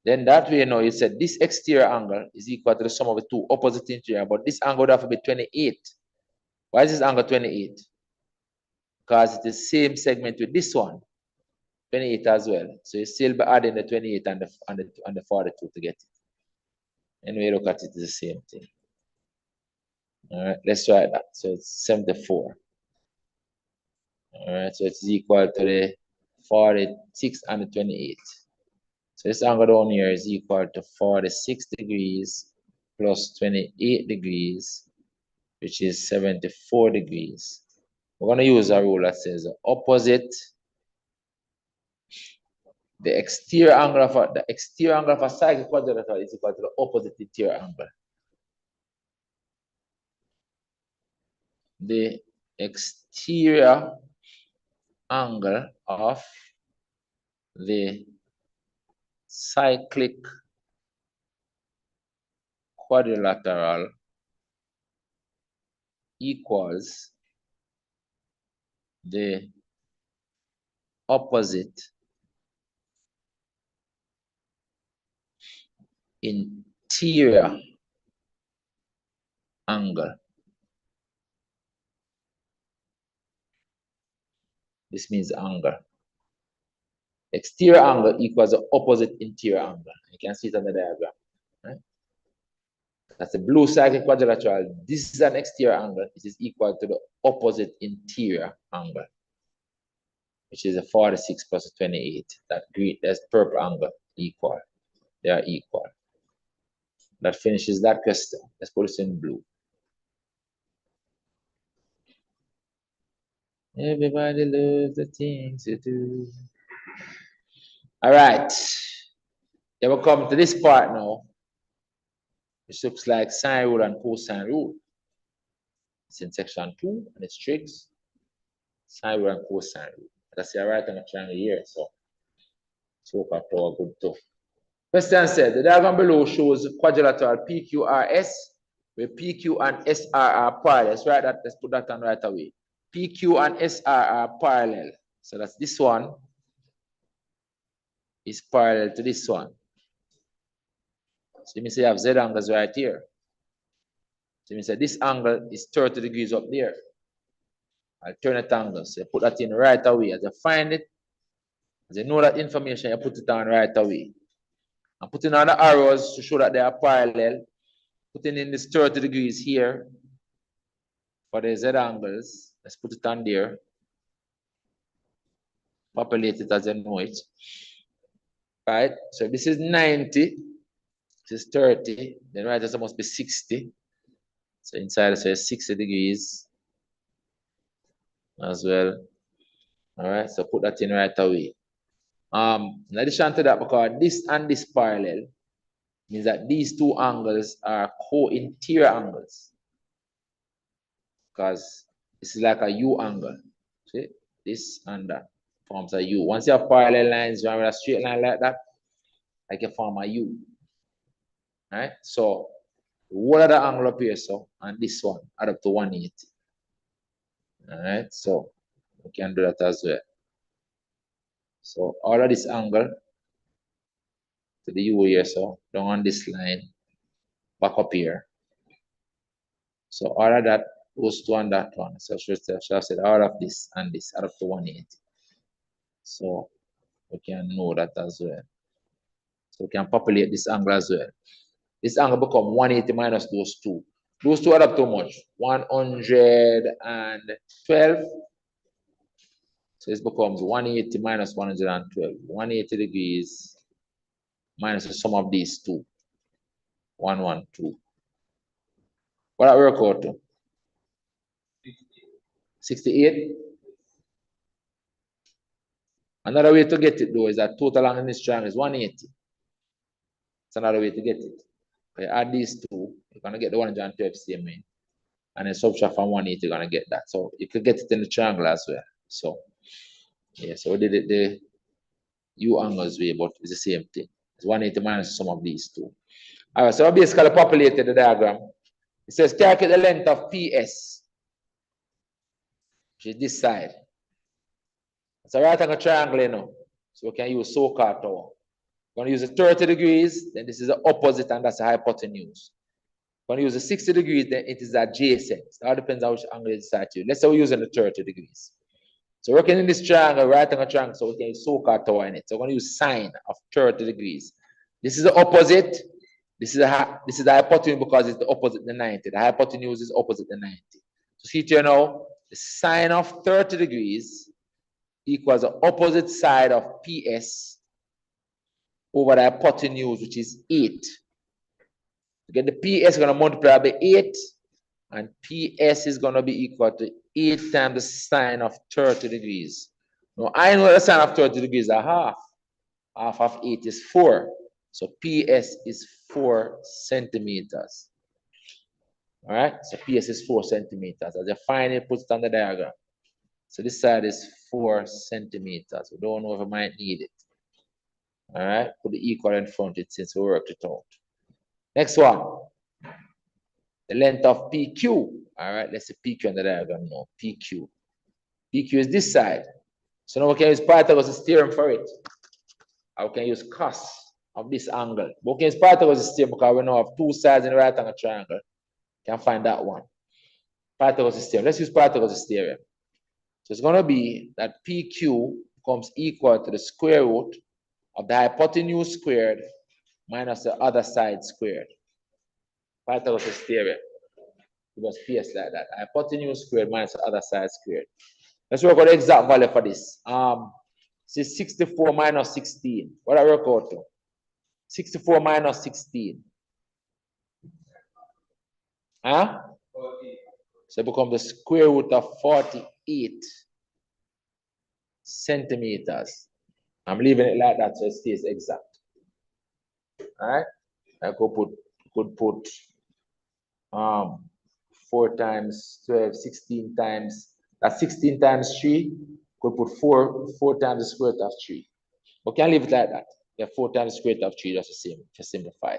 Then that way, you know, you said this exterior angle is equal to the sum of the two opposite interior, but this angle would have to be 28. Why is this angle 28? Because it's the same segment with this one, 28 as well. So you still be adding the 28 and the 42 to get it. Anyway, look at it, it's the same thing. All right, let's try that. So it's 74. All right, so it's equal to the 46 and the 28. So this angle down here is equal to 46 degrees plus 28 degrees, which is 74 degrees. We're going to use a rule that says the opposite, the exterior angle of a cyclic quadrilateral is equal to the opposite interior angle. The exterior angle of the cyclic quadrilateral equals the opposite interior angle. This means angle. Exterior angle equals the opposite interior angle. You can see it on the diagram. Right? That's a blue cyclic quadrilateral. This is an exterior angle. It is equal to the opposite interior angle, which is a 46 plus 28. That's purple angle equal. They are equal. That finishes that question. Let's put this in blue. Everybody loves the things you do. All right. Then we'll come to this part now, which looks like sine rule and cosine rule. It's in section 2 and it's tricks. Sine rule and cosine rule. That's the right hand triangle here, so work out our good too. Question said the diagram below shows quadrilateral PQRS, where PQ and SR are parallel. Let's write that, let's put that on right away. PQ and SR are parallel. So that's this one is parallel to this one. So you may say you have Z angles right here. So you may say this angle is 30 degrees up there. Alternate angles. So you put that in right away. As you find it, as you know that information, you put it on right away. I'm putting on the arrows to show that they are parallel. Putting in this 30 degrees here for the Z angles. Let's put it on there. Populate it as you know it. Right? So this is 90. This is 30. Then right here must be 60. So inside so it's 60 degrees as well. All right, so put that in right away. In addition to that, because this and this parallel means that these two angles are co-interior angles. Because this is like a U angle. See? This and that forms a U. Once you have parallel lines, you have a straight line like that, like you form a U. All right, so what are the angle up here, so and this one add up to 180. All right, so we can do that as well. So all of this angle to the U here, so down on this line, back up here. So all of that goes to on that one. So should have said all of this and this add up to 180. So we can know that as well. So we can populate this angle as well. This angle become 180 minus those two. Those two add up to much? 112. So this becomes 180 minus 112. 180 degrees minus the sum of these two. 112. What that work out to? 68. Another way to get it though is that total angle in this triangle is 180. It's another way to get it. Okay, add these two, you're gonna get the 112 same way. And then subtract from 180, you're gonna get that. So you could get it in the triangle as well. So yeah, so we did it the U angles way, but it's the same thing. It's 180 minus the sum of these two. All right, so I basically populated the diagram. It says calculate the length of PS, which is this side. It's a right angle triangle, you know. So we can use so-called tower. We're going to use the 30 degrees, then this is the opposite, and that's the hypotenuse. We're going to use the 60 degrees, then it is adjacent. It all depends on which angle you decide to use. Let's say we're using the 30 degrees. So working in this triangle, right angle triangle, so we can use so-called tower in it. So we're going to use sine of 30 degrees. This is the opposite. This is the hypotenuse because it's the opposite the 90. The hypotenuse is opposite the 90. So see here now, the sine of 30 degrees equals the opposite side of PS over the hypotenuse, which is 8. To get the PS, we're going to multiply by 8, and PS is going to be equal to 8 times the sine of 30 degrees. Now, I know the sine of 30 degrees is a half. Half of 8 is 4. So PS is 4 centimeters. All right, so PS is 4 centimeters. As you find it, put it on the diagram. So this side is 4 centimeters. We don't know if we might need it. All right, put the equal in front of it since we worked it out. Next one, the length of PQ. All right, let's see PQ on the diagram now. PQ. PQ is this side. So now we can use Pythagoras' theorem for it. Or we can use cos of this angle. But we can use Pythagoras' theorem because we now have two sides in the right angle triangle. You can find that one. Pythagoras' theorem. Let's use Pythagoras' theorem. So it's going to be that PQ becomes equal to the square root of the hypotenuse squared minus the other side squared. Pythagoras theorem. It was PS like that. Hypotenuse squared minus the other side squared. Let's work out the exact value for this. This is 64 minus 16. What I work out to? 64 minus 16. Huh? 48. So it becomes the square root of 48 centimeters. I'm leaving it like that so it stays exact. All right? I could put 4 times 12, 16 times, that's 16 times 3. Could put 4 times the square root of 3. But can't leave it like that. Yeah, 4 times the square root of 3, that's the same, to simplify.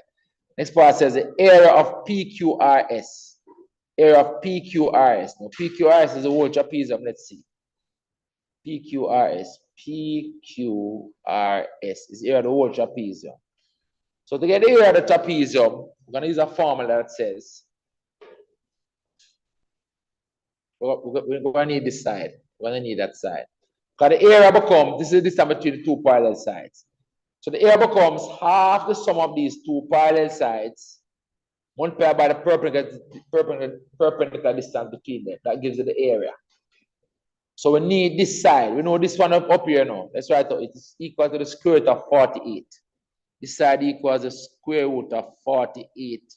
Next part says the area of PQRS. Area of PQRS. Now, PQRS is the whole trapezium. Let's see. PQRS. PQRS is area of the whole trapezium. So to get the area of the trapezium, we're going to use a formula that says we're going to need this side. We're going to need that side. Because the area becomes, this is the distance between the two parallel sides. So the area becomes half the sum of these two parallel sides multiplied by the perpendicular distance between them. That gives you the area. So we need this side. We know this one up here now. Let's write it. It is equal to the square root of 48. This side equals the square root of 48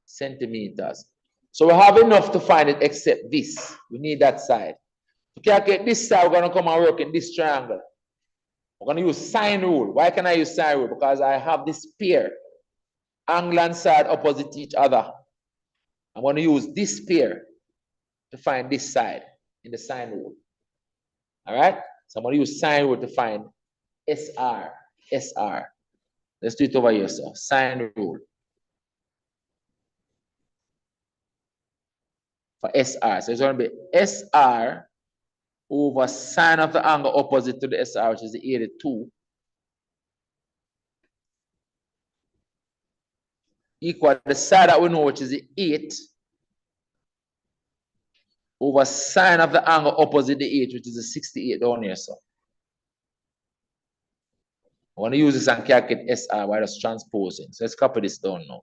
centimeters. So we have enough to find it except this. We need that side. To calculate this side, we're going to come and work in this triangle. We're going to use sine rule. Why can I use sine rule? Because I have this pair, angle and side opposite each other. I'm going to use this pair to find this side in the sine rule. All right? So I'm going to use sine rule to find SR. SR. Let's do it over here, so sine rule. For SR. So it's going to be SR over sine of the angle opposite to the SR, which is the 82, equal to the side that we know, which is the 8, over sine of the angle opposite the 8, which is the 68 down here. So I'm going to use this and calculate SR by just transposing. So let's copy this down now.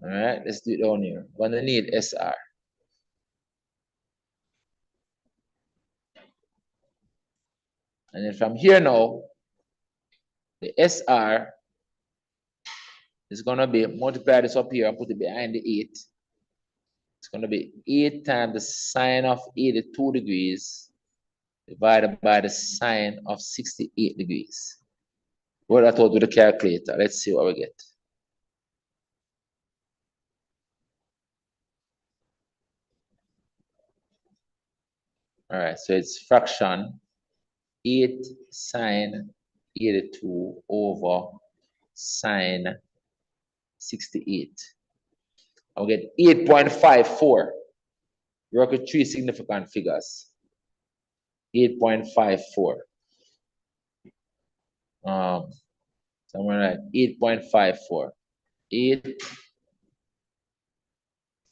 All right, let's do it down here. We're going to need SR. And then from here now, the SR is going to be, multiply this up here and put it behind the 8. It's going to be 8 times the sine of 82 degrees divided by the sine of 68 degrees. What I thought with the calculator. Let's see what we get. All right, so it's fraction 8 sine 82 over sine 68. I'll get 8.54. Work with 3 significant figures. 8.54. So I'm going to write 8.54.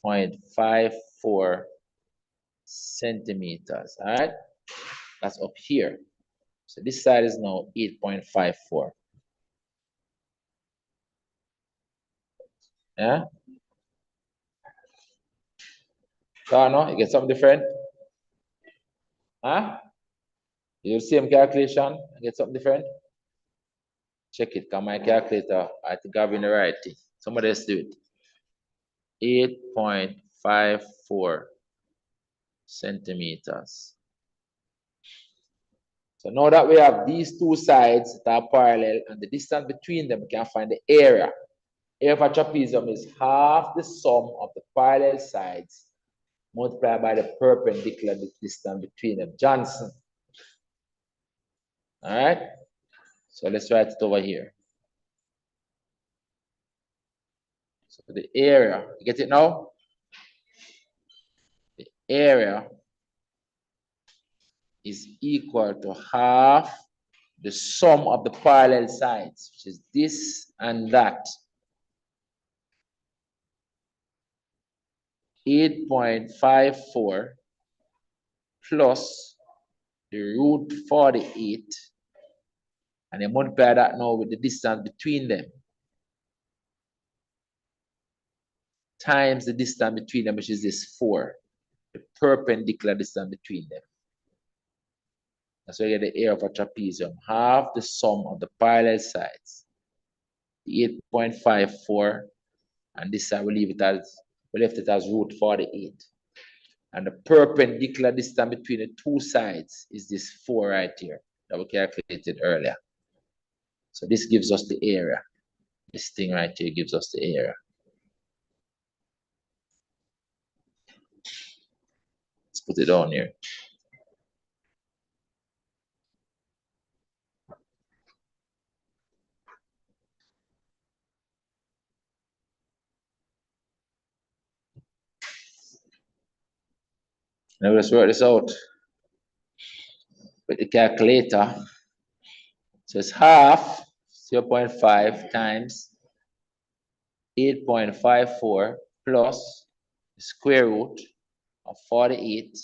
8.54 centimeters. All right, that's up here. So this side is now 8.54. Yeah. So no, you get something different. Huh? You do the same calculation, get something different. Check it. Come my calculator. I think I've been the right thing. Somebody else do it. 8.54 centimeters. So now that we have these two sides that are parallel and the distance between them, we can find the area. Area of a trapezium is half the sum of the parallel sides multiplied by the perpendicular distance between them. Johnson. All right. So let's write it over here. So the area, you get it now? The area is equal to half the sum of the parallel sides, which is this and that. 8.54 plus the root 48 And you multiply that now with the distance between them. Times the distance between them, which is this 4. The perpendicular distance between them. That's why you get the area of a trapezium. Half the sum of the parallel sides. 8.54. And this side we left it as root 48. And the perpendicular distance between the two sides is this 4 right here that we calculated earlier. So this gives us the area. This thing right here gives us the area. Let's put it on here. Now let's work this out with the calculator. So it's half 0.5 times 8.54 plus the square root of 48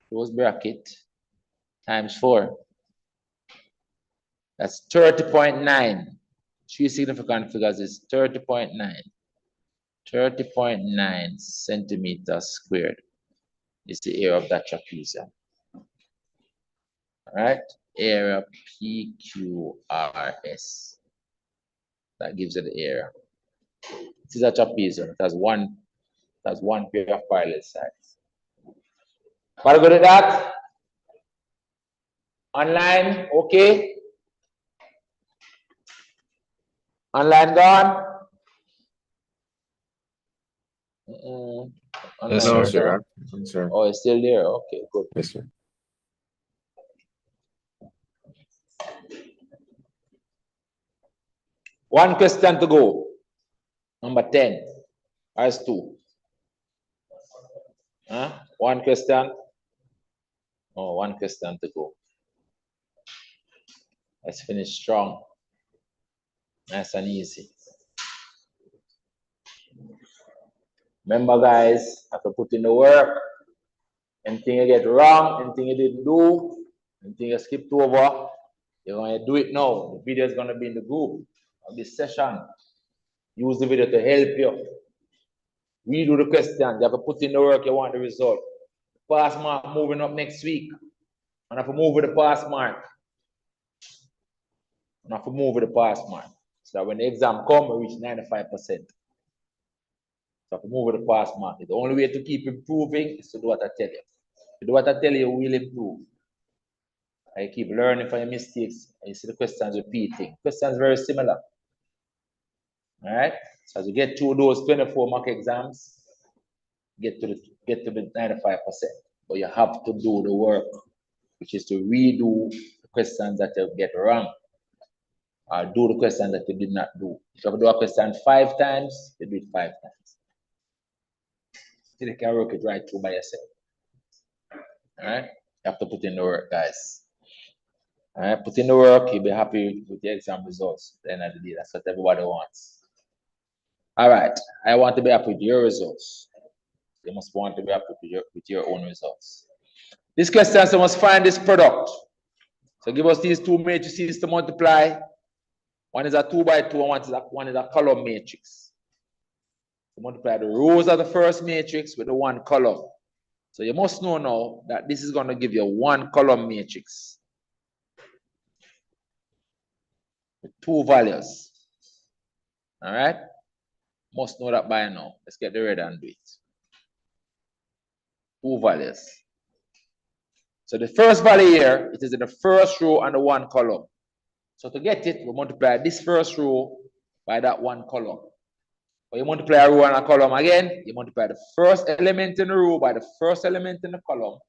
close bracket times 4. That's 30.9. 3 significant figures is 30.9. 30.9 centimeters squared is the area of that trapezium. All right, area PQRS. That gives it the area. This is a trapezium. It has one pair of parallel sides. What good at that? Online, okay? Online gone? Online Yes, No, sir. sir. Sir. Oh, it's still there. Okay, good. Yes, sir. One question to go. Number 10. As 2. Huh? One question. Oh, one question to go. Let's finish strong. Nice and easy. Remember, guys, have to put in the work. Anything you get wrong, anything you didn't do, anything you skipped over, you're going to do it now. The video is going to be in the group of this session. Use the video to help you. Redo the question. You have to put in the work, you want the result. Pass mark moving up next week. And have to move with the pass mark. And have to move with the pass mark. So that when the exam comes, we reach 95%. So have to move with the pass mark. The only way to keep improving is to do what I tell you. If you do what I tell you, you will improve. I keep learning from your mistakes, and you see the questions repeating. Questions very similar. All right. So as you get through those 24 mock exams, get to the 95%. But you have to do the work, which is to redo the questions that you get wrong, or do the questions that you did not do. If you have to do a question 5 times, you do it 5 times. Till you can work it right through by yourself. All right. You have to put in the work, guys. All right, put in the work, you'll be happy with the exam results at the end of the day. That's what everybody wants. All right, I want to be happy with your results. You must want to be happy with your own results. This question, so must find this product. So give us these 2 matrices to multiply. One is a 2 by 2, and one is a column matrix. So multiply the rows of the first matrix with the 1 column. So you must know now that this is going to give you a 1 column matrix with 2 values. All right, must know that by now. Let's get the red and do it. 2 values. So the first value here, it is in the first row and the 1 column. So to get it, we multiply this first row by that 1 column. When you multiply a row and a column again, you multiply the first element in the row by the first element in the column.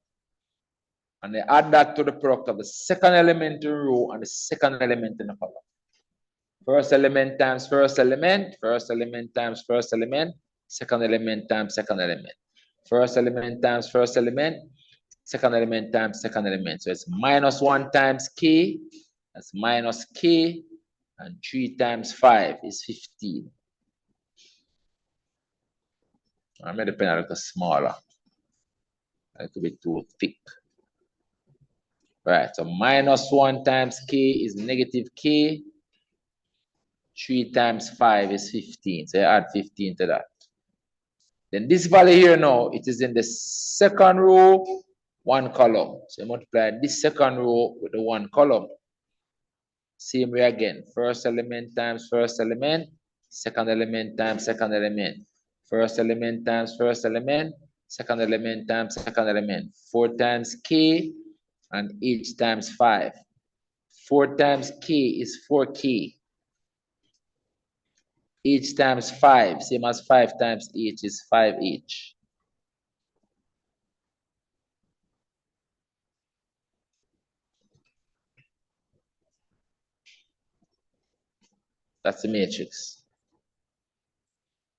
And they add that to the product of the second element in the row and the second element in the column. First element times first element, first element times first element, second element times second element. First element times first element, second element times second element. So it's -1 times k, that's minus k, and 3 times 5 is 15. I made the pen a little smaller, a little bit too thick. Right, so minus 1 times k is negative k. 3 times 5 is 15. So you add 15 to that. Then this value here now, it is in the second row, 1 column. So you multiply this second row with the 1 column. Same way again. First element times first element. Second element times second element. First element times first element. Second element times second element. 4 times k and h times 5. 4 times k is 4k. H times 5, same as 5 times h is 5h. That's the matrix.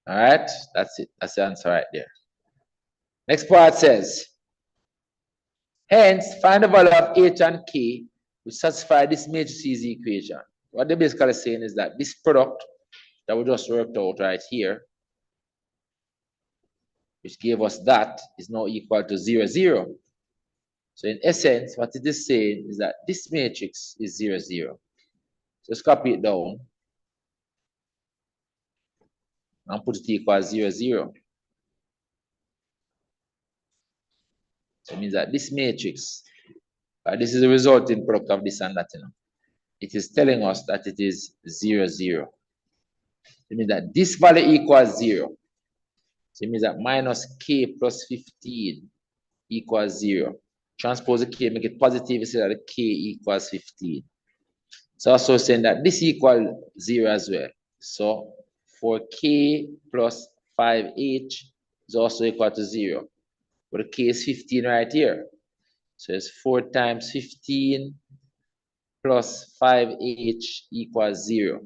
All right, that's it. That's the answer right there. Next part says, hence, find the value of h and k which satisfy this matrices equation. What they're basically saying is that this product that we just worked out right here, which gave us that, is now equal to 0, 0. So in essence, what it is saying is that this matrix is 0, 0. So let's copy it down and put it equal 0, 0. So it means that this matrix, this is the resulting product of this and that, you know. It is telling us that it is 0, 0. It means that this value equals 0. So it means that minus k plus 15 equals 0. Transpose the k, make it positive, so that the k equals 15. It's also saying that this equals 0 as well. So for k plus 5h is also equal to 0. But the k is 15 right here. So it's 4 times 15 plus 5h equals 0.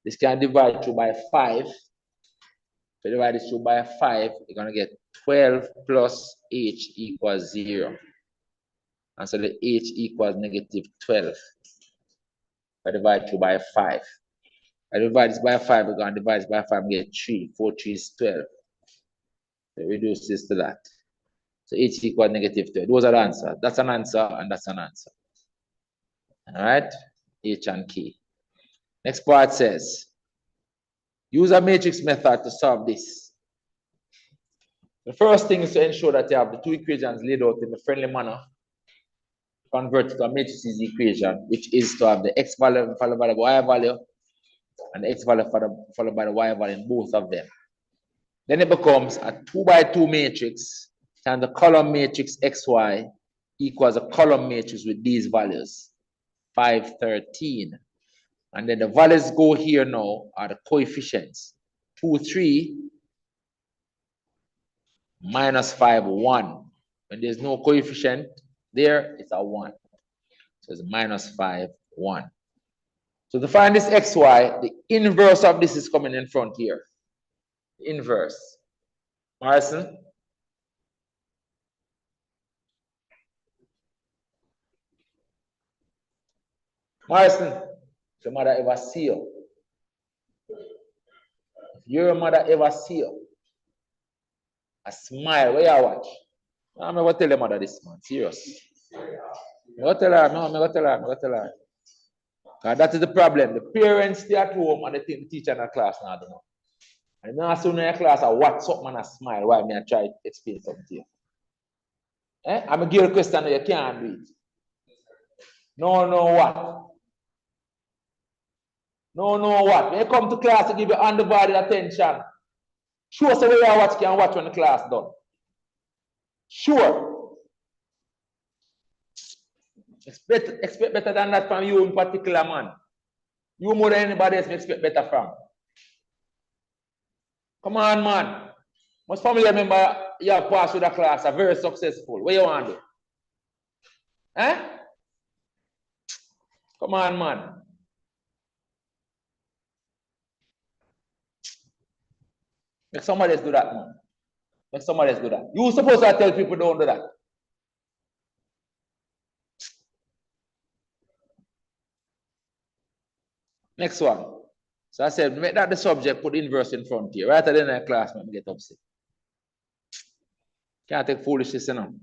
This can divide through by 5. If you divide this through by 5, you're going to get 12 plus h equals 0. And so the h equals negative 12. If I divide through by 5. I divide this by 5, we're going to divide this by 5 and get 3. 4 3 is 12. So reduce this to that. So h equals negative 12. Those are the answers. That's an answer and that's an answer. All right? H and k. Next part says, use a matrix method to solve this. The first thing is to ensure that you have the two equations laid out in a friendly manner. Convert it to a matrices equation, which is to have the x value followed by the y value and the x value followed by the y value in both of them. Then it becomes a 2 by 2 matrix and the column matrix xy equals a column matrix with these values, 5, 13. And then the values go here now are the coefficients, 2, 3, minus 5, 1. When there's no coefficient there, it's a 1. So it's minus 5, 1. So to find this xy, the inverse of this is coming in front here. The inverse. Morrison? Morrison, your mother ever see you? Your mother ever see you? A smile, where you watch? I'm going to tell your mother this, man. Serious. I'm going to tell her, no, I'm going to tell her, I'm going to tell her. Because that is the problem. The parents stay at home and they think the teacher in the class now, don't know. And now as soon as in class, I watch something and I smile while I try to explain something to you. I'm going to give you a question that you can't do it. No, what? No, what? When you come to class, you give you undivided attention. Sure, so where you watch can watch when the class done. Sure. Expect better than that from you in particular, man. You more than anybody else expect better from. Come on, man. Most family member you have passed with the class are very successful. What you want to do? Eh? Come on, man. Make somebody else do that, man. Make somebody else do that. You're supposed to tell people don't do that. Next one. So I said, make that the subject, put inverse in front here. Right at the end of the class, let me get upset. Can't take foolishness, you know.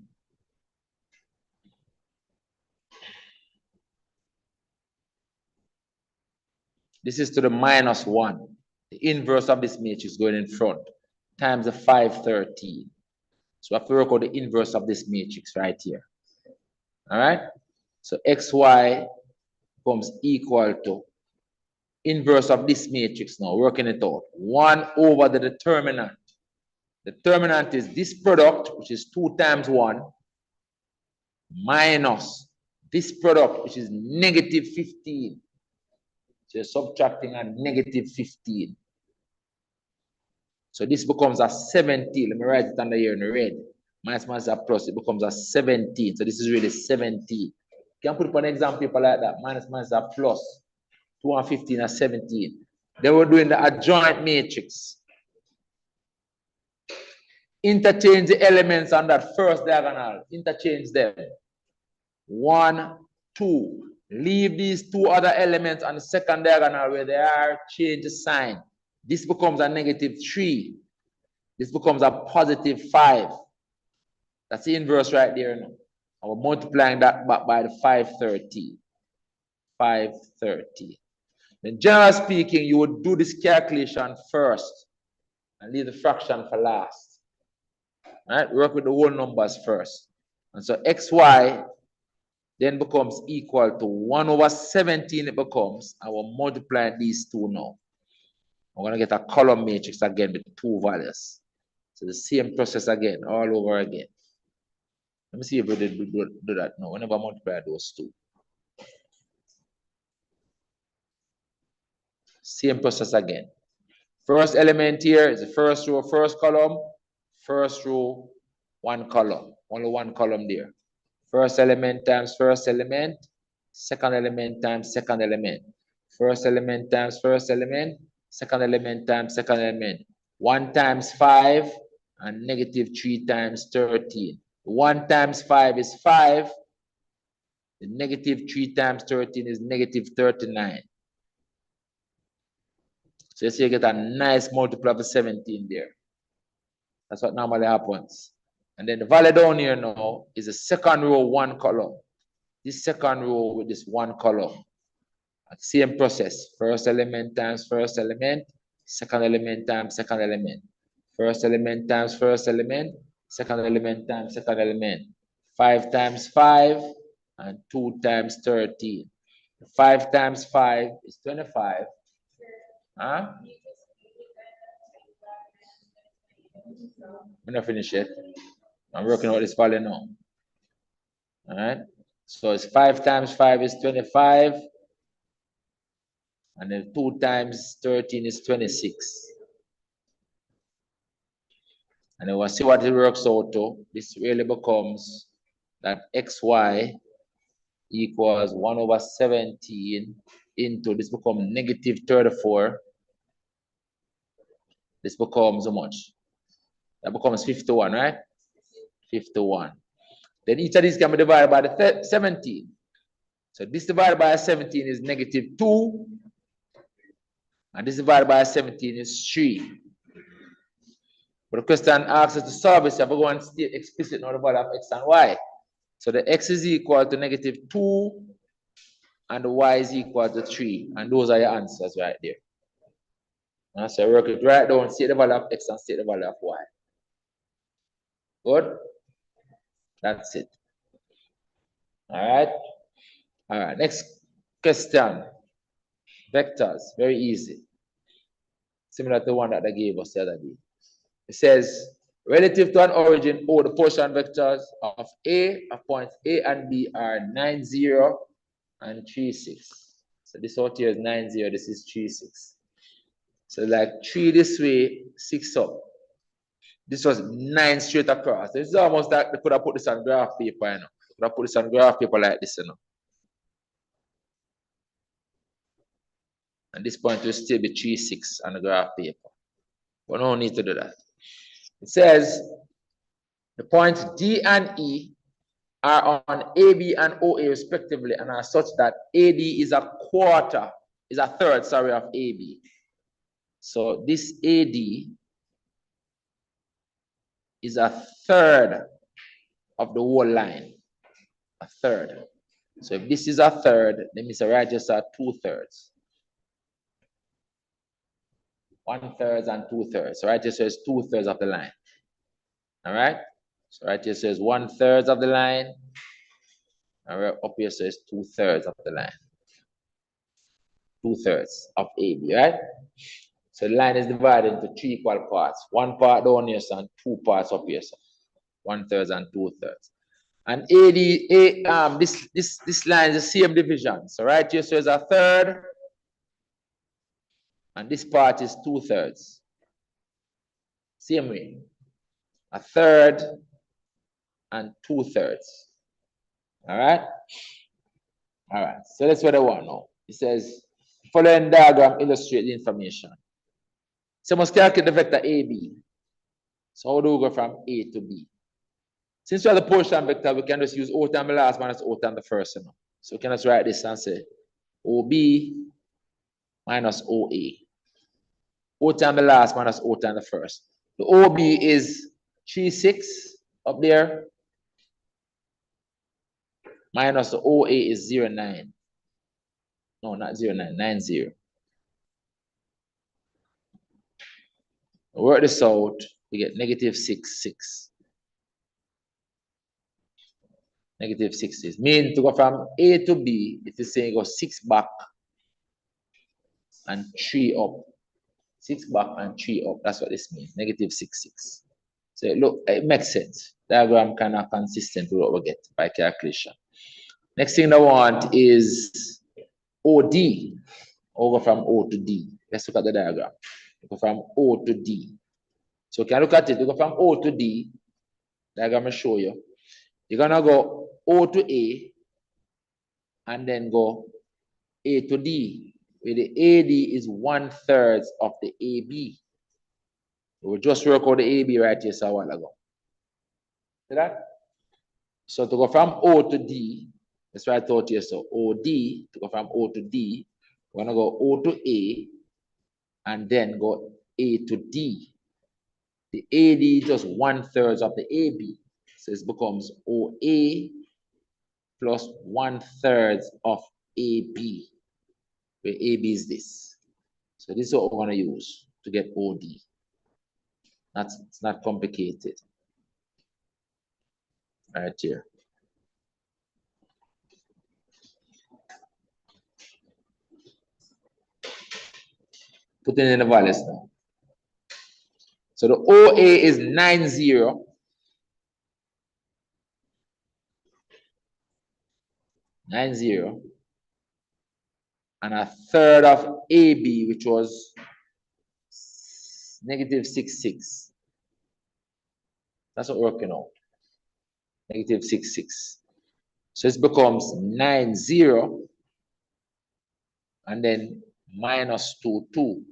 This is to the -1. The inverse of this matrix going in front times the 513. So I have to work out the inverse of this matrix right here. All right? So xy becomes equal to inverse of this matrix now, working it out. 1 over the determinant. The determinant is this product, which is 2 times 1, minus this product, which is -15. So you're subtracting a -15. So this becomes a 17. Let me write it under here in red. Minus a plus, it becomes a 17. So this is really 17. You can put up an example paper like that. Minus a plus. 2 and 15 are 17. Then we're doing the adjoint matrix. Interchange the elements on that first diagonal. Interchange them. 1, 2. Leave these 2 other elements on the second diagonal where they are. Change the sign. This becomes a -3. This becomes a +5. That's the inverse right there now. And we're multiplying that back by the 530. 530. Then generally speaking, you would do this calculation first and leave the fraction for last. Right? Work with the whole numbers first. And so xy then becomes equal to 1 over 17 it becomes. And we're multiplying these 2 now. We're going to get a column matrix again with 2 values. So the same process again, all over again. Let me see if we do that now. Whenever I multiply those 2. Same process again. First element here is the first row, first column. First row, 1 column. Only 1 column there. First element times first element. Second element times second element. First element times first element. Second element times second element. 1 times 5 and -3 times 13. 1 times 5 is 5. The -3 times 13 is -39. So you see you get a nice multiple of 17 there. That's what normally happens. And then the value down here now is the second row, 1 column. This second row with this 1 column. Same process. First element times first element. Second element times second element. First element times first element. Second element times second element. 5 times 5 and 2 times 13. 5 times 5 is 25. Huh? I'm not finished yet. I'm working out this value now. All right. So it's 5 times 5 is 25. And then 2 times 13 is 26. And then we'll see what it works out to. This really becomes that xy equals 1 over 17 into, this becomes -34. This becomes how much? That becomes 51, right? 51. Then each of these can be divided by the 17. So this divided by 17 is -2. And this divided by 17 is 3. But the question asks us to solve this. You have to go and state explicit now the value of x and y. So the x is equal to -2 and the y is equal to 3. And those are your answers right there. So work it right down, state the value of x and state the value of y. Good? That's it. All right. All right. Next question. Vectors. Very easy. Similar to the one that they gave us the other day. It says, relative to an origin, O, the portion vectors of A, of points A and B are 9, 0, and 3, 6. So this out here is 9, 0, this is 3, 6. So like 3 this way, 6 up. This was 9 straight across. This is almost like they could have put this on graph paper, you know. Could have put this on graph paper like this, you know. And this point will still be 3, 6 on the graph paper. But no need to do that. It says the points D and E are on AB and OA respectively and are such that AD is a third, sorry, of AB. So this AD is a third of the whole line. A third. So if this is a third, then Mr. Radius are 2/3. 1/3 and 2/3. So right here says 2/3 of the line. All right. So right here says 1/3 of the line. All right. Up here says 2/3 of the line. 2/3 of AB, right? So the line is divided into 3 equal parts. 1 part down here, and 2 parts up here. 1/3 and 2/3. And this line is the same division. So right here says a third, and this part is 2/3. Same way. A third and 2/3. All right. All right. So that's what I want now. It says, following diagram illustrate the information. So must calculate the vector AB. So how do we go from A to B? Since we have the portion vector, we can just use O times the last minus O times the first. So we can just write this and say OB minus OA. O times the last minus O times the first. The OB is 3,6 up there. Minus the OA is 0,9. No, not 0,9, 90. Work this out, we get -6,6. -6 is mean to go from A to B, it is saying go 6 back and 3 up. 6 back and 3 up. That's what this means. -6,6. So look, it makes sense. Diagram kind of consistent with what we get by calculation. Next thing I want is OD. Over from O to D. Let's look at the diagram. We go from O to D. So we can look at it. We go from O to D. Diagram will show you. You're gonna go O to A and then go A to D, where the AD is 1/3 of the AB. We just work out the AB right here so a while ago. See that? So to go from O to D, that's what I thought here. So OD, to go from O to D, we're gonna go O to A and then go A to D. The AD is just 1/3 of the AB. So it becomes OA plus 1/3 of AB, where AB is this. So this is what we're going to use to get OD. It's not complicated. Right here. Put it in the values now. So the OA is 90. 90. And a third of AB, which was -6,6. That's what we're working out. -6,6. So it becomes 90 and then -2,2.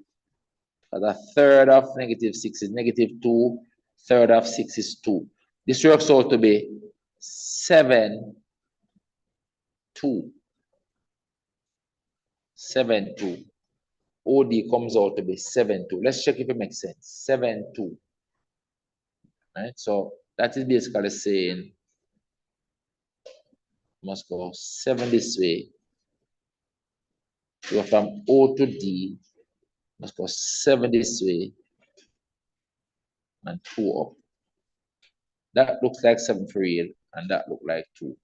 The third of -6 is -2. Third of 6 is 2. This works out to be 7,2. 7,2. OD comes out to be 7,2. Let's check if it makes sense. 7,2. Right? So that is basically saying must go 7 this way. Go from O to D. Must go 7 this way. And 2 up. That looks like 7 for real. And that looks like 2.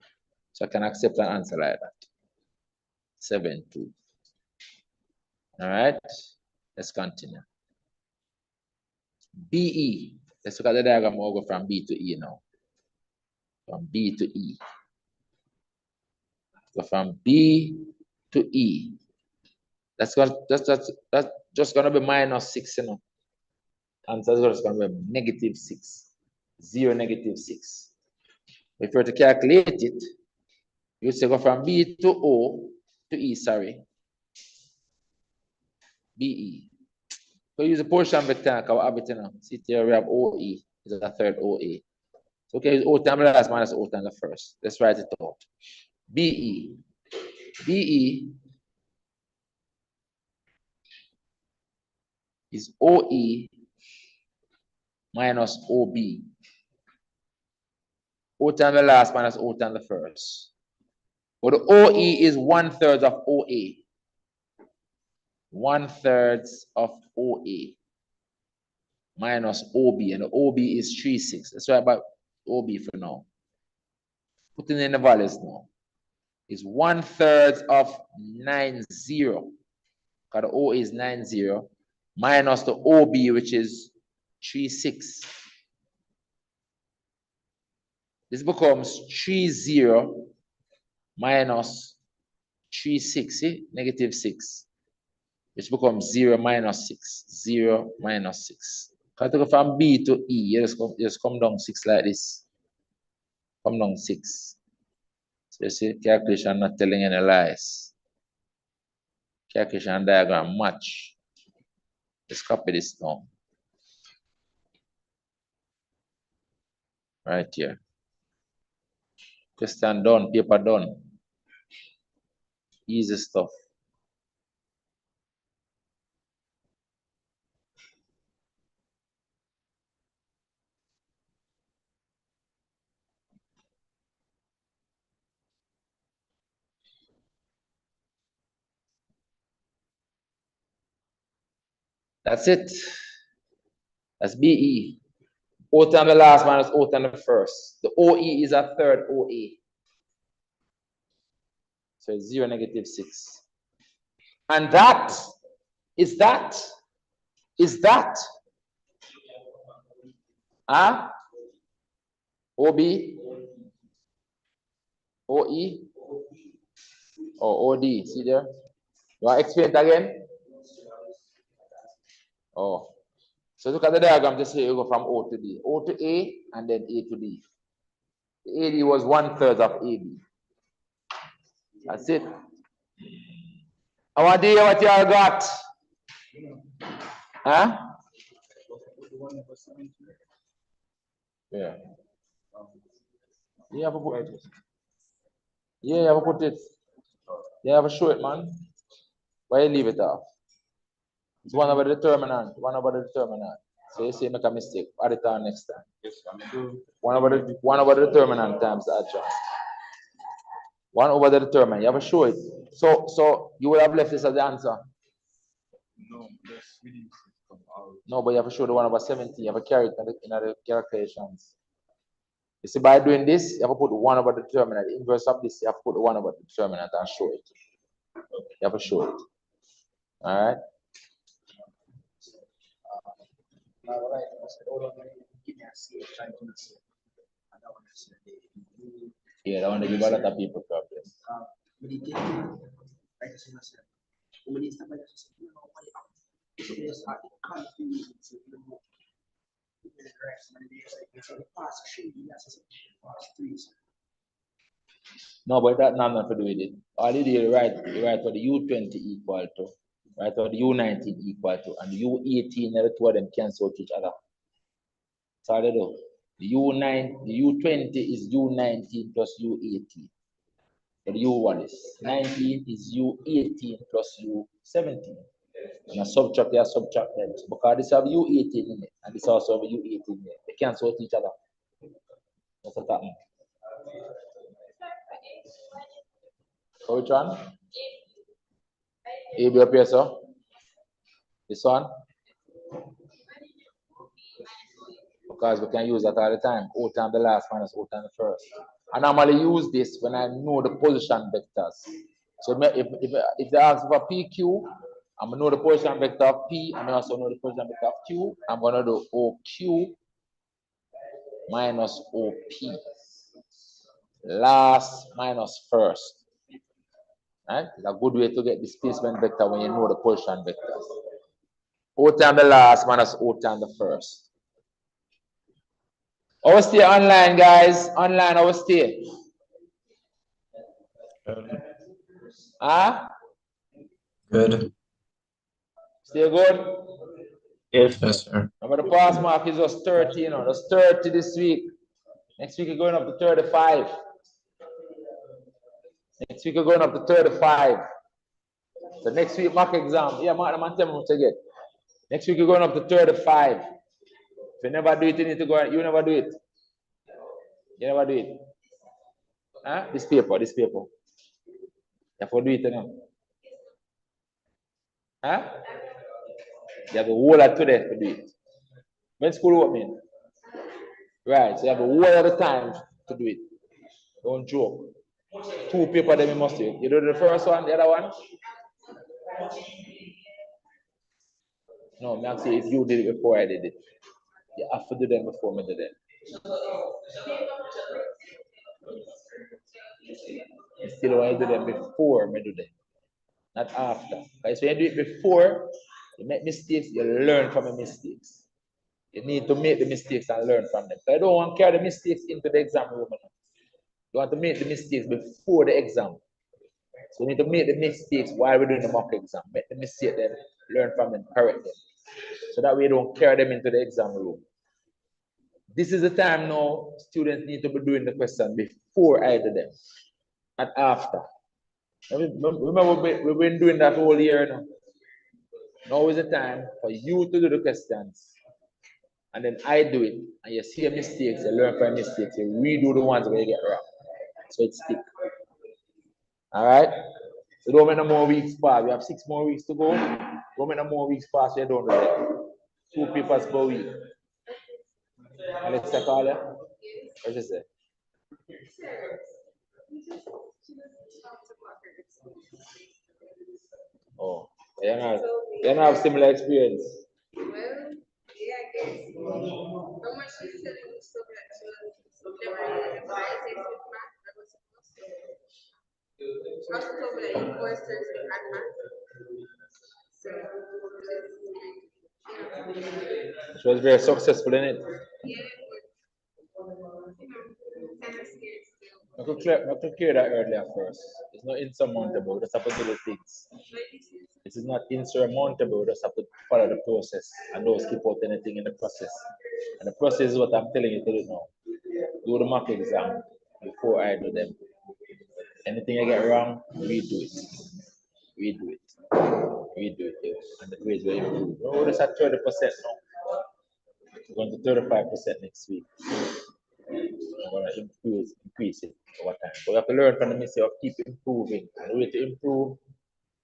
So I can accept an answer like that. 7,2. All right. Let's continue. BE. Let's look at the diagram. We'll go from B to E now. From B to E. Go from B to E. That's just gonna be -6, you know. Answer is just gonna be -6. 0, -6. If you were to calculate it, you say go from B to O to E, sorry. BE. So use a portion vector, we have it, you know. See here we have OE, is a third OA. So okay, use O times the last minus O times the first. Let's write it out. BE. BE is OE minus OB. O times the last minus O times the first. But the OE is 1/3 of OA. 1/3 of OA minus OB, and the OB is 3/6. That's why about OB for now. Putting in the values now. Is 1/3 of 90. Because the OA is 90 minus the OB, which is 3/6. This becomes 30 minus 3/6, see? -6. Which becomes 0 minus 6. 0 minus 6. Because to go from B to E, you just come down 6 like this. Come down 6. So you see, calculation not telling any lies. Calculation diagram match. Let's copy this now. Right here. Question done, paper done. Easy stuff. That's it. That's BE. O times the last minus O times the first. The OE is a third OA. So it's 0, -6. And that is that. Is that? Huh? OB? OE? Or OD? See there? You want to explain it again? Oh. So look at the diagram to say you go from O to D. O to A and then A to D. The AD was 1/3 of AB. That's it. I want to hear what y'all got. Huh? Yeah. You have to put it. Yeah, you have to put it. You have to show it, man. Why you leave it off? It's 1 over the determinant. 1 over the determinant. So you say make a mistake. Add it on next time. 1 over the determinant times the adjoint. 1 over the determinant. You have to show it. So you would have left this as the answer. No, but you have to show the 1 over 17. You have to carry it in the calculations. You see, by doing this, you have to put 1 over the determinant. The inverse of this, you have to put 1 over the determinant and show it. You have to show it. All right. Yeah, that one they give a lot of people problems. No, but that not to do with it. All you do, you write what the U20 equal to, right? Or the U19 equal to, and the U18, the two of them cancel each other. That's all they do. The U20 is U19 plus U18. The U1 is 19 is U18 plus U17. And a subtract, you subtract them. Because this have U18 in it, and this also have U18 in it. They cancel each other. That's what happened. So which one? A B up here, sir. This one? Because we can use that all the time. O times the last minus O times the first. I normally use this when I know the position vectors. So if they ask for PQ, I'm going to know the position vector of P, and I also know the position vector of Q. I'm going to do OQ minus OP. Last minus first. Right? It's a good way to get displacement vector when you know the position vectors. O times the last minus O times the first. Our stay online, guys. Online, our stay. Huh? Good. Stay good? Yes, sir. Remember the pass mark is just 30, you know. That's 30 this week. Next week, you're going up to 35. Next week, you're going up to 35. So next week, mock exam. Yeah, mark them and tell me what you get. Next week, you're going up to 35. If you never do it, you need to go. You never do it. You never do it. Huh? This paper. You have to do it now. Huh? You have a whole lot today to do it. When school opening? Right, so you have a whole lot of time to do it. Don't joke. 2 papers that you must do. You do the first one, the other one? No, I'm saying if you did it before I did it. You have to do them before me did it. You still want to do them before me do them, not after. Because when you do it before, you make mistakes, you learn from the mistakes. You need to make the mistakes and learn from them. So I don't want to carry the mistakes into the exam room. You want to make the mistakes before the exam. So we need to make the mistakes while we're doing the mock exam. Make the mistake, then learn from them, correct them. So that we don't carry them into the exam room. This is the time now students need to be doing the question before I do them, not after. Remember, we've been doing that whole year now. Now is the time for you to do the questions, and then I do it, and you see your mistakes, you learn from mistakes, you redo the ones where you get wrong. So it sticks. All right? So don't make no more weeks pass. We have 6 more weeks to go. Don't make no more weeks pass, you don't do it. 2 papers per week. Alexa, call you. What you say? Oh, you don't have similar experience. Well, yeah, I guess. How much is telling me stuff that she never really applied it with math? I was supposed to. Also told me that you course turns to math. So, She was very successful in it. yeah, but kind of scared still. I could clear that earlier first. It's not insurmountable, we just have to do the things. This is not insurmountable, we just have to follow the process and don't skip out anything in the process. And the process is what I'm telling you to do now. Do the mock exam before I do them. Anything I get wrong, redo it. Redo it. Redo it, yeah. And the grades will improve. We're just at 30% now. We're going to 35% next week. We're going to increase it over time. But we have to learn from the mistake of keep improving. And the way to improve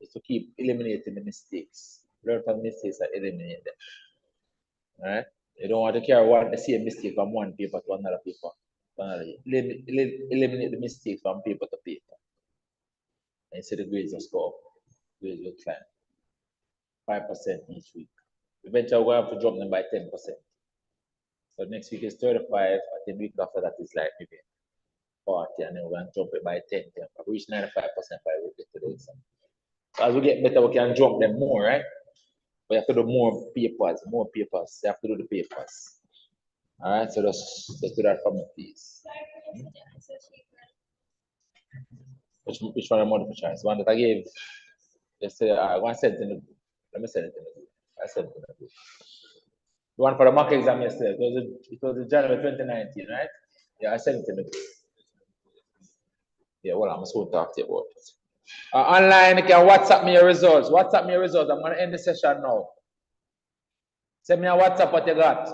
is to keep eliminating the mistakes. Learn from the mistakes and eliminate them. All right? You don't want to carry the same mistake from one paper to another paper. Eliminate the mistakes from paper to paper. And see the grades will score. Grades will climb. 5% each week. Eventually, we'll have to drop them by 10%. So next week is 35, and the week after that is like maybe 40, and then we're going to jump it by 10. We reach 95% by we get to the exam. So as we get better, we can jump them more, right? We have to do more papers. You have to do the papers. All right, so let's do that for me, please. Which one of multiple choice? One that I gave yesterday. I want to send it in the group. Let me send it in the group. I sent it in the group. The one for the mock exam yesterday. It was in January 2019, right? Yeah, I sent it in the group. Yeah, well, I'm supposed to talk to you about it. Online, you can WhatsApp me your results. WhatsApp me your results. I'm going to end the session now. Send me a WhatsApp what you got.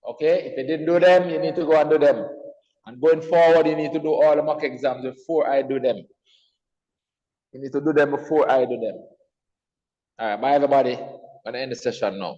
Okay, if you didn't do them, you need to go and do them. And going forward, you need to do all the mock exams before I do them. You need to do them before I do them. All right, bye everybody. I'm going to end the session now.